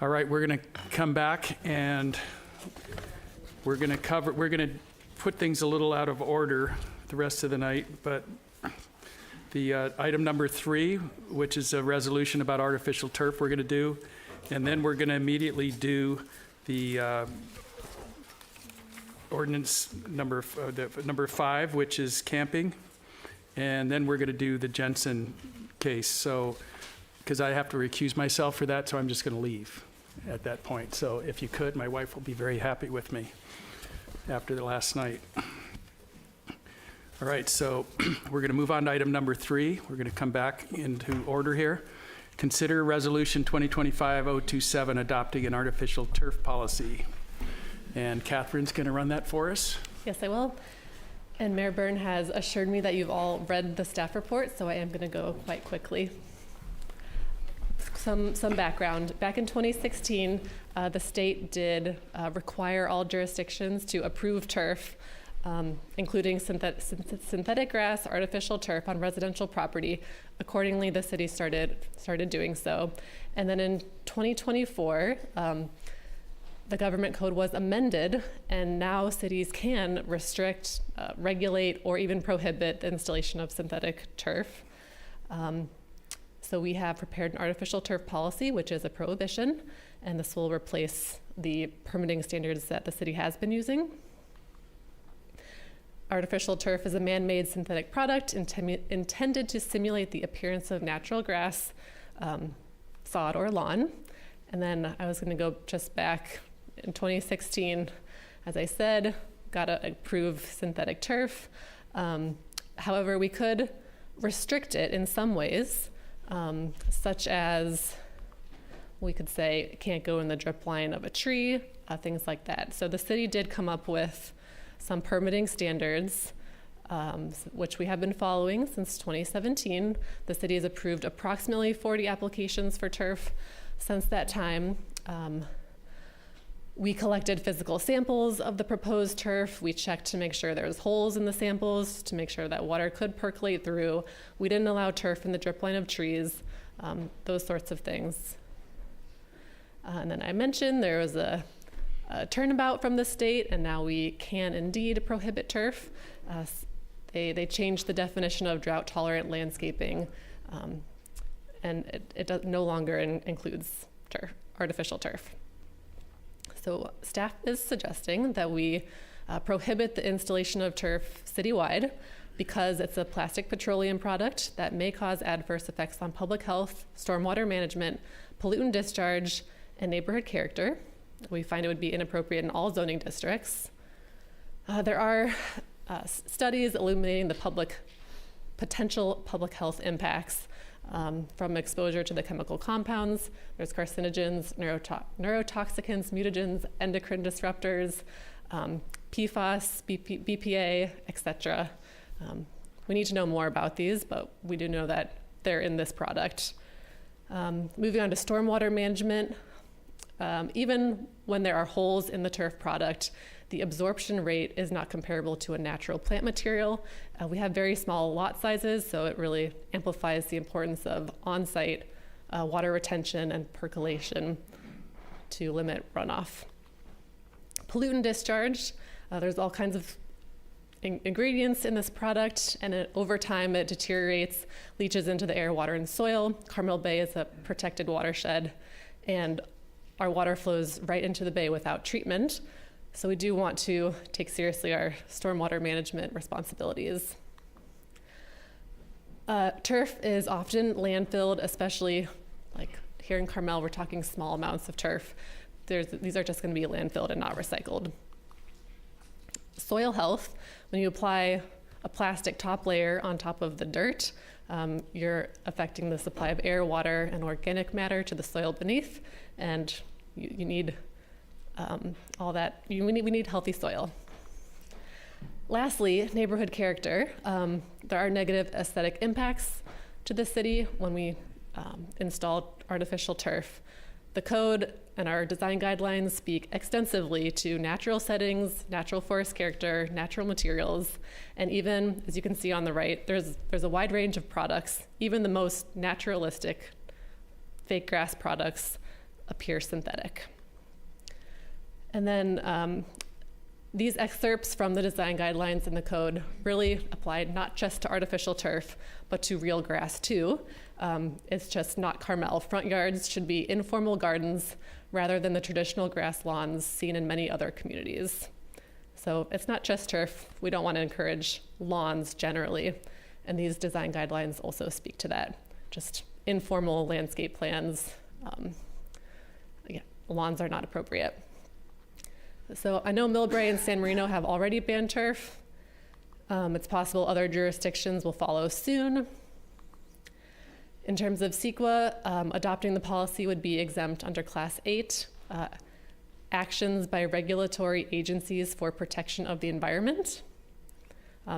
All right, we're going to come back and we're going to put things a little out of order the rest of the night, but the item number 3, which is a resolution about artificial turf, we're going to do, and then we're going to immediately do the ordinance number 5, which is camping, and then we're going to do the Jensen case. So, because I have to recuse myself for that, so I'm just going to leave at that point. So if you could, my wife will be very happy with me after the last night. All right, so we're going to move on to item number 3. We're going to come back into order here. Consider Resolution 2025-027, adopting an artificial turf policy. And Catherine's going to run that for us. Yes, I will. And Mayor Byrne has assured me that you've all read the staff report, so I am going to go quite quickly. Some background. Back in 2016, the state did require all jurisdictions to approve turf, including synthetic grass, artificial turf on residential property. Accordingly, the city started doing so. And then in 2024, the government code was amended, and now cities can restrict, regulate, or even prohibit the installation of synthetic turf. So we have prepared an artificial turf policy, which is a prohibition, and this will replace the permitting standards that the city has been using. Artificial turf is a man-made synthetic product intended to simulate the appearance of natural grass, sod, or lawn. And then I was going to go just back in 2016, as I said, got to approve synthetic turf. However, we could restrict it in some ways, such as we could say it can't go in the drip line of a tree, things like that. So the city did come up with some permitting standards, which we have been following since 2017. The city has approved approximately 40 applications for turf since that time. We collected physical samples of the proposed turf. We checked to make sure there was holes in the samples, to make sure that water could percolate through. We didn't allow turf in the drip line of trees, those sorts of things. And then I mentioned there was a turnabout from the state, and now we can indeed prohibit turf. They changed the definition of drought-tolerant landscaping, and it no longer includes turf, artificial turf. So staff is suggesting that we prohibit the installation of turf citywide because it's a plastic petroleum product that may cause adverse effects on public health, stormwater management, pollutant discharge, and neighborhood character. We find it would be inappropriate in all zoning districts. There are studies illuminating the potential public health impacts from exposure to the chemical compounds. There's carcinogens, neurotoxicants, mutagens, endocrine disruptors, PFAS, BPA, etc. We need to know more about these, but we do know that they're in this product. Moving on to stormwater management, even when there are holes in the turf product, the absorption rate is not comparable to a natural plant material. We have very small lot sizes, so it really amplifies the importance of on-site water retention and percolation to limit runoff. Pollutant discharge, there's all kinds of ingredients in this product, and over time it deteriorates, leaches into the air, water, and soil. Carmel Bay is a protected watershed, and our water flows right into the bay without treatment. So we do want to take seriously our stormwater management responsibilities. Turf is often landfilled, especially like here in Carmel, we're talking small amounts of turf. These are just going to be landfilled and not recycled. Soil health, when you apply a plastic top layer on top of the dirt, you're affecting the supply of air, water, and organic matter to the soil beneath, and you need all that. We need healthy soil. Lastly, neighborhood character. There are negative aesthetic impacts to the city when we install artificial turf. The code and our design guidelines speak extensively to natural settings, natural forest character, natural materials, and even, as you can see on the right, there's a wide range of products. Even the most naturalistic fake grass products appear synthetic. And then these excerpts from the design guidelines in the code really apply not just to artificial turf, but to real grass too. It's just not Carmel. Front yards should be informal gardens rather than the traditional grass lawns seen in many other communities. So it's not just turf. We don't want to encourage lawns generally. And these design guidelines also speak to that. Just informal landscape plans. Lawns are not appropriate. So I know Millbrae and San Marino have already banned turf. It's possible other jurisdictions will follow soon. In terms of CEQA, adopting the policy would be exempt under Class 8, actions by regulatory agencies for protection of the environment.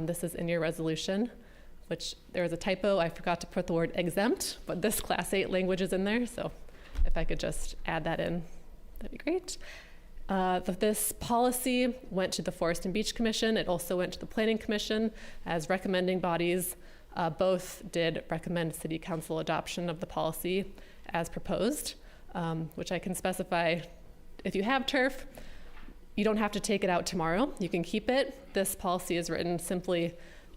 This is in your resolution, which there was a typo. I forgot to put the word exempt, but this Class 8 language is in there, so if I could just add that in, that'd be great. This policy went to the Forest and Beach Commission. It also went to the Planning Commission as recommending bodies. Both did recommend City Council adoption of the policy as proposed, which I can specify. If you have turf, you don't have to take it out tomorrow. You can keep it. This policy is written simply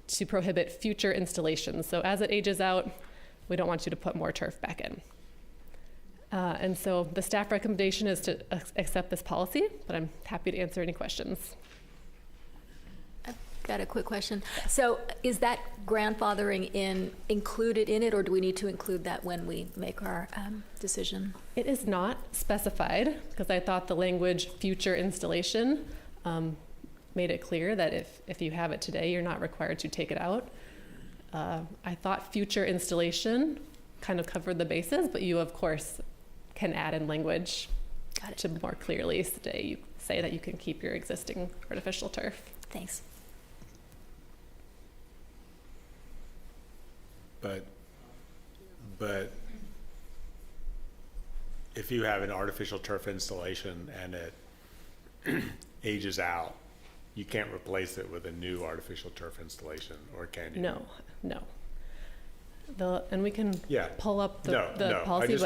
to prohibit future installations. So as it ages out, we don't want you to put more turf back in. And so the staff recommendation is to accept this policy, but I'm happy to answer any questions. I've got a quick question. So is that grandfathering included in it, or do we need to include that when we make our decision? It is not specified, because I thought the language future installation made it clear that if you have it today, you're not required to take it out. I thought future installation kind of covered the bases, but you, of course, can add in language to more clearly say that you can keep your existing artificial turf. Thanks. But if you have an artificial turf installation and it ages out, you can't replace it with a new artificial turf installation, or can you? No. And we can pull up the policy,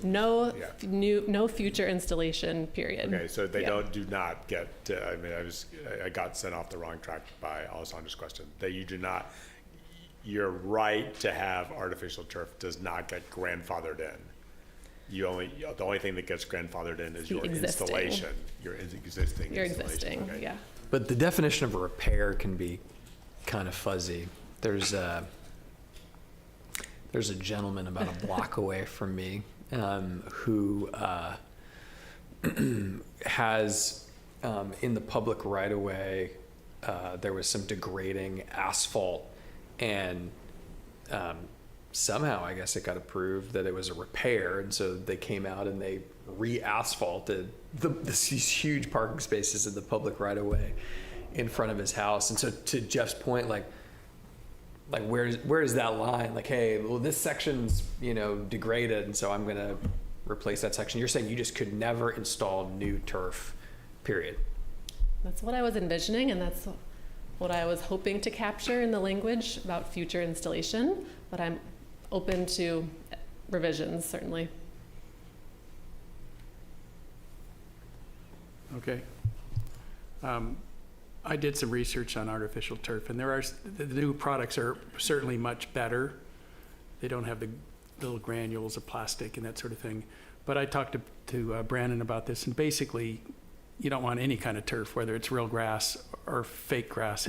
no future installation period. Okay, so they do not get. I got sent off the wrong track by Alessandro's question. That you do not. Your right to have artificial turf does not get grandfathered in. The only thing that gets grandfathered in is your installation, your existing. Existing, okay. Yeah. But the definition of a repair can be kind of fuzzy. There's a gentleman about a block away from me who has in the public right-of-way, there was some degrading asphalt, and somehow I guess it got approved that it was a repair, and so they came out and they re-asphalted these huge parking spaces in the public right-of-way in front of his house. And so to Jeff's point, like where is that line? Like, hey, well, this section's degraded, and so I'm gonna replace that section. You're saying you just could never install new turf, period. That's what I was envisioning, and that's what I was hoping to capture in the language about future installation, but I'm open to revisions, certainly. Okay. I did some research on artificial turf, and the new products are certainly much better. They don't have the little granules of plastic and that sort of thing. But I talked to Brandon about this, and basically, you don't want any kind of turf, whether it's real grass or fake grass.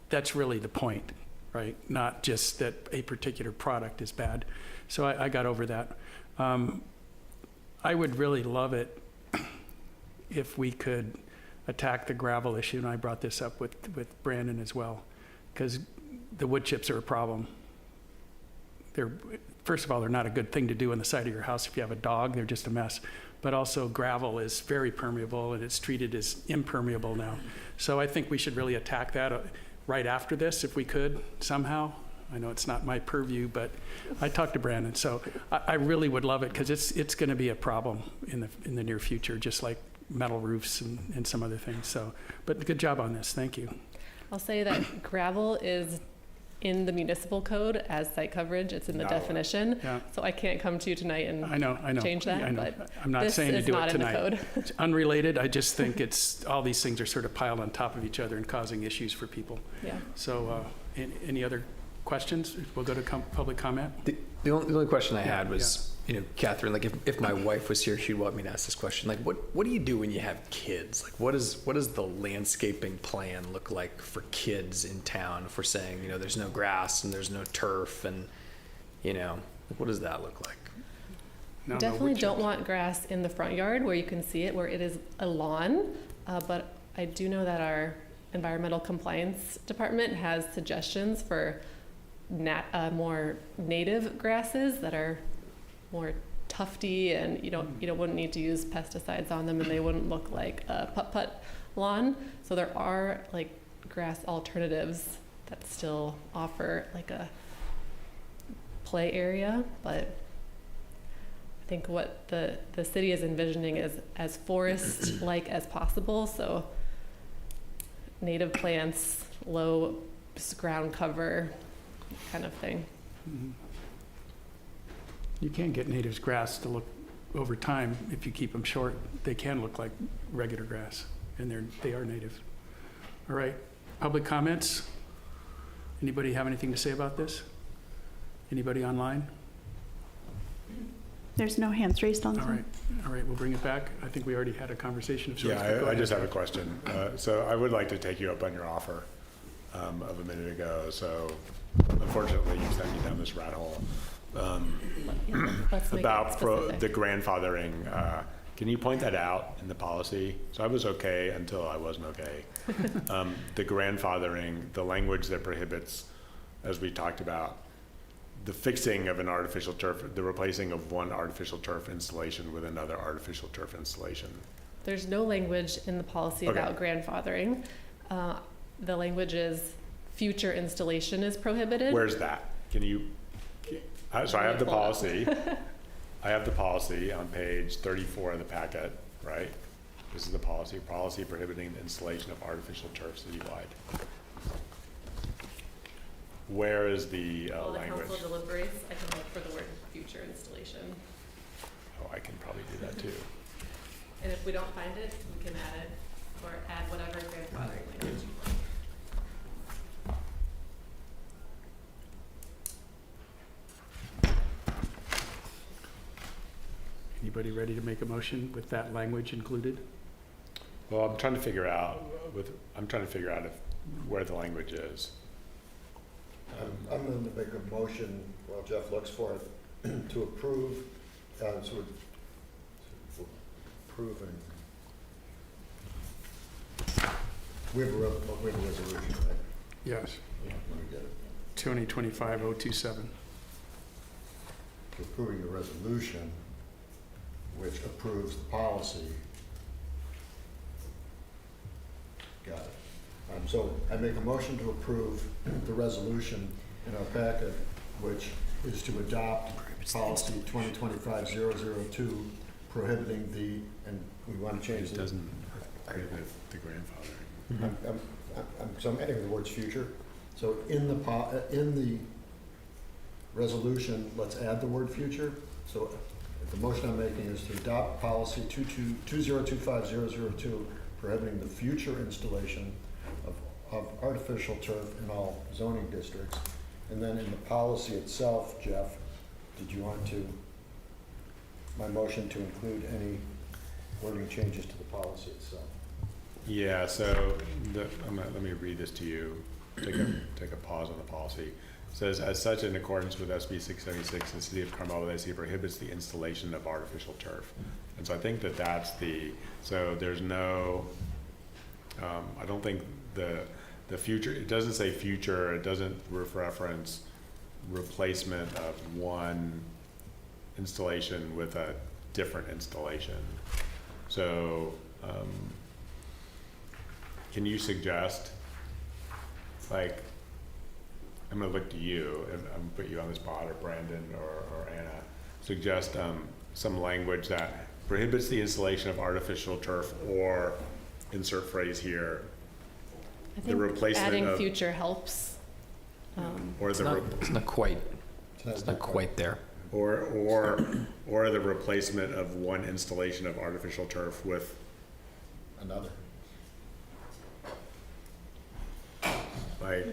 That's really the point, right? Not just that a particular product is bad. So I got over that. I would really love it if we could attack the gravel issue, and I brought this up with Brandon as well, because the wood chips are a problem. First of all, they're not a good thing to do on the side of your house. If you have a dog, they're just a mess. But also gravel is very permeable, and it's treated as impermeable now. So I think we should really attack that right after this, if we could, somehow. I know it's not my purview, but I talked to Brandon, so I really would love it, because it's going to be a problem in the near future, just like metal roofs and some other things. So, but good job on this. Thank you. I'll say that gravel is in the municipal code as site coverage. It's in the definition. Yeah. So I can't come to you tonight and I know. change that. Yeah, I know. But I'm not this saying to is do not it in the tonight. code. It's unrelated. I just think it's, all these things are sort of piled on top of each other and causing issues for people. Yeah. So any other questions? We'll go to public comment. The only question I had was, you know, Catherine, like if my wife was here, she'd want me to ask this question. Like, what do you do when you have kids? Like, what does the landscaping plan look like for kids in town? If we're saying, you know, there's no grass and there's no turf, and you know, what does that look like? No, Definitely don't want grass in the front yard where you can see it, where it is a lawn. But I do know that our environmental compliance department has suggestions for more native grasses that are more tufty, and you wouldn't need to use pesticides on them, and they wouldn't look like a putt-putt lawn. So there are like grass alternatives that still offer like a play area, but I think what the city is envisioning is as forest-like as possible. So native plants, low ground cover, kind of thing. You can get natives grass to look, over time, if you keep them short, they can look like regular grass, and they are native. All right, public comments? Anybody have anything to say about this? Anybody online? There's no hands raised on Zoom. All right, we'll bring it back. I think we already had a conversation of sorts. Yeah, I just have a question. So I would like to take you up on your offer of a minute ago. So unfortunately, you sent me down this rat hole. Let's make About it specific. the grandfathering. Can you point that out in the policy? So I was okay until I wasn't okay. The grandfathering, the language that prohibits, as we talked about, the fixing of an artificial turf, the replacing of one artificial turf installation with another artificial turf installation. There's no language in the policy about grandfathering. The language is future installation is prohibited. Where's that? Can you? So I have the policy. I have the policy on page 34 of the packet, right? This is the policy prohibiting the installation of artificial turf citywide. Where is the While language? the council deliberates, I can look for the word future installation. Oh, I can probably do that too. And if we don't find it, we can add it, or add whatever grandfathering language you want. Anybody ready to make a motion with that language included? Well, I'm trying to figure out where the language is. I'm going to make a motion while Jeff looks for it to approve, approving. We have a resolution, right? Yes. Yeah, let me get it. 2025-027. Approving a resolution which approves the policy. Got it. So I make a motion to approve the resolution in our packet, which is to adopt policy 2025-002, prohibiting and we want to change It doesn't prohibit the grandfathering. So I'm adding the words future. So in the resolution, let's add the word future. So the motion I'm making is to adopt policy 2025-002, prohibiting the future installation of artificial turf in all zoning districts. And then in the policy itself, Jeff, did you want my motion to include any wording changes to the policy itself? Yeah, so let me read this to you. Take a pause on the policy. It says, as such, in accordance with SB 676, the City of Carmel-by-the-Sea prohibits the installation of artificial turf. And so I think that's so there's no, I don't think the future, it doesn't say future, it doesn't reference replacement of one installation with a different installation. So can you suggest, like, I'm gonna look to you, and I'm gonna put you on the spot, or Brandon or Anna, suggest some language that prohibits the installation of artificial turf, or insert phrase here, I the think replacement adding of future helps. Or It's the, not, re- it's not quite, it's not quite there. or the replacement of one installation of artificial turf with Another. like,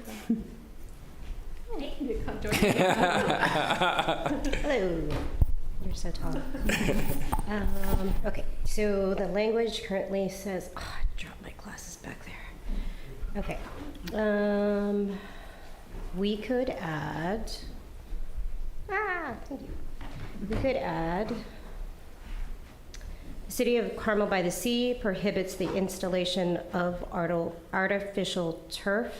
Hello. You're so tall. Okay, so the language currently says, oh, I dropped my glasses back there. Okay. We could add, thank you. We could add, the City of Carmel-by-the-Sea prohibits the installation of artificial turf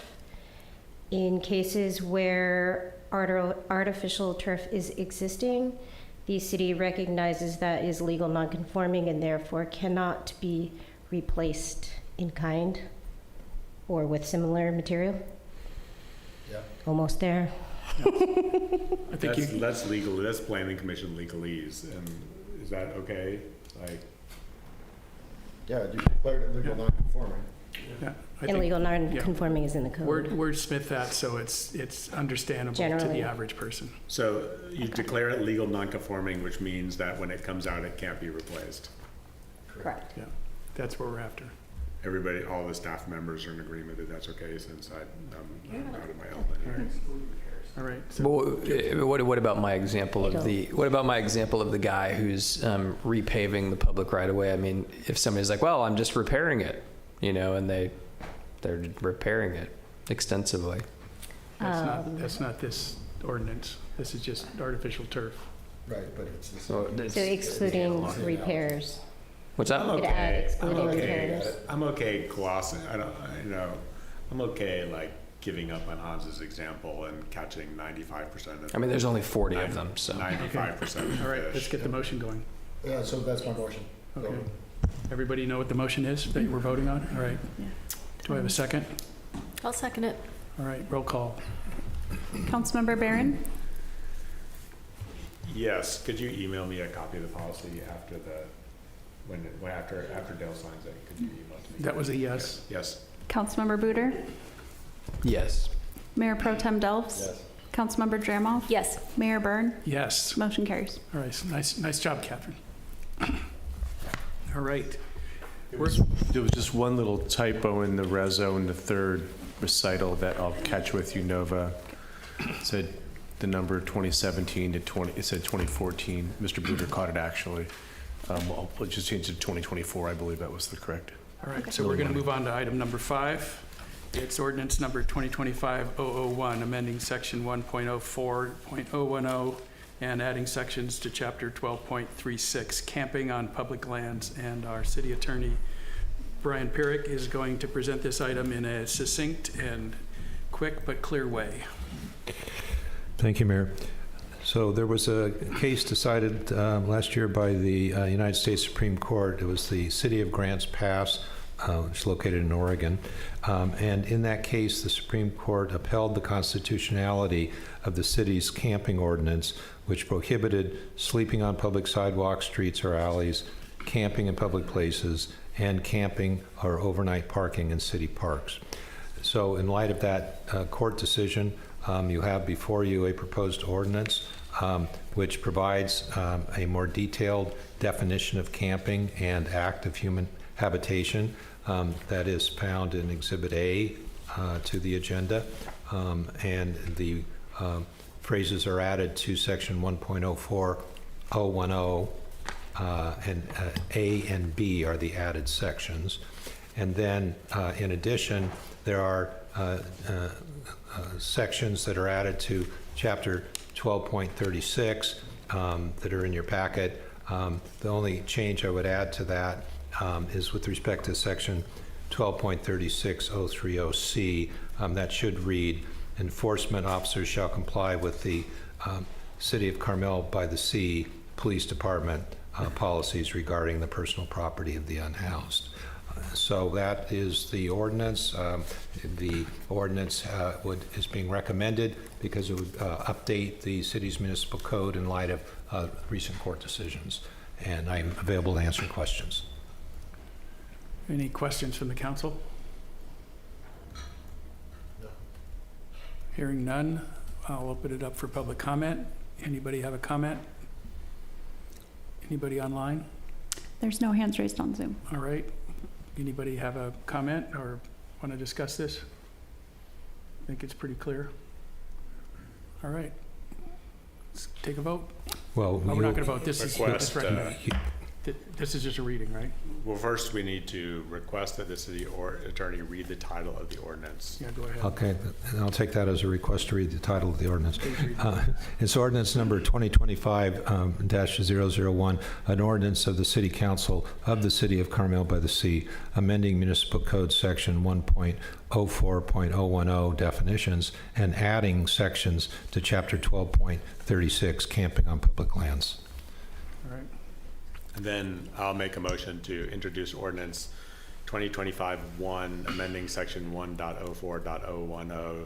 in cases where artificial turf is existing. The city recognizes that is legal non-conforming and therefore cannot be replaced in kind or with similar material. Yeah. Almost there. I think that's legal, that's planning commission legalese, and is that okay? Like, Yeah, you declared it legal non-conforming. yeah, I And think legal non-conforming is in the code. wordsmith that so it's understandable to Generally. the average person. so you declare it legal non-conforming, which means that when it comes out, it can't be replaced. Correct. Yeah, that's what we're after. Everybody, all the staff members are in agreement that that's okay, since I'm out of my element. All right. But what about my example of the guy who's repaving the public right away? I mean, if somebody's like, well, I'm just repairing it, and they're repairing it extensively. That's not this ordinance. This is just artificial turf. Right, but it's. So excluding repairs. What's that? You could add excluding repairs. I'm okay glossing, I'm okay like giving up on Hans's example and catching 95% of. I mean, there's only 40 of them, so. 95% of All right, fish. let's get the motion going. Yeah, so that's my motion. Okay. Everybody know what the motion is that we're voting on? All right. Do I have a second? I'll second it. All right, roll call. Councilmember Barron? Yes, could you email me a copy of the policy after after Dale signs it? Could you email it to me? That was a yes. Yes. Councilmember Buder? Yes. Mayor Pro Tem Delves? Yes. Councilmember Dramoff? Yes. Mayor Byrne? Yes. Motion carries. All right, nice job, Catherine. All right. There was just one little typo in the reso in the third recital that I'll catch with you, Nova. It said the number 2017 to 20, it said 2014. Mr. Buder caught it actually. We'll just change it to 2024. I believe that was the correct. All right, so we're going to move on to item number 5. It's ordinance number 2025-001, amending section 1.04.010 and adding sections to chapter 12.36, camping on public lands. And our city attorney, Brian Pierrick, is going to present this item in a succinct and quick but clear way. Thank you, Mayor. So there was a case decided last year by the United States Supreme Court. It was the City of Grants Pass, which is located in Oregon. And in that case, the Supreme Court upheld the constitutionality of the city's camping ordinance, which prohibited sleeping on public sidewalks, streets, or alleys, camping in public places, and camping or overnight parking in city parks. So in light of that court decision, you have before you a proposed ordinance which provides a more detailed definition of camping and active human habitation that is found in Exhibit A to the agenda. And the phrases are added to Section 1.04.010, and A and B are the added sections. And then, in addition, there are sections that are added to Chapter 12.36 that are in your packet. The only change I would add to that is with respect to Section 12.36.030C. That should read, enforcement officers shall comply with the City of Carmel-by-the-Sea Police Department policies regarding the personal property of the unhoused. So that is the ordinance. The ordinance is being recommended because it would update the city's municipal code in light of recent court decisions. And I'm available to answer questions. Any questions from the council? Hearing none, I'll open it up for public comment. Anybody have a comment? Anybody online? There's no hands raised on Zoom. All right. Anybody have a comment or want to discuss this? I think it's pretty clear. All right. Let's take a vote. Well, Oh, we're not going to vote. This is Request, recommended. This is just a reading, right? Well, first, we need to request that the city attorney read the title of the ordinance. Yeah, go ahead. Okay, and I'll take that as a request to read the title of the ordinance. Please read. It's ordinance number 2025-001, an ordinance of the City Council of the City of Carmel-by-the-Sea, amending Municipal Code Section 1.04.010 definitions and adding sections to Chapter 12.36, camping on public lands. All right. And then I'll make a motion to introduce ordinance 2025-1, amending section 1.04.010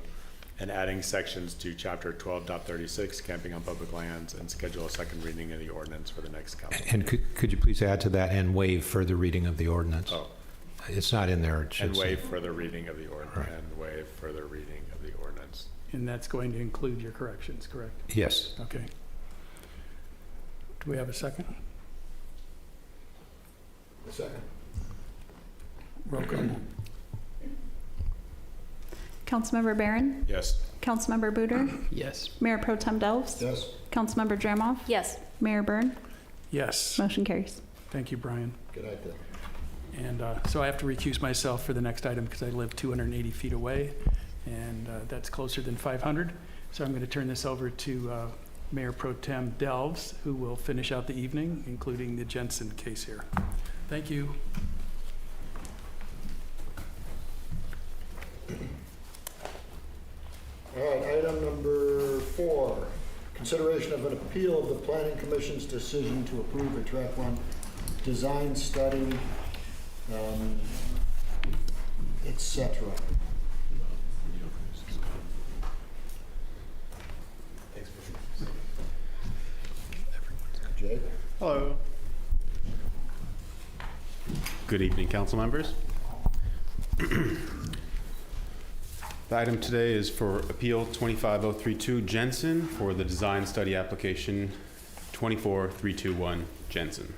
and adding sections to chapter 12.36, camping on public lands, and schedule a second reading of the ordinance for the next council. And could you please add to that and waive further reading of the ordinance? Oh, It's not in there. It should and say. waive further reading of the ordinance, Right. and waive further reading of the ordinance. And that's going to include your corrections, correct? Yes. Okay. Do we have a second? Second. Roll call. Councilmember Barron, Yes. Councilmember Booter, Yes. Mayor Pro Tem Delves, Yes. Councilmember Dramoff, Yes. Mayor Byrne. Yes. Motion carries. Thank you, Brian. Good idea. And so I have to recuse myself for the next item because I live 280 feet away, and that's closer than 500. So I'm going to turn this over to Mayor Pro Tem Delves, who will finish out the evening, including the Jensen case here. Thank you. All right, item number 4, consideration of an appeal of the Planning Commission's decision to approve a Track 1 design study, etc. Jake? Hello. Good evening, council members. The item today is for Appeal 25032 Jensen for the design study application 24321 Jensen.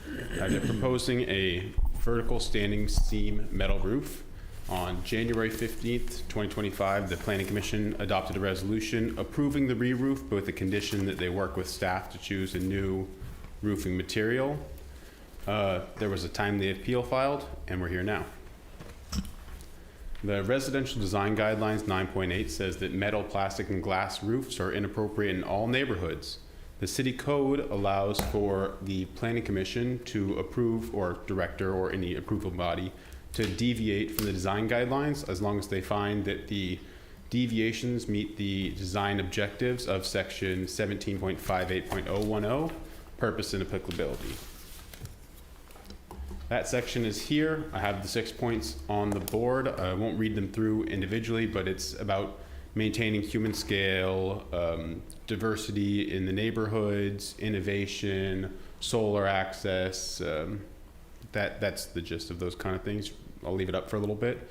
They're proposing a vertical standing seam metal roof. On January 15th, 2025, the Planning Commission adopted a resolution approving the re-roof, but with the condition that they work with staff to choose a new roofing material. There was a timely appeal filed, and we're here now. The Residential Design Guidelines 9.8 says that metal, plastic, and glass roofs are inappropriate in all neighborhoods. The city code allows for the Planning Commission to approve, or director or any approval body, to deviate from the design guidelines as long as they find that the deviations meet the design objectives of section 17.58.010, purpose and applicability. That section is here. I have the 6 points on the board. I won't read them through individually, but it's about maintaining human scale, diversity in the neighborhoods, innovation, solar access. That's the gist of those kind of things. I'll leave it up for a little bit.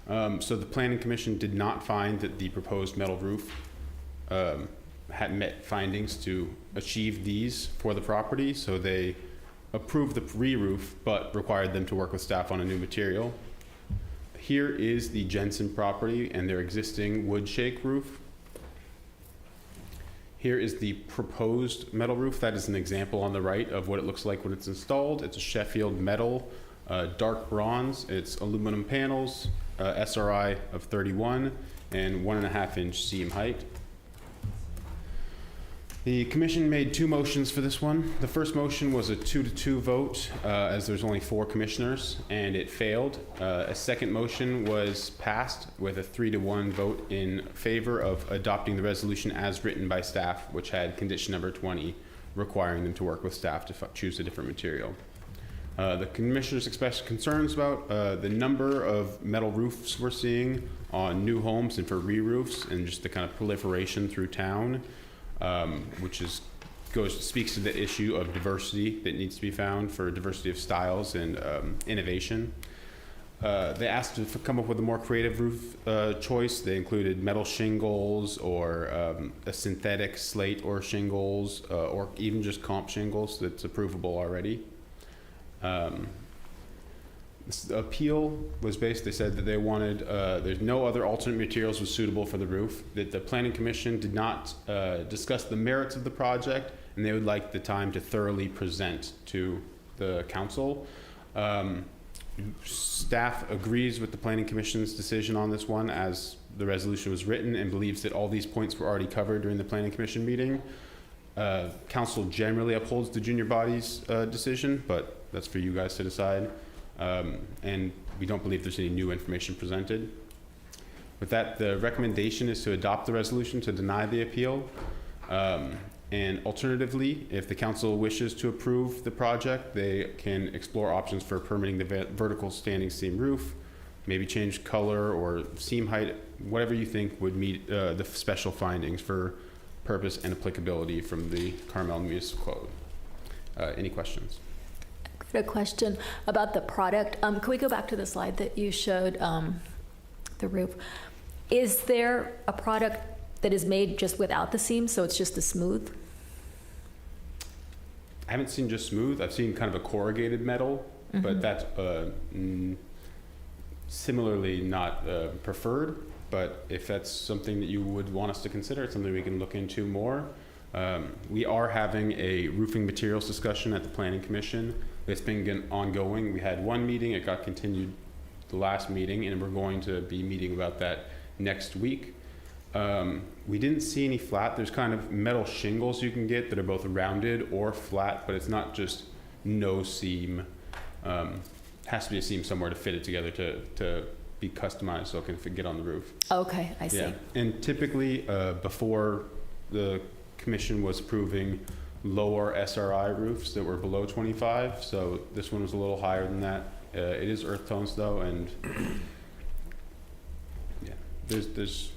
So the Planning Commission did not find that the proposed metal roof had met findings to achieve these for the property, so they approved the re-roof, but required them to work with staff on a new material. Here is the Jensen property and their existing wood shake roof. Here is the proposed metal roof. That is an example on the right of what it looks like when it's installed. It's a Sheffield metal, dark bronze. It's aluminum panels, SRI of 31, and 1.5-inch seam height. The commission made 2 motions for this one. The first motion was a 2-2 vote, as there's only 4 commissioners, and it failed. A second motion was passed with a 3-1 vote in favor of adopting the resolution as written by staff, which had condition number 20, requiring them to work with staff to choose a different material. The commissioners expressed concerns about the number of metal roofs we're seeing on new homes and for re-roofs, and just the kind of proliferation through town. Which speaks to the issue of diversity that needs to be found for diversity of styles and innovation. They asked to come up with a more creative roof choice. They included metal shingles or a synthetic slate or shingles or even just comp shingles that's approvable already. This appeal was based, they said that they wanted, there's no other alternate materials was suitable for the roof, that the Planning Commission did not discuss the merits of the project, and they would like the time to thoroughly present to the council. Staff agrees with the Planning Commission's decision on this one as the resolution was written and believes that all these points were already covered during the Planning Commission meeting. Council generally upholds the junior body's decision, but that's for you guys to decide. And we don't believe there's any new information presented. With that, the recommendation is to adopt the resolution to deny the appeal. And alternatively, if the council wishes to approve the project, they can explore options for permitting the vertical standing seam roof, maybe change color or seam height, whatever you think would meet the special findings for purpose and applicability from the Carmel Municipal Code. Any questions? A question about the product. Can we go back to the slide that you showed, the roof? Is there a product that is made just without the seams, so it's just a smooth? I haven't seen just smooth. I've seen kind of a corrugated metal, but that's similarly not preferred. But if that's something that you would want us to consider, it's something we can look into more. We are having a roofing materials discussion at the Planning Commission. It's been ongoing. We had one meeting, it got continued the last meeting, and we're going to be meeting about that next week. We didn't see any flat. There's kind of metal shingles you can get that are both rounded or flat, but it's not just no seam. Has to be a seam somewhere to fit it together to be customized so it can get on the roof. Okay, I see. Yeah. And typically before the commission was approving lower SRI roofs that were below 25, so this one was a little higher than that. It is earth tones though, and yeah, there's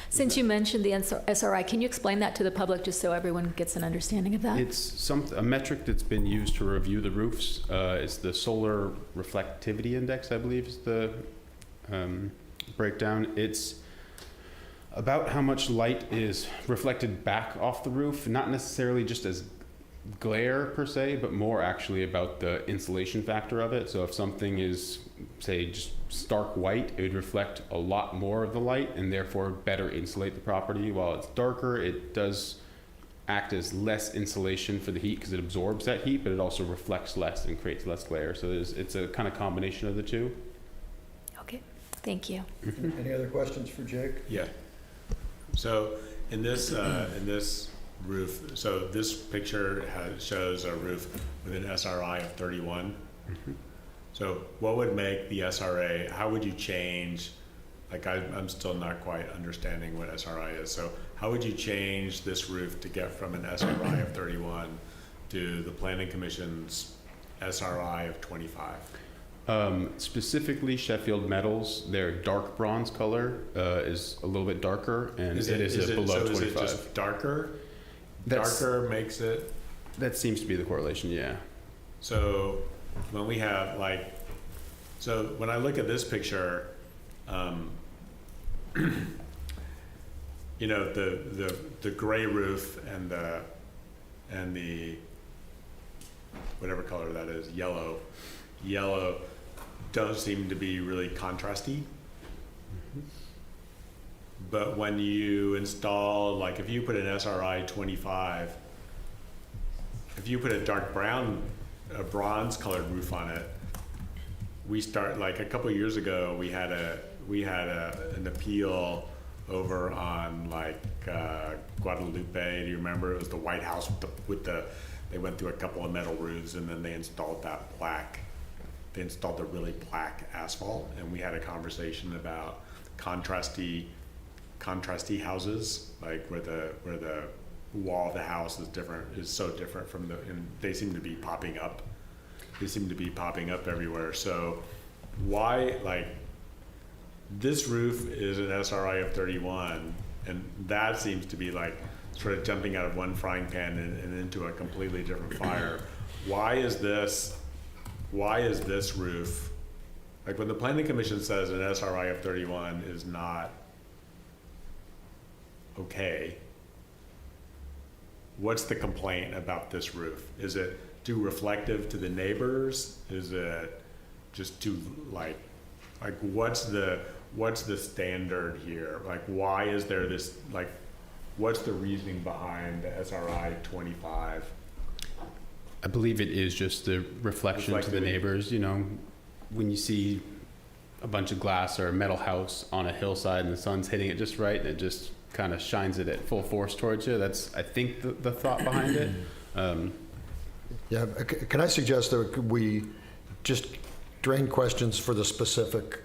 Since you mentioned the SRI, can you explain that to the public just so everyone gets an understanding of that? It's a metric that's been used to review the roofs. It's the solar reflectivity index, I believe, is the breakdown. It's about how much light is reflected back off the roof, not necessarily just as glare per se, but more actually about the insulation factor of it. So if something is, say, just stark white, it would reflect a lot more of the light and therefore better insulate the property. While it's darker, it does act as less insulation for the heat because it absorbs that heat, but it also reflects less and creates less glare. So it's a kind of combination of the two. Okay, thank you. Any other questions for Jake? Yeah. So in this roof, so this picture shows a roof with an SRI of 31. So what would make the SRA, how would you change, like I'm still not quite understanding what SRI is, so how would you change this roof to get from an SRI of 31 to the Planning Commission's SRI of 25? Specifically Sheffield metals, their dark bronze color is a little bit darker, and it is below 25. Is it just darker? Darker makes it? That seems to be the correlation, yeah. So when we have so when I look at this picture, you know, the gray roof and the whatever color that is, yellow don't seem to be really contrasty. But when you install, like if you put an SRI 25, if you put a dark brown, a bronze colored roof on it, we start, like a couple of years ago, we had an appeal over on Guadalupe. Do you remember? It was the White House they went through a couple of metal roofs and then they installed that black. They installed the really black asphalt, and we had a conversation about contrasty houses, like where the wall of the house is so different from and they seem to be popping up. They seem to be popping up everywhere. So why, like, this roof is an SRI of 31, and that seems to be like sort of jumping out of one frying pan and into a completely different fire. Why is this why is this roof, like when the planning commission says an SRI of 31 is not okay, what's the complaint about this roof? Is it too reflective to the neighbors? Is it just too like what's the standard here? Like, why is there this, like, what's the reasoning behind the SRI 25? I believe it is just the reflection to the neighbors. You know, when you see a bunch of glass or a metal house on a hillside and the sun's hitting it just right, and it just kind of shines it at full force towards you. That's, I think, the thought behind it. Yeah, can I suggest that we just drain questions for the specific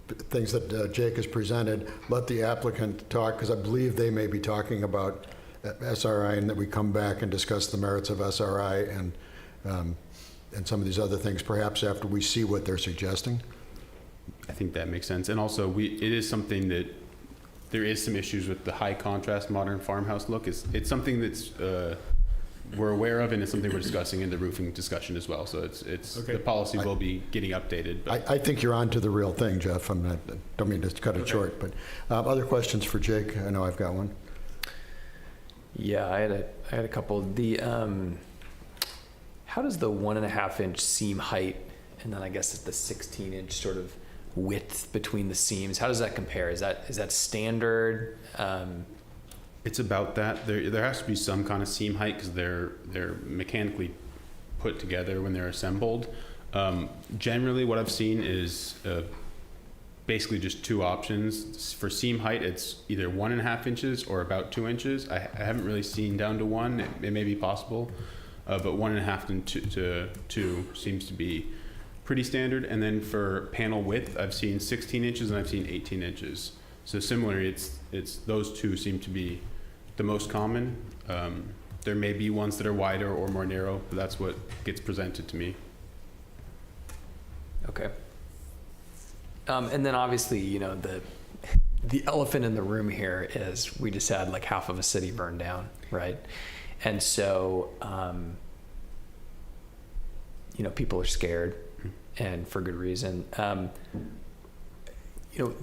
things that Jake has presented, let the applicant talk, because I believe they may be talking about SRI, and that we come back and discuss the merits of SRI and some of these other things, perhaps after we see what they're suggesting. I think that makes sense. And also, it is something that there is some issues with the high contrast modern farmhouse look. It's something that's we're aware of, and it's something we're discussing in the roofing discussion as well. So it's okay. The policy will be getting updated. But I think you're on to the real thing, Jeff. Don't mean to cut it short, but other questions for Jake? I know I've got one. Yeah, I had a couple. How does the 1.5 inch seam height, and then I guess it's the 16 inch sort of width between the seams, how does that compare? Is that standard? It's about that. There has to be some kind of seam height because they're mechanically put together when they're assembled. Generally, what I've seen is basically just two options. For seam height, it's either 1.5 inches or about 2 inches. I haven't really seen down to one. It may be possible, but 1.5 to 2 seems to be pretty standard. And then for panel width, I've seen 16 inches and I've seen 18 inches. So similarly, it's those two seem to be the most common. There may be ones that are wider or more narrow, but that's what gets presented to me. Okay. And then obviously, you know, the elephant in the room here is we just had like half of a city burned down, right? And so, you know, people are scared, and for good reason. You know,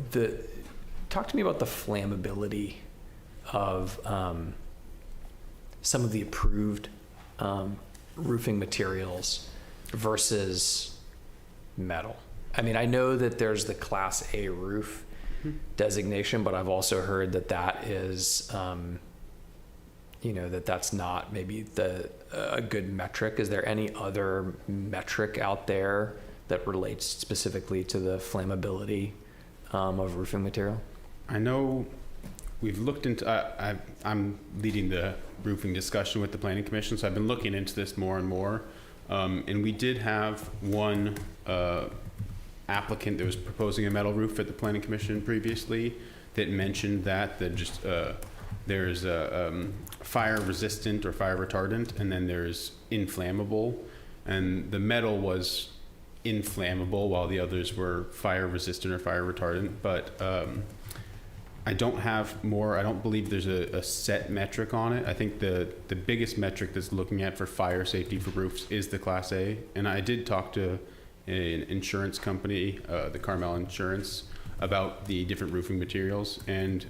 talk to me about the flammability of some of the approved roofing materials versus metal. I mean, I know that there's the Class A roof designation, but I've also heard that is, you know, that's not maybe a good metric. Is there any other metric out there that relates specifically to the flammability of roofing material? I know we've looked into, I'm leading the roofing discussion with the Planning Commission, so I've been looking into this more and more. And we did have one applicant that was proposing a metal roof at the Planning Commission previously that mentioned that just there's a fire resistant or fire retardant, and then there's inflammable, and the metal was inflammable while the others were fire resistant or fire retardant. But I don't believe there's a set metric on it. I think the biggest metric that's looking at for fire safety for roofs is the Class A. And I did talk to an insurance company, the Carmel Insurance, about the different roofing materials. And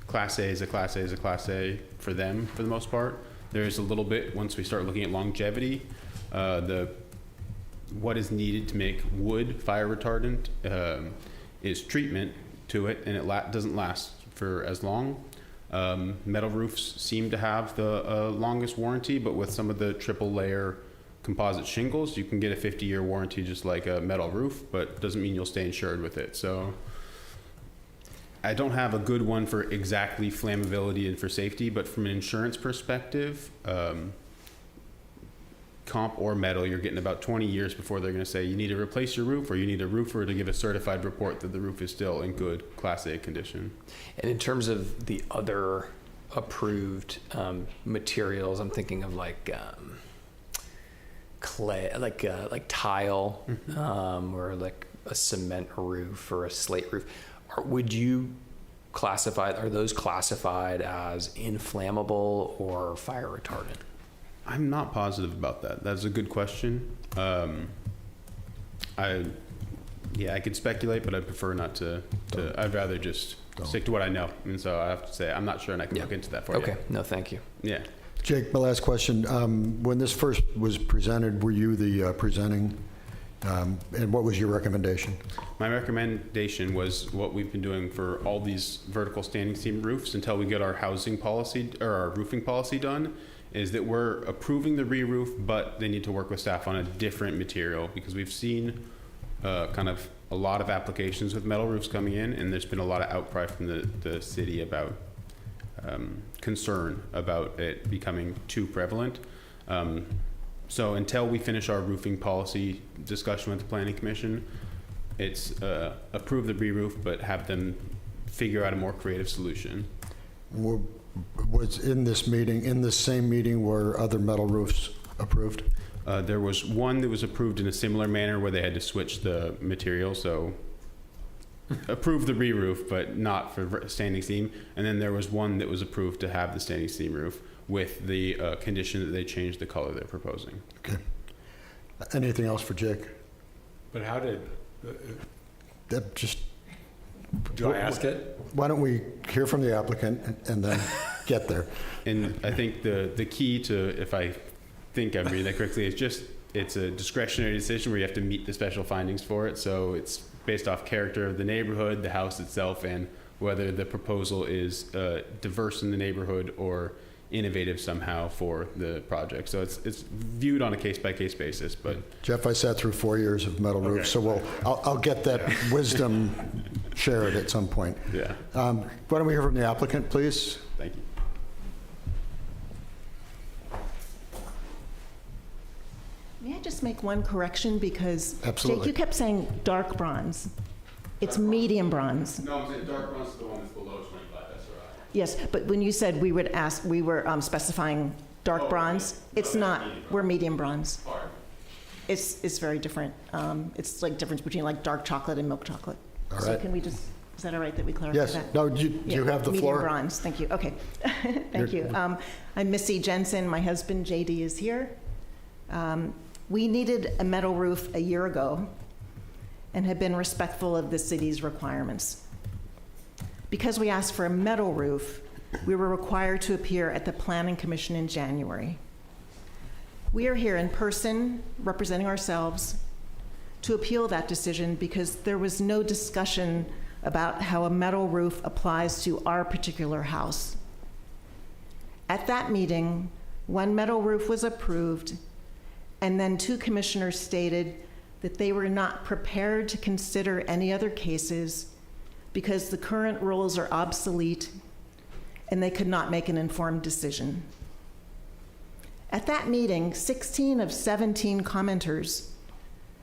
Class A is a Class A is a Class A for them for the most part. There's a little bit, once we start looking at longevity, what is needed to make wood fire retardant is treatment to it, and it doesn't last for as long. Metal roofs seem to have the longest warranty, but with some of the triple layer composite shingles, you can get a 50-year warranty just like a metal roof, but doesn't mean you'll stay insured with it. So I don't have a good one for exactly flammability and for safety, but from an insurance perspective, comp or metal, you're getting about 20 years before they're going to say you need to replace your roof, or you need a roofer to give a certified report that the roof is still in good Class A condition. And in terms of the other approved materials, I'm thinking of like clay, like tile, or like a cement roof or a slate roof. Would you are those classified as inflammable or fire retardant? I'm not positive about that. That's a good question. I could speculate, but I prefer not to. I'd rather just stick to what I know. And so I have to say, I'm not sure, and I can look into that for you. Okay, no, thank you. Yeah. Jake, my last question. When this first was presented, were you the presenting? And what was your recommendation? My recommendation was what we've been doing for all these vertical standing seam roofs until we get our housing policy or our roofing policy done, is that we're approving the re-roof, but they need to work with staff on a different material, because we've seen kind of a lot of applications with metal roofs coming in, and there's been a lot of outcry from the city about concern about it becoming too prevalent. So until we finish our roofing policy discussion with the Planning Commission, it's approve the re-roof, but have them figure out a more creative solution. Was in this same meeting, were other metal roofs approved? There was one that was approved in a similar manner where they had to switch the material, so approve the re-roof, but not for standing seam. And then there was one that was approved to have the standing seam roof with the condition that they change the color they're proposing. Okay. Anything else for Jake? But how did, Do I ask it? Why don't we hear from the applicant and then get there? And I think the key to, if I think I'm reading that correctly, is just it's a discretionary decision where you have to meet the special findings for it. So it's based off character of the neighborhood, the house itself, and whether the proposal is diverse in the neighborhood or innovative somehow for the project. So it's viewed on a case-by-case basis. But Jeff, I sat through 4 years of metal roofs, so I'll get that wisdom shared at some point. Yeah. Why don't we hear from the applicant, please? Thank you. May I just make one correction, because Absolutely. Jake, you kept saying dark bronze. It's medium bronze. No, I'm saying dark bronze is the one that's below 25 SRI. Yes, but when you said we were specifying dark bronze, it's not. We're medium bronze. It's very different. It's like difference between like dark chocolate and milk chocolate. All So right. can we just, is that all right that we clarify Yes. that? No, you have the floor. Medium bronze, thank you. Okay, thank you. I'm Missy Jensen. My husband JD is here. We needed a metal roof a year ago and have been respectful of the city's requirements. Because we asked for a metal roof, we were required to appear at the Planning Commission in January. We are here in person, representing ourselves, to appeal that decision because there was no discussion about how a metal roof applies to our particular house. At that meeting, one metal roof was approved, and then two commissioners stated that they were not prepared to consider any other cases because the current rules are obsolete and they could not make an informed decision. At that meeting, 16 of 17 commenters,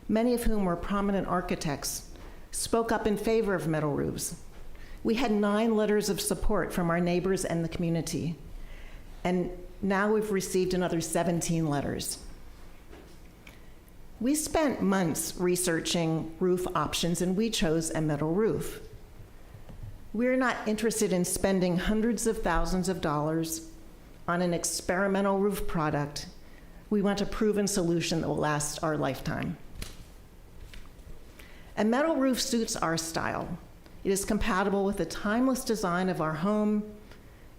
many of whom were prominent architects, spoke up in favor of metal roofs. We had 9 letters of support from our neighbors and the community, and now we've received another 17 letters. We spent months researching roof options, and we chose a metal roof. We're not interested in spending hundreds of thousands of dollars on an experimental roof product. We want a proven solution that will last our lifetime. A metal roof suits our style. It is compatible with the timeless design of our home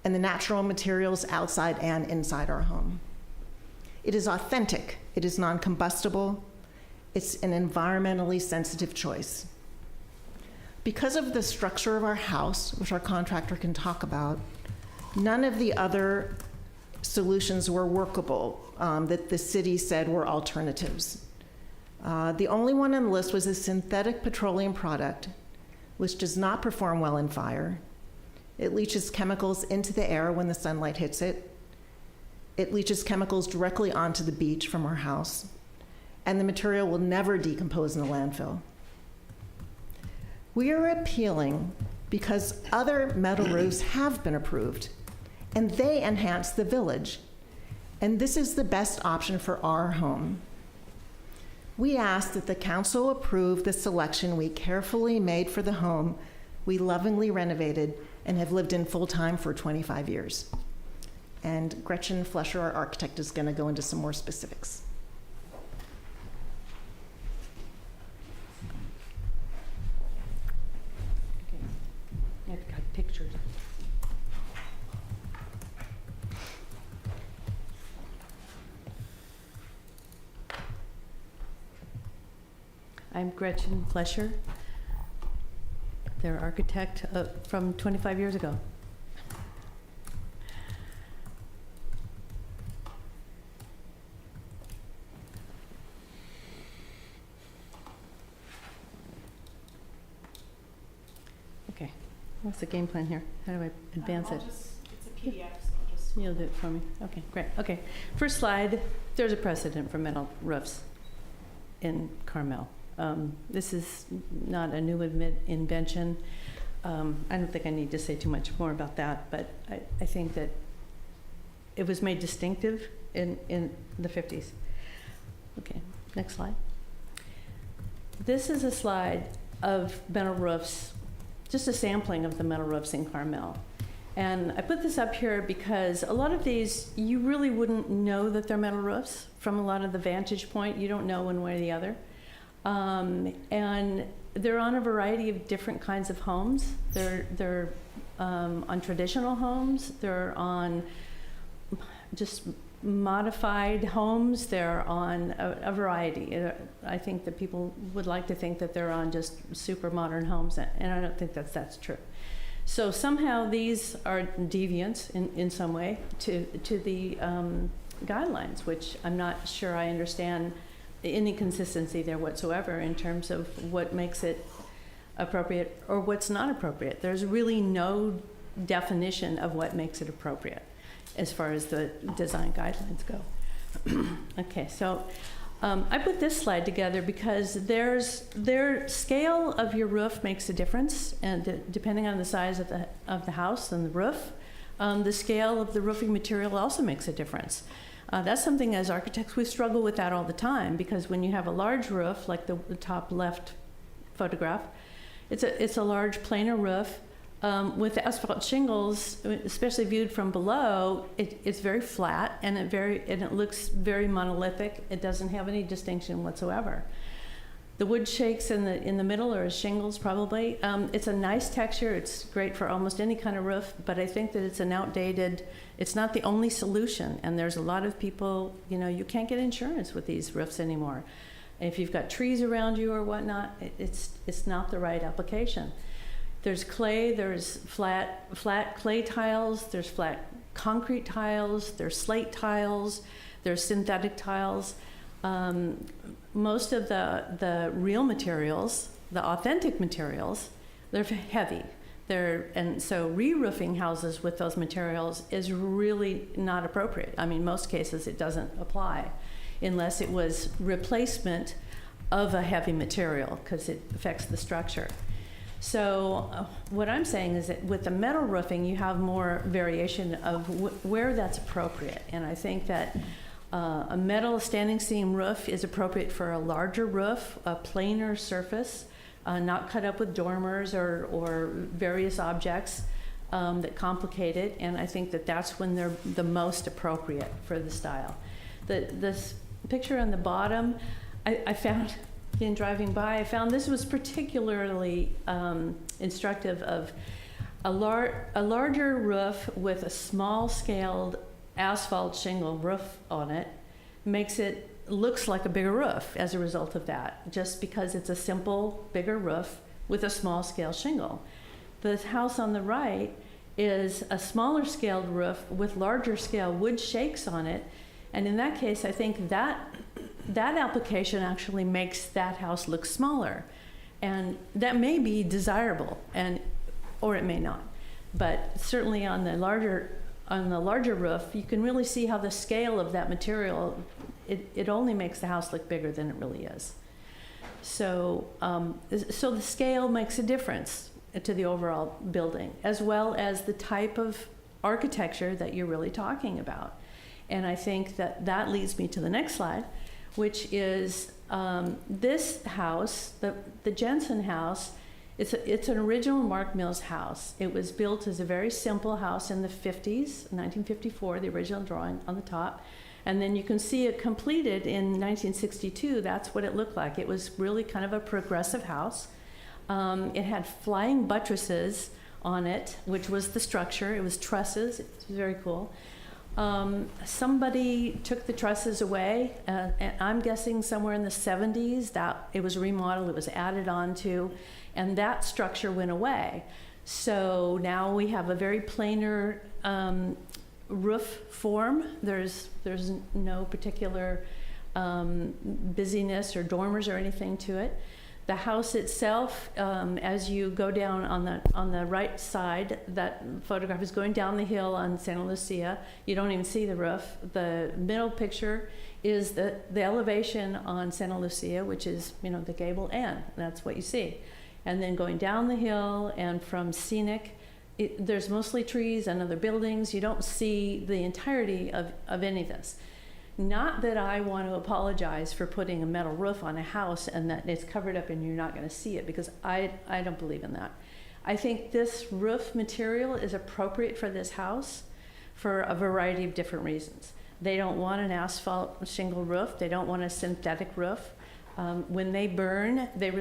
and the natural materials outside and inside our home. It is authentic. It is non-combustible. It's an environmentally sensitive choice. Because of the structure of our house, which our contractor can talk about, none of the other solutions were workable that the city said were alternatives. The only one on the list was a synthetic petroleum product, which does not perform well in fire. It leaches chemicals into the air when the sunlight hits it. It leaches chemicals directly onto the beach from our house, and the material will never decompose in the landfill. We are appealing because other metal roofs have been approved, and they enhance the village, and this is the best option for our home. We ask that the council approve the selection we carefully made for the home we lovingly renovated and have lived in full-time for 25 years. And Gretchen Flesher, our architect, is going to go into some more specifics. Okay. I've got pictures. I'm Gretchen Flesher, their architect from 25 years ago. Okay, what's the game plan here? How do I advance it? It's a PDF, so I'll just... You'll do it for me. Okay, great. Okay, first slide, there's a precedent for metal roofs in Carmel. This is not a new invention. I don't think I need to say too much more about that, but I think that it was made distinctive in the 50s. Okay, next slide. This is a slide of metal roofs, just a sampling of the metal roofs in Carmel. And I put this up here because a lot of these, you really wouldn't know that they're metal roofs from a lot of the vantage point. You don't know one way or the other. And they're on a variety of different kinds of homes. They're on traditional homes. They're on just modified homes. They're on a variety. I think that people would like to think that they're on just super modern homes, and I don't think that's true. So somehow these are deviants in some way to the guidelines, which I'm not sure I understand any consistency there whatsoever in terms of what makes it appropriate or what's not appropriate. There's really no definition of what makes it appropriate as far as the design guidelines go. Okay, so I put this slide together because their scale of your roof makes a difference, and depending on the size of the house and the roof, the scale of the roofing material also makes a difference. That's something as architects we struggle with that all the time, because when you have a large roof, like the top left photograph, it's a large planar roof with asphalt shingles, especially viewed from below. It's very flat and it looks very monolithic. It doesn't have any distinction whatsoever. The wood shakes in the middle are shingles probably. It's a nice texture. It's great for almost any kind of roof, but I think that it's not the only solution. And there's a lot of people, you can't get insurance with these roofs anymore. And if you've got trees around you or whatnot, it's not the right application. There's clay, there's flat clay tiles, there's flat concrete tiles, there's slate tiles, there's synthetic tiles. Most of the real materials, the authentic materials, they're heavy. And so re-roofing houses with those materials is really not appropriate. I mean, most cases it doesn't apply unless it was replacement of a heavy material, because it affects the structure. So what I'm saying is that with the metal roofing, you have more variation of where that's appropriate. And I think that a metal standing seam roof is appropriate for a larger roof, a planar surface, not cut up with dormers or various objects that complicate it. And I think that that's when they're the most appropriate for the style. This picture on the bottom, I found, in driving by, I found this was particularly instructive of a larger roof with a small-scaled asphalt shingle roof on it looks like a bigger roof as a result of that, just because it's a simple, bigger roof with a small-scale shingle. The house on the right is a smaller-scaled roof with larger-scale wood shakes on it, and in that case, I think that application actually makes that house look smaller, and that may be desirable, or it may not. But certainly on the larger roof, you can really see how the scale of that material, it only makes the house look bigger than it really is. So the scale makes a difference to the overall building, as well as the type of architecture that you're really talking about. And I think that leads me to the next slide, which is this house, the Jensen house, It's an original Mark Mills house. It was built as a very simple house in the 50s, 1954, the original drawing on the top. And then you can see it completed in 1962. That's what it looked like. It was really kind of a progressive house. It had flying buttresses on it, which was the structure. It was trusses. It was very cool. Somebody took the trusses away, and I'm guessing somewhere in the 70s that it was remodeled, it was added on to, and that structure went away. So now we have a very plainer roof form. There's no particular busyness or dormers or anything to it. The house itself, as you go down on the right side, that photograph is going down the hill on Santa Lucia. You don't even see the roof. The middle picture is the elevation on Santa Lucia, which is, the gable end. That's what you see. And then going down the hill and from scenic, there's mostly trees and other buildings. You don't see the entirety of any of this. Not that I want to apologize for putting a metal roof on a house and that it's covered up and you're not going to see it, because I don't believe in that. I think this roof material is appropriate for this house for a variety of different reasons. They don't want an asphalt shingle roof. They don't want a synthetic roof. When they burn, they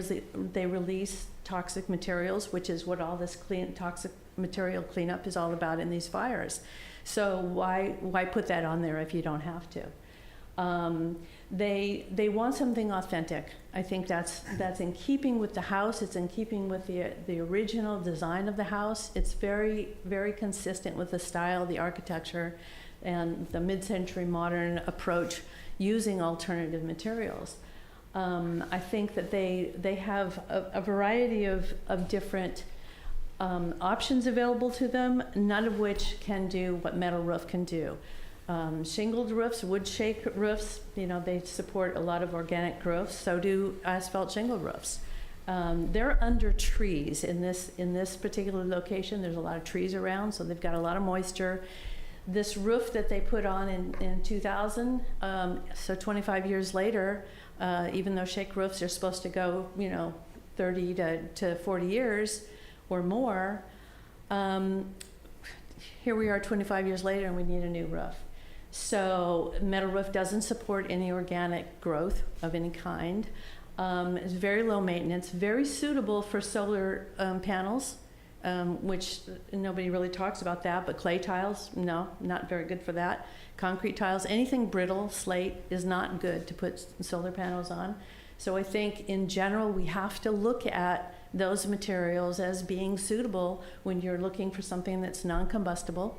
release toxic materials, which is what all this toxic material cleanup is all about in these fires. So why put that on there if you don't have to? They want something authentic. I think that's in keeping with the house. It's in keeping with the original design of the house. It's very, very consistent with the style, the architecture, and the mid-century modern approach using alternative materials. I think that they have a variety of different options available to them, none of which can do what metal roof can do. Shingled roofs, wood shake roofs, they support a lot of organic growth. So do asphalt shingle roofs. They're under trees in this particular location. There's a lot of trees around, so they've got a lot of moisture. This roof that they put on in 2000, so 25 years later, even though shake roofs are supposed to go, 30 to 40 years or more, here we are 25 years later and we need a new roof. So metal roof doesn't support any organic growth of any kind. It's very low maintenance, very suitable for solar panels, which nobody really talks about that, but clay tiles, no, not very good for that. Concrete tiles, anything brittle, slate, is not good to put solar panels on. So I think in general, we have to look at those materials as being suitable when you're looking for something that's non-combustible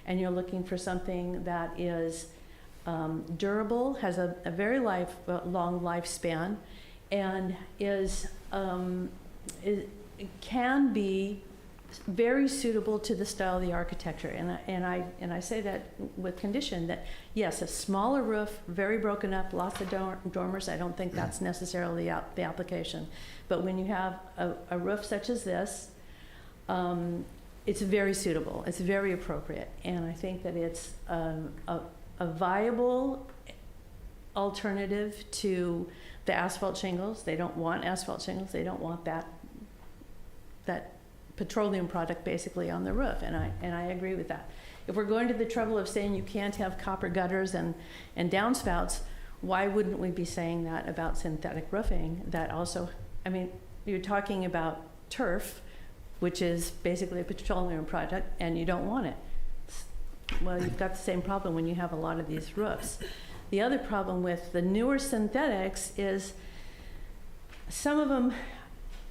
and you're looking for something that is durable, has a very long lifespan, and can be very suitable to the style of the architecture. And I say that with condition that, yes, a smaller roof, very broken up, lots of dormers, I don't think that's necessarily the application. But when you have a roof such as this, it's very suitable, it's very appropriate. And I think that it's a viable alternative to the asphalt shingles. They don't want asphalt shingles, they don't want that petroleum product basically on the roof, and I agree with that. If we're going to the trouble of saying you can't have copper gutters and downspouts, why wouldn't we be saying that about synthetic roofing? That also, you're talking about turf, which is basically a petroleum product, and you don't want it. Well, you've got the same problem when you have a lot of these roofs. The other problem with the newer synthetics is some of them,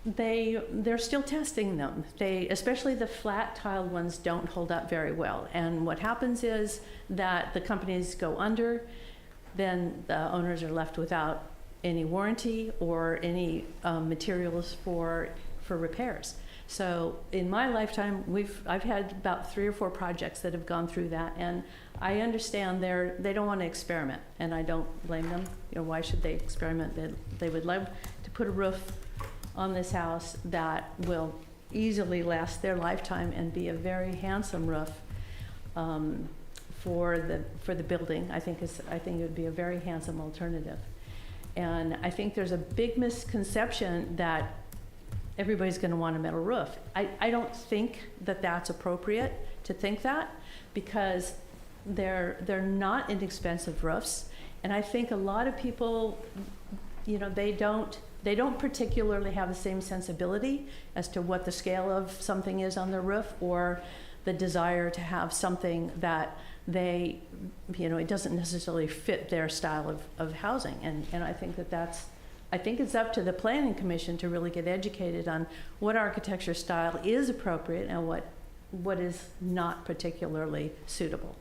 they're still testing them. Especially the flat tiled ones don't hold up very well. And what happens is that the companies go under, then the owners are left without any warranty or any materials for repairs. So in my lifetime, I've had about 3 or 4 projects that have gone through that, and I understand they don't want to experiment, and I don't blame them. Why should they experiment? They would love to put a roof on this house that will easily last their lifetime and be a very handsome roof for the building. I think it would be a very handsome alternative. And I think there's a big misconception that everybody's going to want a metal roof. I don't think that that's appropriate to think that, because they're not inexpensive roofs, and I think a lot of people, you know, they don't particularly have the same sensibility as to what the scale of something is on their roof, or the desire to have something that they, you know, it doesn't necessarily fit their style of housing. And I think I think it's up to the Planning Commission to really get educated on what architecture style is appropriate and what is not particularly suitable.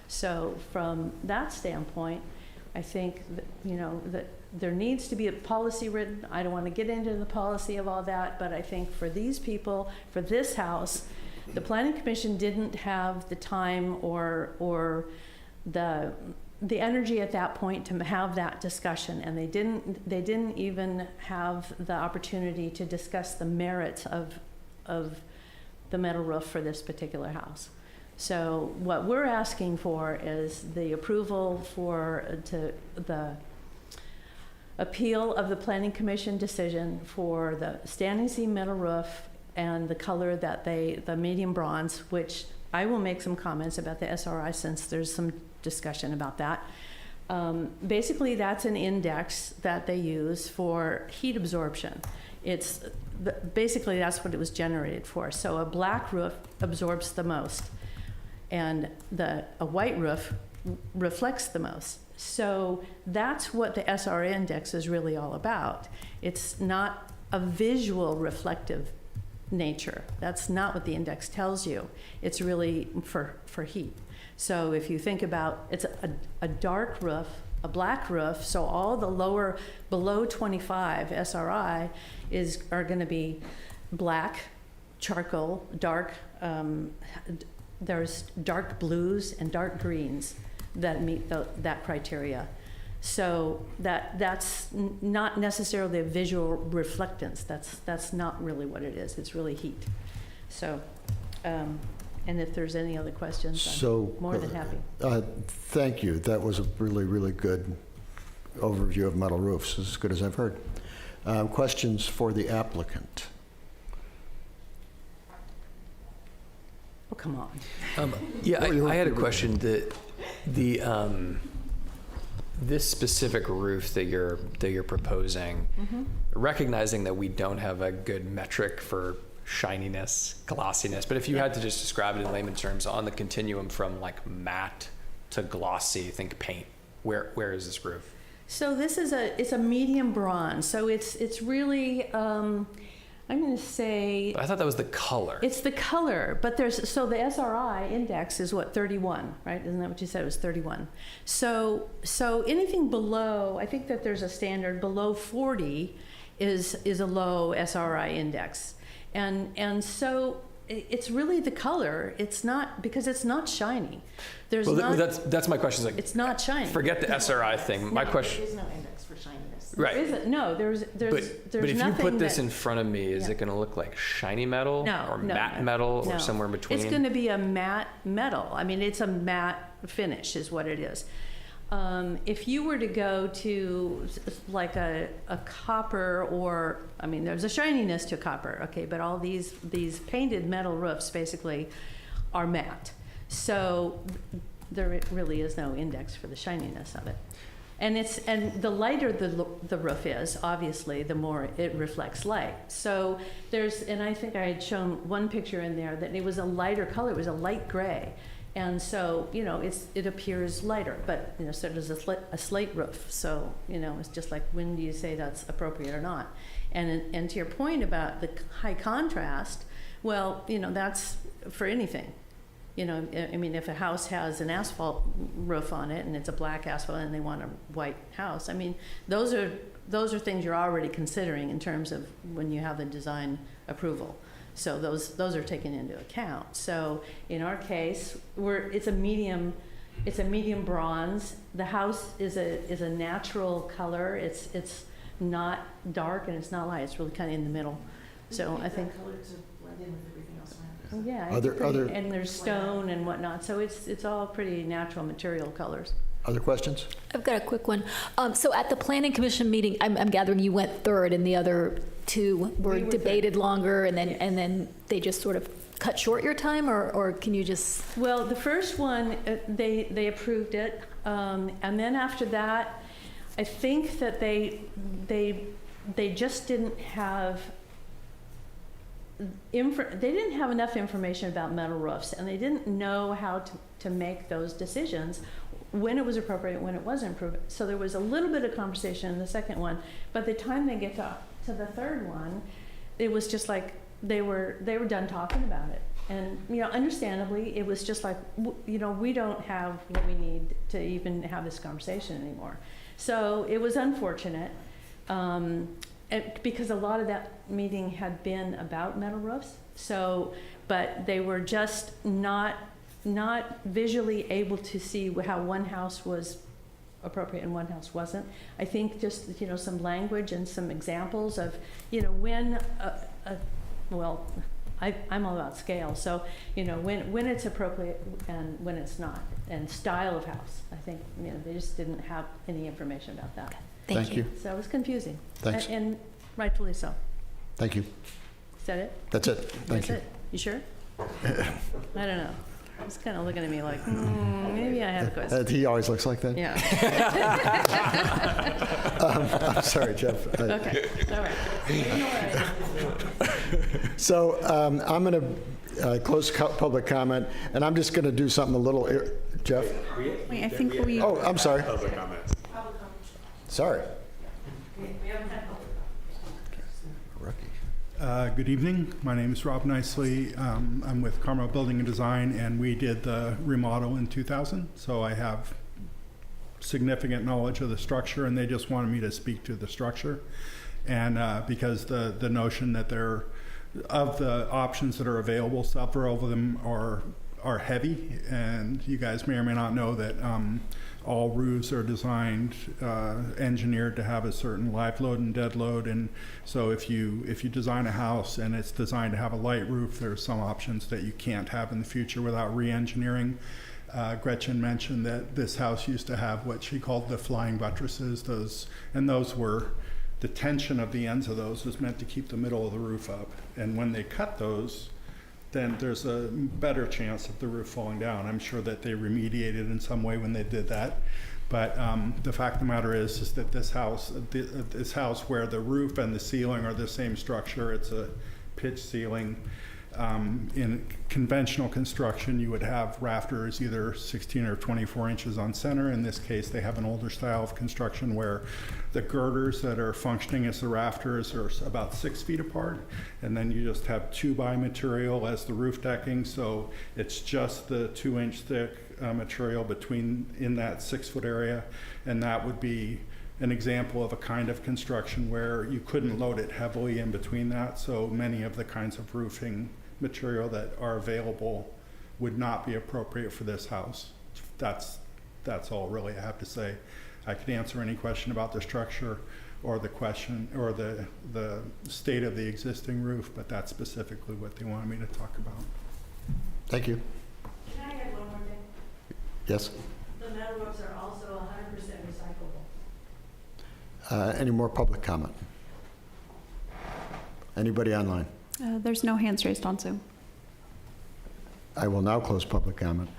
So from that standpoint, I think that, you know, that there needs to be a policy written. I don't want to get into the policy of all that, but I think for these people, for this house, the Planning Commission didn't have the time or the energy at that point to have that discussion, and they didn't even have the opportunity to discuss the merits of the metal roof for this particular house. So what we're asking for is the approval to the appeal of the Planning Commission decision for the standing seam metal roof and the color that the medium bronze, which I will make some comments about the SRI since there's some discussion about that. Basically, that's an index that they use for heat absorption. Basically, that's what it was generated for. So a black roof absorbs the most, and a white roof reflects the most. So that's what the SR index is really all about. It's not a visual reflective nature. That's not what the index tells you. It's really for heat. So if you think about, it's a dark roof, a black roof, so all the lower, below 25 SRI are going to be black, charcoal, dark, there's dark blues and dark greens that meet that criteria. So that's not necessarily a visual reflectance. That's not really what it is. It's really heat. So, and if there's any other questions, I'm more than happy. Thank you. That was a really, really good overview of metal roofs, as good as I've heard. Questions for the applicant? Oh, come on. Yeah, I had a question. This specific roof that you're proposing, recognizing that we don't have a good metric for shininess, glossiness, but if you had to just describe it in layman terms on the continuum from like matte to glossy, think paint, where is this roof? So this is it's a medium bronze. So it's really I'm going to say. But I thought that was the color. It's the color, but so the SRI index is what, 31, right? Isn't that what you said? It was 31. So anything below, I think that there's a standard below 40 is a low SRI index, and so it's really the color. It's not, because it's not shiny. That's my question. It's not shiny. Forget the SRI thing. My question. There is no index for shininess. Right. There isn't. No, there's but if you put this in front of me, is it going to look like shiny metal or matte metal or somewhere in between? It's going to be a matte metal. I mean, it's a matte finish is what it is. If you were to go to like a copper, or, I mean, there's a shininess to copper, okay, but all these painted metal roofs basically are matte. So there really is no index for the shininess of it. And the lighter the roof is, obviously, the more it reflects light. So and I think I had shown one picture in there that it was a lighter color, it was a light gray. And so, it appears lighter, but, so does a slate roof. So, it's just like, when do you say that's appropriate or not? And to your point about the high contrast, well, that's for anything. I mean, if a house has an asphalt roof on it and it's a black asphalt and they want a white house, I mean, those are things you're already considering in terms of when you have the design approval. So those are taken into account. So in our case, it's a medium bronze. The house is a natural color. It's not dark and it's not light. It's really kind of in the middle. So I think color to blend in with everything else around. Yeah, and there's stone and whatnot. So it's all pretty natural material colors. Other questions? I've got a quick one. So at the Planning Commission meeting, I'm gathering you went third in the other two were debated longer, and then they just sort of cut short your time, or can you just? Well, the first one, they approved it, and then after that, I think that they just didn't have they didn't have enough information about metal roofs, and they didn't know how to make those decisions, when it was appropriate, when it wasn't appropriate. So there was a little bit of conversation in the second one, but the time they get to the third one, it was just like they were done talking about it. And, you know, understandably, it was just like, you know, we don't have what we need to even have this conversation anymore. So it was unfortunate, because a lot of that meeting had been about metal roofs. So, but they were just not visually able to see how one house was appropriate and one house wasn't. I think just, you know, some language and some examples of, you know, when well, I'm all about scale, so, you know, when it's appropriate and when it's not, and style of house. I think, you know, they just didn't have any information about that. Thank you. So it was confusing. Thanks. And rightfully so. Thank you. Is that it? That's it. Thank That's you. it? You sure? I don't know. He's kind of looking at me like, maybe I have a question. He always looks like that? Yeah. I'm sorry, Jeff. Okay, all right. So I'm going to close public comment, and I'm just going to do something a little, Jeff? Wait, I think we. Oh, I'm sorry. Public comments. Sorry. Good evening. My name is Rob Nicely. I'm with Carmel Building and Design, and we did the remodel in 2000. So I have significant knowledge of the structure, and they just wanted me to speak to the structure. And because the notion that of the options that are available, several of them are heavy, and you guys may or may not know that all roofs are designed, engineered to have a certain live load and dead load. And so if you design a house and it's designed to have a light roof, there's some options that you can't have in the future without re-engineering. Gretchen mentioned that this house used to have what she called the flying buttresses. Those were, the tension of the ends of those was meant to keep the middle of the roof up. And when they cut those, then there's a better chance of the roof falling down. I'm sure that they remediated in some way when they did that. But the fact of the matter is that this house where the roof and the ceiling are the same structure, it's a pitch ceiling. In conventional construction, you would have rafters either 16 or 24 inches on center. In this case, they have an older style of construction where the girders that are functioning as the rafters are about 6 feet apart, and then you just have 2x material as the roof decking. So it's just the 2-inch thick material in that 6-foot area, and that would be an example of a kind of construction where you couldn't load it heavily in between that. So many of the kinds of roofing material that are available would not be appropriate for this house. That's all really I have to say. I could answer any question about the structure or the question or the state of the existing roof, but that's specifically what they wanted me to talk about. Thank you. Can I add one more thing? Yes. The metal roofs are also 100% recyclable. Any more public comment? Anybody online? There's no hands raised on Zoom. I will now close public comment.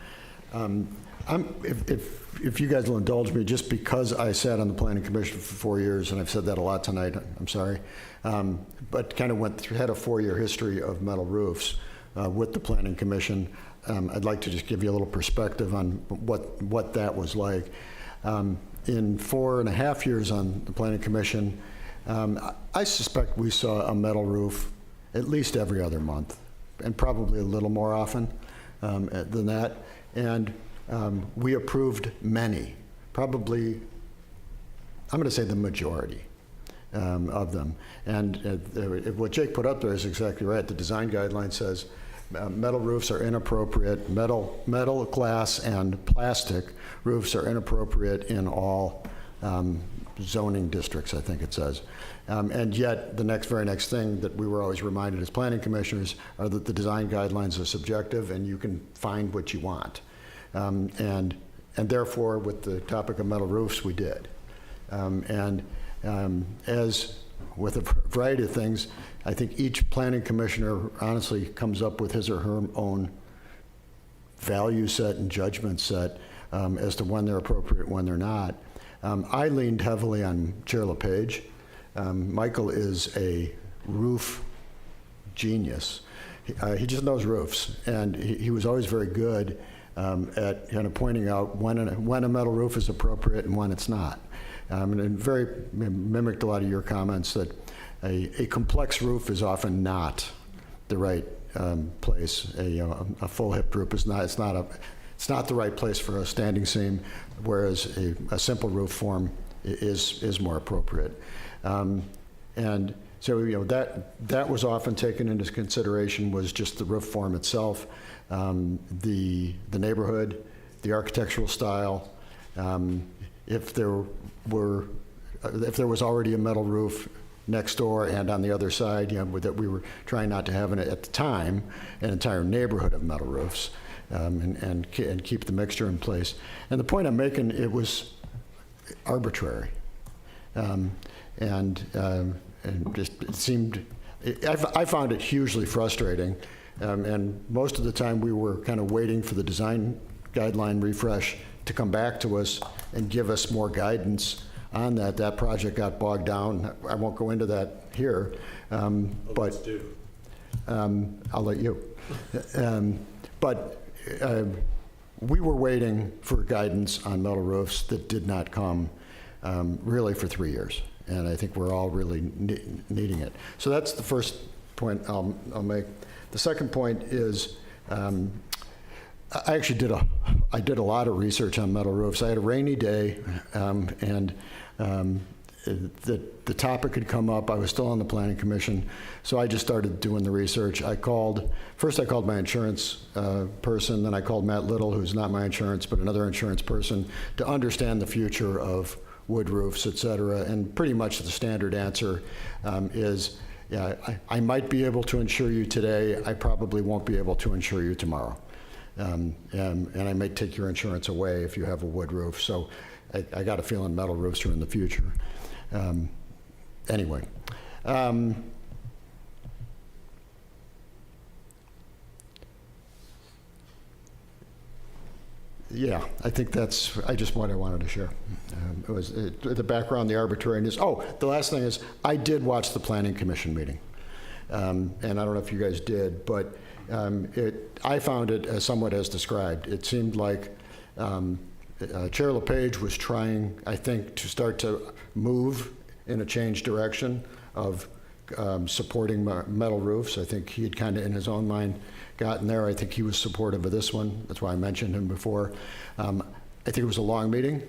If you guys will indulge me, just because I sat on the Planning Commission for 4 years, and I've said that a lot tonight, I'm sorry, but kind of had a 4-year history of metal roofs with the Planning Commission. I'd like to just give you a little perspective on what that was like. In 4.5 years on the Planning Commission, I suspect we saw a metal roof at least every other month, and probably a little more often than that. And we approved many, probably, I'm going to say the majority of them. And what Jake put up there is exactly right. The design guideline says metal roofs are inappropriate, metal, glass, and plastic roofs are inappropriate in all zoning districts, I think it says. And yet, the very next thing that we were always reminded as planning commissioners are that the design guidelines are subjective and you can find what you want. And therefore, with the topic of metal roofs, we did. As with a variety of things. I think each planning commissioner honestly comes up with his or her own value set and judgment set as to when they're appropriate, when they're not. I leaned heavily on Chair LePage. Michael is a roof genius. He just knows roofs, and he was always very good at kind of pointing out when a metal roof is appropriate and when it's not. And very mimicked a lot of your comments that a complex roof is often not the right place. A full hip roof is not. It's not the right place for a standing seam, whereas a simple roof form is more appropriate. And so that was often taken into consideration, was just the roof form itself, the neighborhood, the architectural style. If there was already a metal roof next door and on the other side, that we were trying not to have at the time an entire neighborhood of metal roofs, and keep the mixture in place. And the point I'm making, it was arbitrary, and just it seemed. I found it hugely frustrating, and most of the time we were kind of waiting for the design guideline refresh to come back to us and give us more guidance on that. That project got bogged down. I won't go into that here, but I'll let you. But we were waiting for guidance on metal roofs that did not come really for 3 years, and I think we're all really needing it. So that's the first point I'll make. The second point is I actually did a lot of research on metal roofs. I had a rainy day, and the topic had come up. I was still on the planning commission, so I just started doing the research. First I called my insurance person, then I called Matt Little, who's not my insurance, but another insurance person, to understand the future of wood roofs, et cetera. And pretty much the standard answer is, I might be able to insure you today. I probably won't be able to insure you tomorrow. And I may take your insurance away if you have a wood roof. So I got a feeling metal roofs are in the future. Anyway. Yeah, I think that's just what I wanted to share. It was the background, the arbitrariness. Oh, the last thing is, I did watch the Planning Commission meeting. And I don't know if you guys did, but I found it somewhat as described. It seemed like Chair LePage was trying, I think, to start to move in a change direction of supporting metal roofs. I think he had kind of, in his own mind, gotten there. I think he was supportive of this one. That's why I mentioned him before. I think it was a long meeting.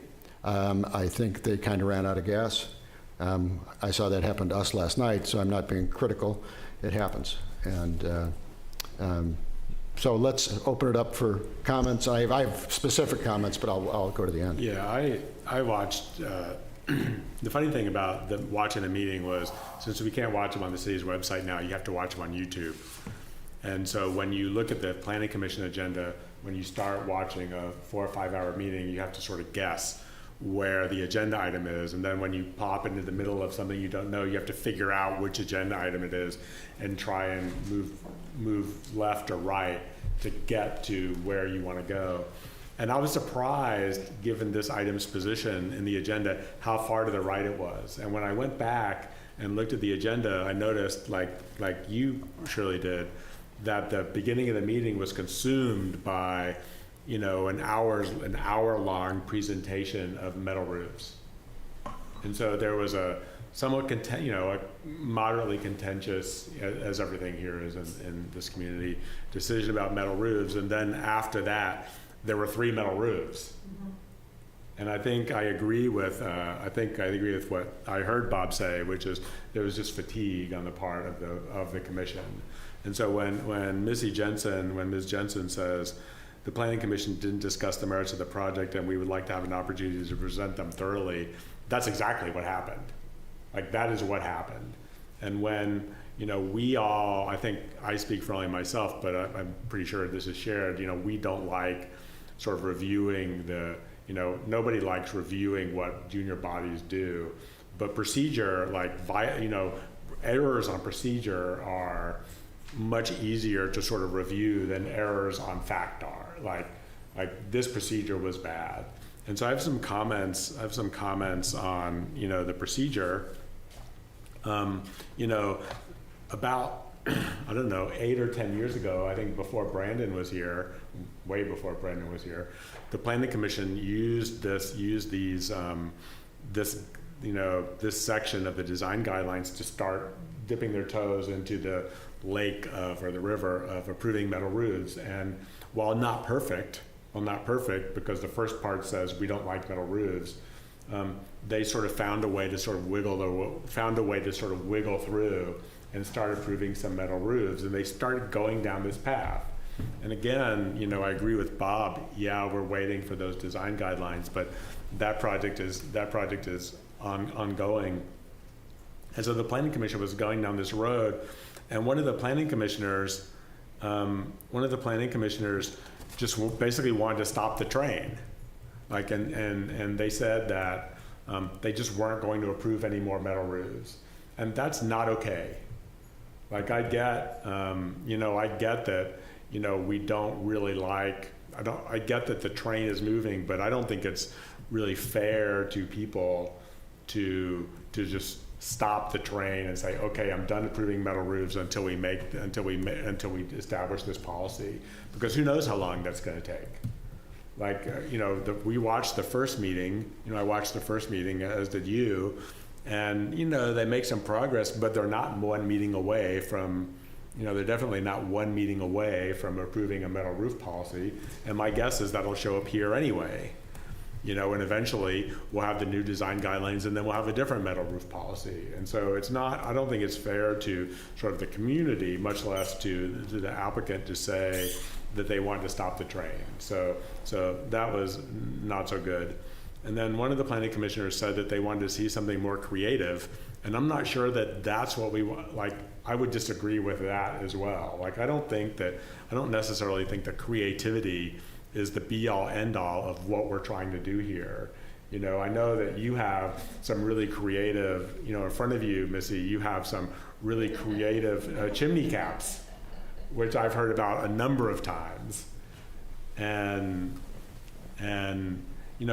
I think they kind of ran out of gas. I saw that happen to us last night, so I'm not being critical. It happens. And so let's open it up for comments. I have specific comments, but I'll go to the end. Yeah, I watched, the funny thing about watching the meeting was, since we can't watch them on the city's website now, you have to watch them on YouTube. And so when you look at the Planning Commission agenda, when you start watching a 4 or 5 hour meeting, you have to sort of guess where the agenda item is. And then when you pop into the middle of something you don't know, you have to figure out which agenda item it is and try and move left or right to get to where you want to go. And I was surprised, given this item's position in the agenda, how far to the right it was. And when I went back and looked at the agenda, I noticed, like you surely did, that the beginning of the meeting was consumed by, an hour-long presentation of metal roofs. And so there was a somewhat a moderately contentious, as everything here is in this community, decision about metal roofs. And then after that, there were 3 metal roofs. Mm-hmm. And I think I agree with what I heard Bob say, which is there was just fatigue on the part of the commission. And so when Ms. Jensen says the Planning Commission didn't discuss the merits of the project and we would like to have an opportunity to present them thoroughly, that's exactly what happened. Like, that is what happened. And when, we all, I think I speak for only myself, but I'm pretty sure this is shared, we don't like sort of reviewing nobody likes reviewing what junior bodies do. But procedure, errors on procedure are much easier to sort of review than errors on fact are. Like this procedure was bad. And so I have some comments on, the procedure, about, I don't know, 8 or 10 years ago, I think before Brandon was here, way before Brandon was here, the Planning Commission used this section of the design guidelines to start dipping their toes into the lake or the river of approving metal roofs. And while not perfect, because the first part says we don't like metal roofs, they sort of found a way to sort of wiggle through and started approving some metal roofs, and they started going down this path. And again, I agree with Bob. Yeah, we're waiting for those design guidelines, but that project is ongoing. And so the Planning Commission was going down this road, and one of the planning commissioners just basically wanted to stop the train, and they said that they just weren't going to approve any more metal roofs, and that's not okay. I get that, we don't really I get that the train is moving, but I don't think it's really fair to people to just stop the train and say, okay, I'm done approving metal roofs until we establish this policy, because who knows how long that's going to take. We watched the first meeting, I watched the first meeting, as did you, and they make some progress, but they're not one meeting away from, they're definitely not one meeting away from approving a metal roof policy. And my guess is that'll show up here anyway. And eventually we'll have the new design guidelines, and then we'll have a different metal roof policy. And so I don't think it's fair to sort of the community, much less to the applicant, to say that they want to stop the train. So that was not so good. And then one of the planning commissioners said that they wanted to see something more creative. And I'm not sure that that's what we want. I would disagree with that as well. I don't necessarily think that creativity is the be-all, end-all of what we're trying to do here. I know that you have some really creative, in front of you, Missy, you have some really creative chimney caps, which I've heard about a number of times. And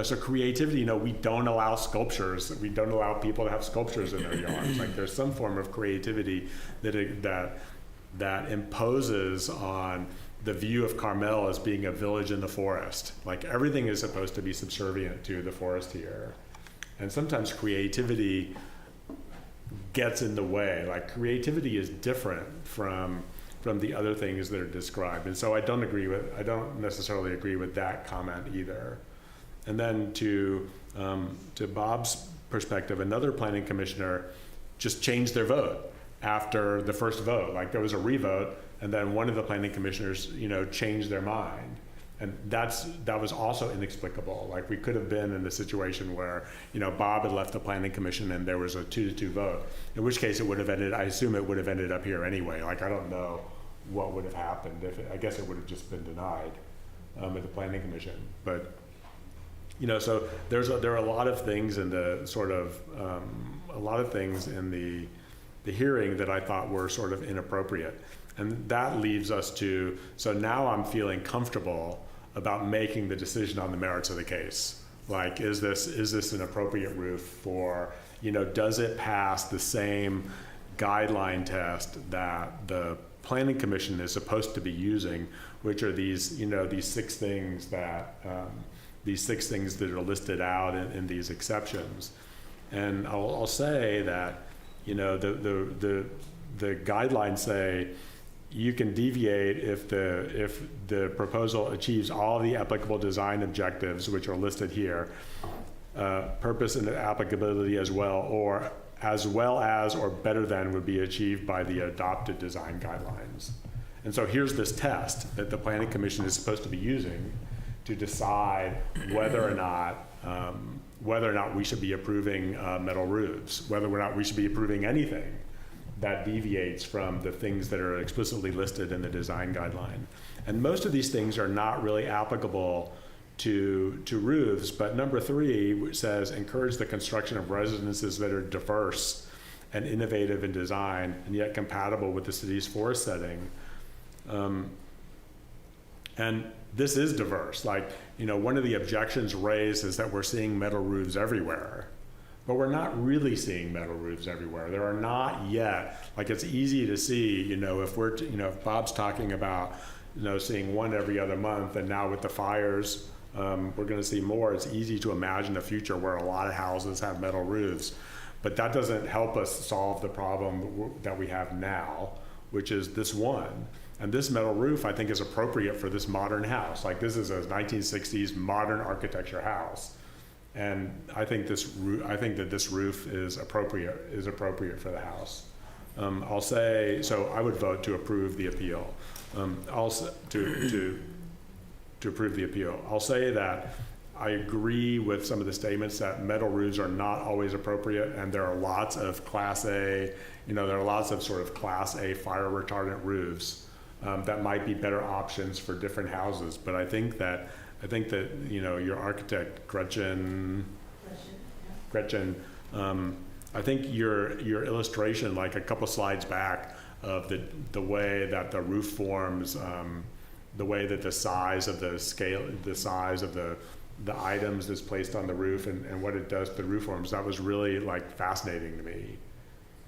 so creativity, we don't allow sculptures. We don't allow people to have sculptures in their yards. There's some form of creativity that imposes on the view of Carmel as being a village in the forest. Everything is supposed to be subservient to the forest here. And sometimes creativity gets in the way. Creativity is different from the other things that are described. And so I don't necessarily agree with that comment either. And then to Bob's perspective, another planning commissioner just changed their vote after the first vote. There was a revote, and then one of the planning commissioners, changed their mind. And that was also inexplicable. We could have been in a situation where, Bob had left the planning commission and there was a 2-2 vote, in which case I assume it would have ended up here anyway. I don't know what would have happened I guess it would have just been denied at the planning commission. But, so there are a lot of things in the the hearing that I thought were sort of inappropriate. And that leaves us to, so now I'm feeling comfortable about making the decision on the merits of the case. Is this an appropriate roof for, does it pass the same guideline test that the Planning Commission is supposed to be using, which are these 6 things that are listed out in these exceptions. And I'll say that, the guidelines say you can deviate if the proposal achieves all the applicable design objectives, which are listed here, purpose and applicability as well as or better than would be achieved by the adopted design guidelines. And so here's this test that the Planning Commission is supposed to be using to decide whether or not we should be approving metal roofs, whether or not we should be approving anything that deviates from the things that are explicitly listed in the design guideline. And most of these things are not really applicable to roofs, but number 3 says encourage the construction of residences that are diverse and innovative in design and yet compatible with the city's forest setting. And this is diverse. Like, you know, one of the objections raised is that we're seeing metal roofs everywhere, but we're not really seeing metal roofs everywhere. There are not yet, like, it's easy to see, you know, if we're, you know, if Bob's talking about, you know, seeing one every other month, and now with the fires, we're gonna see more. It's easy to imagine a future where a lot of houses have metal roofs, but that doesn't help us solve the problem that we have now, which is this one. And this metal roof, I think, is appropriate for this modern house. Like, this is a 1960s modern architecture house. And I think that this roof is appropriate for the house. I'll say, so I would vote to approve the appeal. Also to approve the appeal. I'll say that I agree with some of the statements that metal roofs are not always appropriate, and there are lots of Class A, you know, there are lots of sort of Class A fire retardant roofs that might be better options for different houses. But I think that you know, your architect Gretchen, I think your illustration, like a couple slides back, of the way that the roof forms, the way that the size of the scale, the size of the items that's placed on the roof, and what it does to the roof forms, that was really, like, fascinating to me.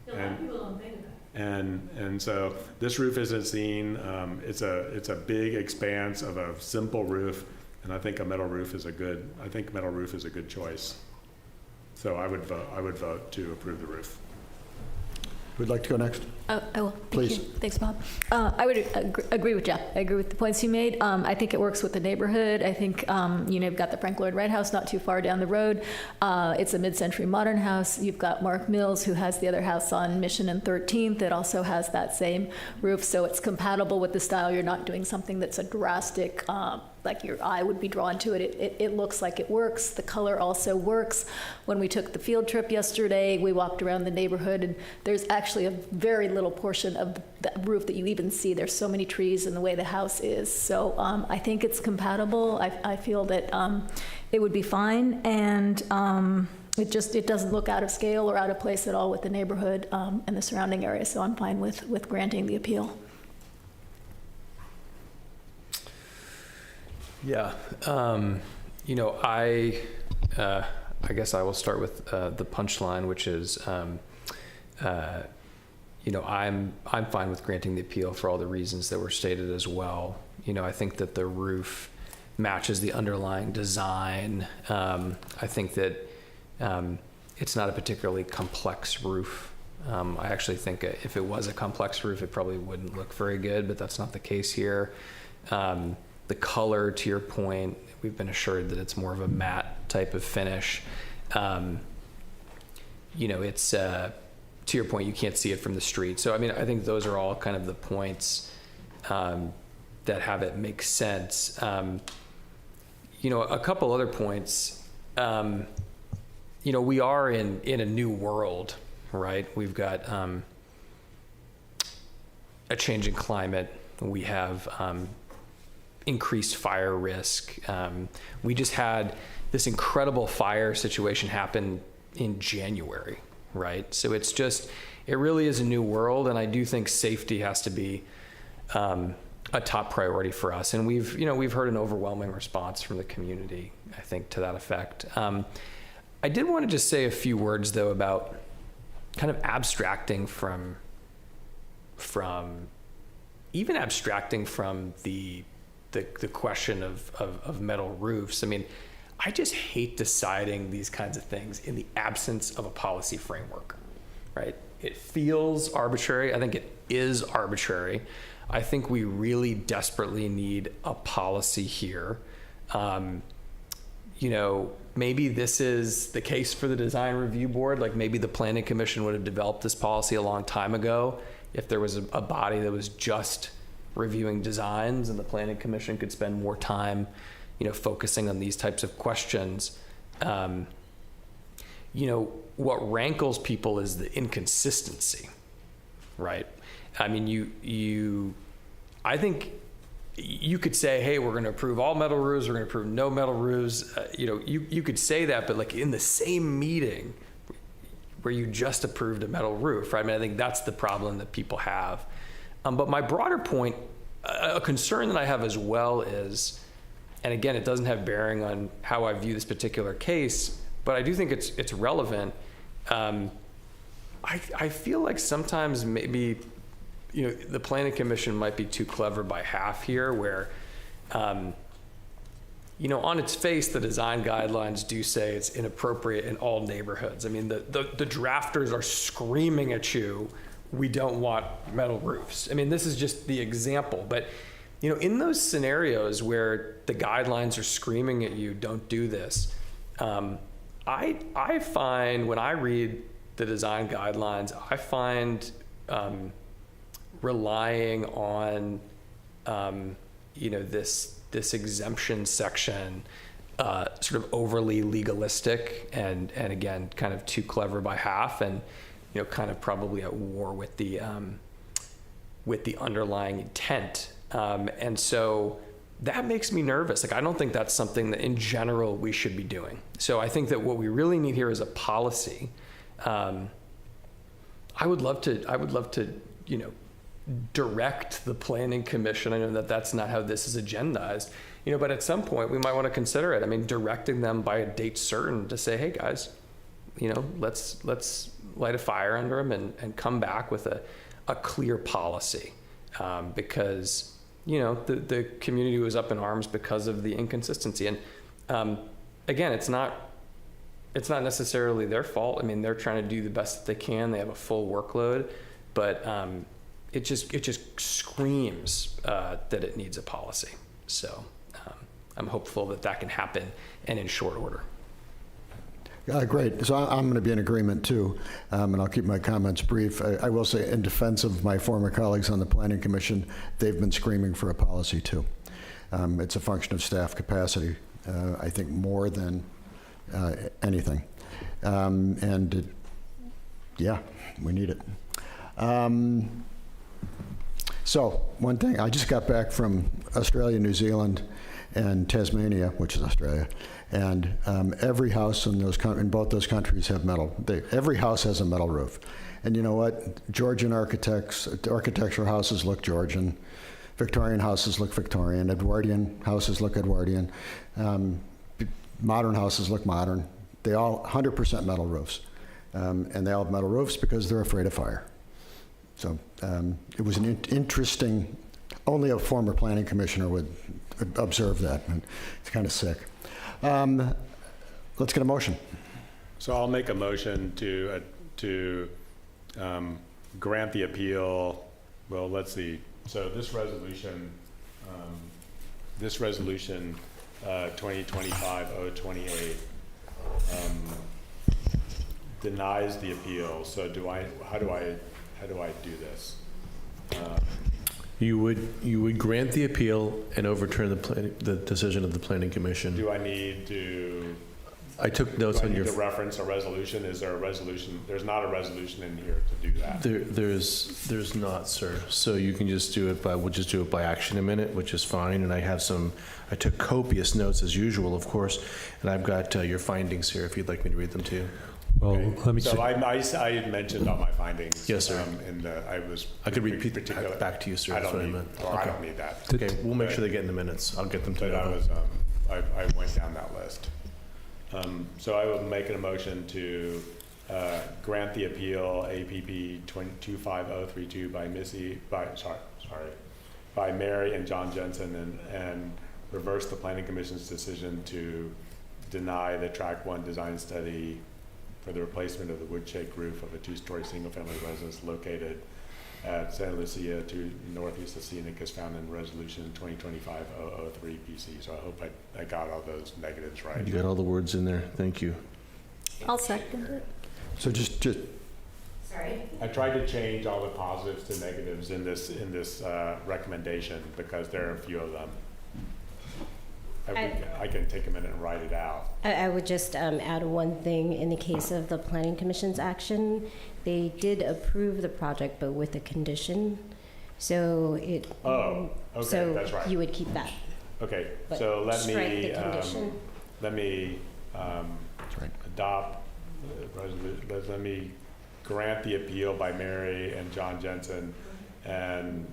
A lot of people don't think of that. And so this roof isn't seen. It's a big expanse of a simple roof, and I think metal roof is a good choice. So I would vote to approve the roof. Who'd like to go next? I will. Please. Thank you. Thanks, Bob. I would agree with Jeff. I agree with the points you made. I think it works with the neighborhood. I think, you know, you've got the Frank Lloyd Wright house not too far down the road. It's a mid-century modern house. You've got Mark Mills, who has the other house on Mission and 13th that also has that same roof. So it's compatible with the style. You're not doing something that's a drastic, like your eye would be drawn to it. It looks like it works. The color also works. When we took the field trip yesterday, we walked around the neighborhood, and there's actually a very little portion of the roof that you even see. There's so many trees in the way the house is. So I think it's compatible. I feel that it would be fine, and it doesn't look out of scale or out of place at all with the neighborhood and the surrounding area. So I'm fine with granting the appeal. Yeah, you know, I guess I will start with the punchline, which is, you know, I'm fine with granting the appeal for all the reasons that were stated as well. You know, I think that the roof matches the underlying design. I think that it's not a particularly complex roof. I actually think if it was a complex roof, it probably wouldn't look very good, but that's not the case here. The color, to your point, we've been assured that it's more of a matte type of finish. You know, it's, to your point, you can't see it from the street. So, I mean, I think those are all kind of the points that have it make sense. You know, a couple other points. You know, we are in a new world, right? We've got a changing climate. We have increased fire risk. We just had this incredible fire situation happen in January, right? So it really is a new world, and I do think safety has to be a top priority for us. And we've heard an overwhelming response from the community, I think, to that effect. I did want to just say a few words, though, about kind of abstracting from the question of metal roofs. I mean, I just hate deciding these kinds of things in the absence of a policy framework, right? It feels arbitrary. I think it is arbitrary. I think we really desperately need a policy here. You know, maybe this is the case for the design review board. Like, maybe the planning commission would have developed this policy a long time ago if there was a body that was just reviewing designs, and the planning commission could spend more time, you know, focusing on these types of questions. You know, what rankles people is the inconsistency, right? I mean, I think you could say, hey, we're going to approve all metal roofs, we're going to approve no metal roofs. You could say that, but like in the same meeting where you just approved a metal roof, right? I mean, I think that's the problem that people have. But my broader point, a concern that I have as well is, and again, it doesn't have bearing on how I view this particular case, but I do think it's relevant. I feel like sometimes maybe, the Planning Commission might be too clever by half here, where, on its face, the design guidelines do say it's inappropriate in all neighborhoods. I mean, the drafters are screaming at you, we don't want metal roofs. I mean, this is just the example, but in those scenarios where the guidelines are screaming at you, don't do this, I find when I read the design guidelines, I find relying on this exemption section sort of overly legalistic and again kind of too clever by half, and kind of probably at war with the underlying intent, and so that makes me nervous. Like, I don't think that's something that in general we should be doing. So I think that what we really need here is a policy. I would love to direct the Planning Commission. I know that that's not how this is agendized, but at some point we might want to consider it. I mean, directing them by a date certain to say, hey guys, let's light a fire under them and come back with a clear policy, because the community was up in arms because of the inconsistency. And again, it's not necessarily their fault. I mean, they're trying to do the best that they can. They have a full workload, but it just screams that it needs a policy. So I'm hopeful that can happen and in short order. Great. So I'm going to be in agreement too, and I'll keep my comments brief. I will say, in defense of my former colleagues on the Planning Commission, they've been screaming for a policy too. It's a function of staff capacity, I think, more than anything. Yeah, we need it. So one thing, I just got back from Australia, New Zealand, and Tasmania, which is Australia, and every house in both those countries have metal. Every house has a metal roof. And you know what? Georgian architectural houses look Georgian. Victorian houses look Victorian. Edwardian houses look Edwardian. Modern houses look modern. They all 100% metal roofs. And they all have metal roofs because they're afraid of fire. So it was an interesting, only a former planning commissioner would observe that, and it's kind of sick. Let's get a motion. So I'll make a motion to grant the appeal. Well, let's see. So this resolution 2025-028 denies the appeal. So how do I do this? You would grant the appeal and overturn the decision of the Planning Commission. Do I need to? I took notes on your. To reference a resolution. Is there a resolution? There's not a resolution in here to do that. There's not, sir. So you can just do it we'll just do it by action a minute, which is fine. And I took copious notes as usual, of course, and I've got your findings here if you'd like me to read them to you. Well, okay. Let me. So I had mentioned all my findings. Yes, sir. I could repeat back to you, sir. I don't need that. Okay, we'll make sure they get in the minutes. I'll get them to you. But I went down that list. So I will make a motion to grant the appeal APP 25032 by Mary and John Jensen, and reverse the Planning Commission's decision to deny the Track 1 design study for the replacement of the wood-shake roof of a two-story single-family residence located at Santa Lucia to northeast of Scenic, as found in Resolution 2025-003 PC. So I hope I got all those negatives right. You got all the words in there. Thank you. I'll second it. So just. Sorry. I tried to change all the positives to negatives in this recommendation because there are a few of them. I can take a minute and write it out. I would just add one thing. In the case of the Planning Commission's action, they did approve the project, but with a condition So it. Oh, okay, so that's right. You would keep that. Okay, But so let strike me, the condition. let me right. adopt, let me grant the appeal by Mary and John Jensen, and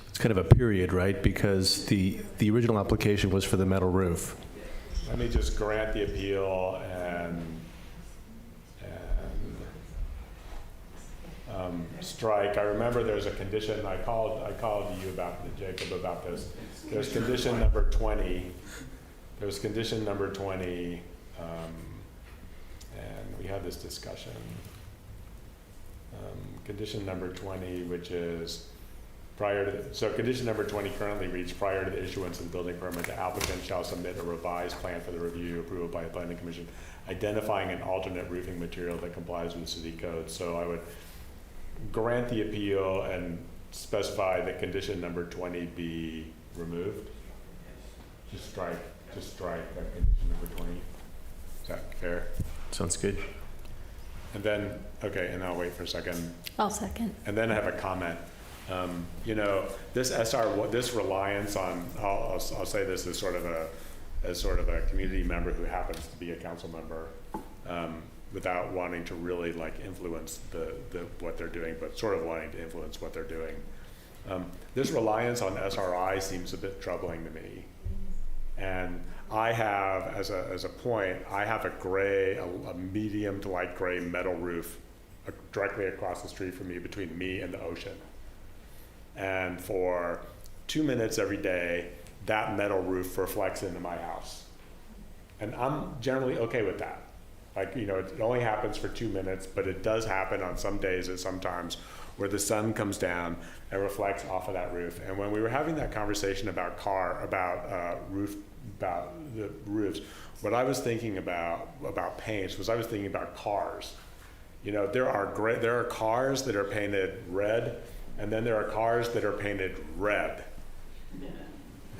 It's kind of a period, right? Because the original application was for the metal roof. let me just grant the appeal and strike. I remember there's a condition, I called you Jacob, about this. There's condition number 20. There's condition number 20, and we had this discussion. Condition number 20, which is so condition number 20 currently reads, prior to the issuance of the building permit, the applicant shall submit a revised plan for the review approval by the planning commission, identifying an alternate roofing material that complies with city code. So I would grant the appeal and specify that condition number 20 be removed. Just strike that condition number 20. Is that fair? Sounds good. And then, okay, and I'll wait for a second. I'll second. And then I have a comment. You know, this reliance on, I'll say this as sort of a community member who happens to be a council member, without wanting to really like influence what they're doing, but sort of wanting to influence what they're doing. This reliance on SRI seems a bit troubling to me. And I have, as a point, I have a medium to light gray metal roof directly across the street from me, between me and the ocean. And for 2 minutes every day, that metal roof reflects into my house. And I'm generally okay with that. Like, you know, it only happens for 2 minutes, but it does happen on some days and sometimes where the sun comes down and reflects off of that roof. And when we were having that conversation about the roofs, what I was thinking about paints was I was thinking about cars. You know, there are cars that are painted red, and then there are cars that are painted red.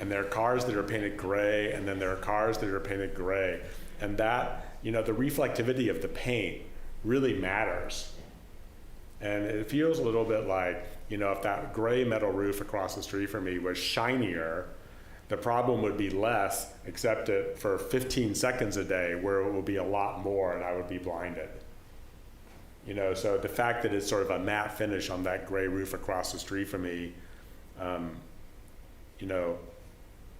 And there are cars that are painted gray, and then there are cars that are painted gray. And that, you know, the reflectivity of the paint really matters. And it feels a little bit like, you know, if that gray metal roof across the street from me was shinier, the problem would be less, except for 15 seconds a day, where it will be a lot more and I would be blinded. You know, so the fact that it's sort of a matte finish on that gray roof across the street from me, you know,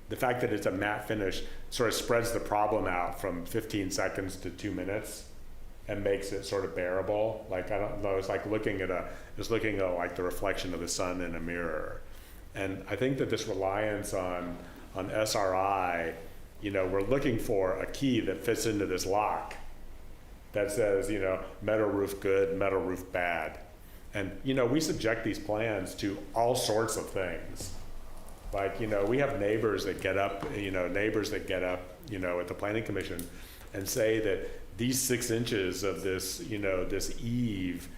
the fact that it's a matte finish sort of spreads the problem out from 15 seconds to 2 minutes and makes it sort of bearable. Like, I don't know, it's like looking at like the reflection of the sun in a mirror. And I think that this reliance on SRI, you know, we're looking for a key that fits into this lock that says, you know, metal roof good, metal roof bad. And, you know, we subject these plans to all sorts of things. Like, you know, we have neighbors that get up, you know, at the planning commission and say that these 6 inches of this, you know, this eave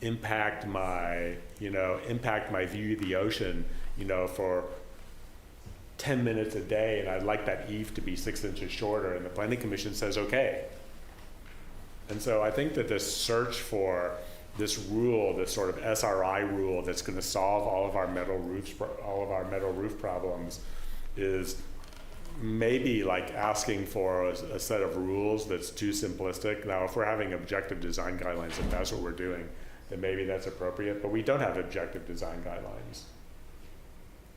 impact my view of the ocean, you know, for 10 minutes a day, and I'd like that eave to be 6 inches shorter, and the planning commission says okay. And so I think that this search for this rule, this sort of SRI rule that's going to solve all of our metal roof problems, is maybe like asking for a set of rules that's too simplistic. Now, if we're having objective design guidelines, if that's what we're doing, then maybe that's appropriate, but we don't have objective design guidelines.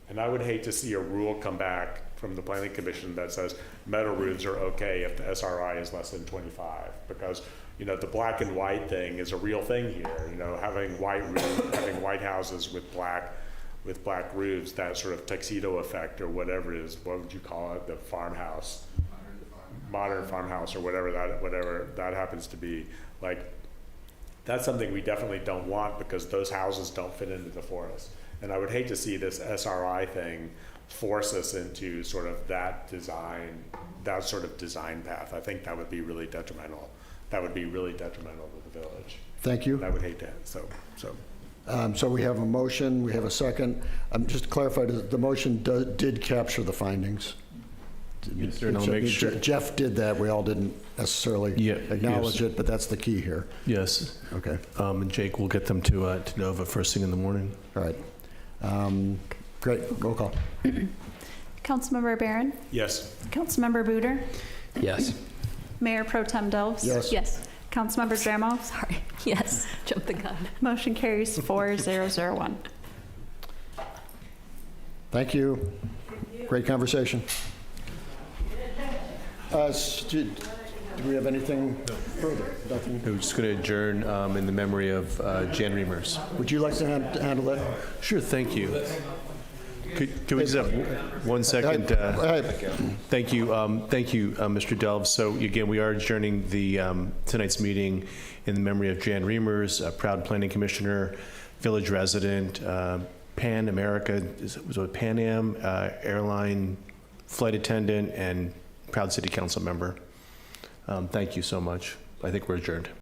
And I would hate to see a rule come back from the planning commission that says metal roofs are okay if the SRI is less than 25, because, you know, the black and white thing is a real thing here. You know, having white houses with black roofs, that sort of tuxedo effect or whatever it is, what would you call it? The farmhouse, modern farmhouse, or whatever that happens to be. Like, that's something we definitely don't want, because those houses don't fit into the forest. And I would hate to see this SRI thing force us into sort of that sort of design path. I think that would be really detrimental. That would be really detrimental to the village. Thank you. I would hate that. So we have a motion, we have a second. Just to clarify, the motion did capture the findings. And I'll make sure. Jeff did that. We all didn't necessarily acknowledge it, but that's the key here. Yes. Okay. And Jake will get them to Nova first thing in the morning. All right. Great. Roll call. Councilmember Barron? Yes. Councilmember Booter? Yes. Mayor Pro Tem Delves? Yes. Yes. Councilmember Dramo? Sorry. Yes. Jump the gun. Motion carries 4001. Thank you. Great conversation. Do we have anything further? Nothing. We're just going to adjourn in the memory of Jan Reimers. Would you like to handle it? Sure, thank you. Could we just have 1 second? Thank you, Mr. Delves. So again, we are adjourning the tonight's meeting in the memory of Jan Reimers, a proud planning commissioner, village resident, Pan America, was it Pan Am airline flight attendant, and proud city council member. Thank you so much. I think we're adjourned.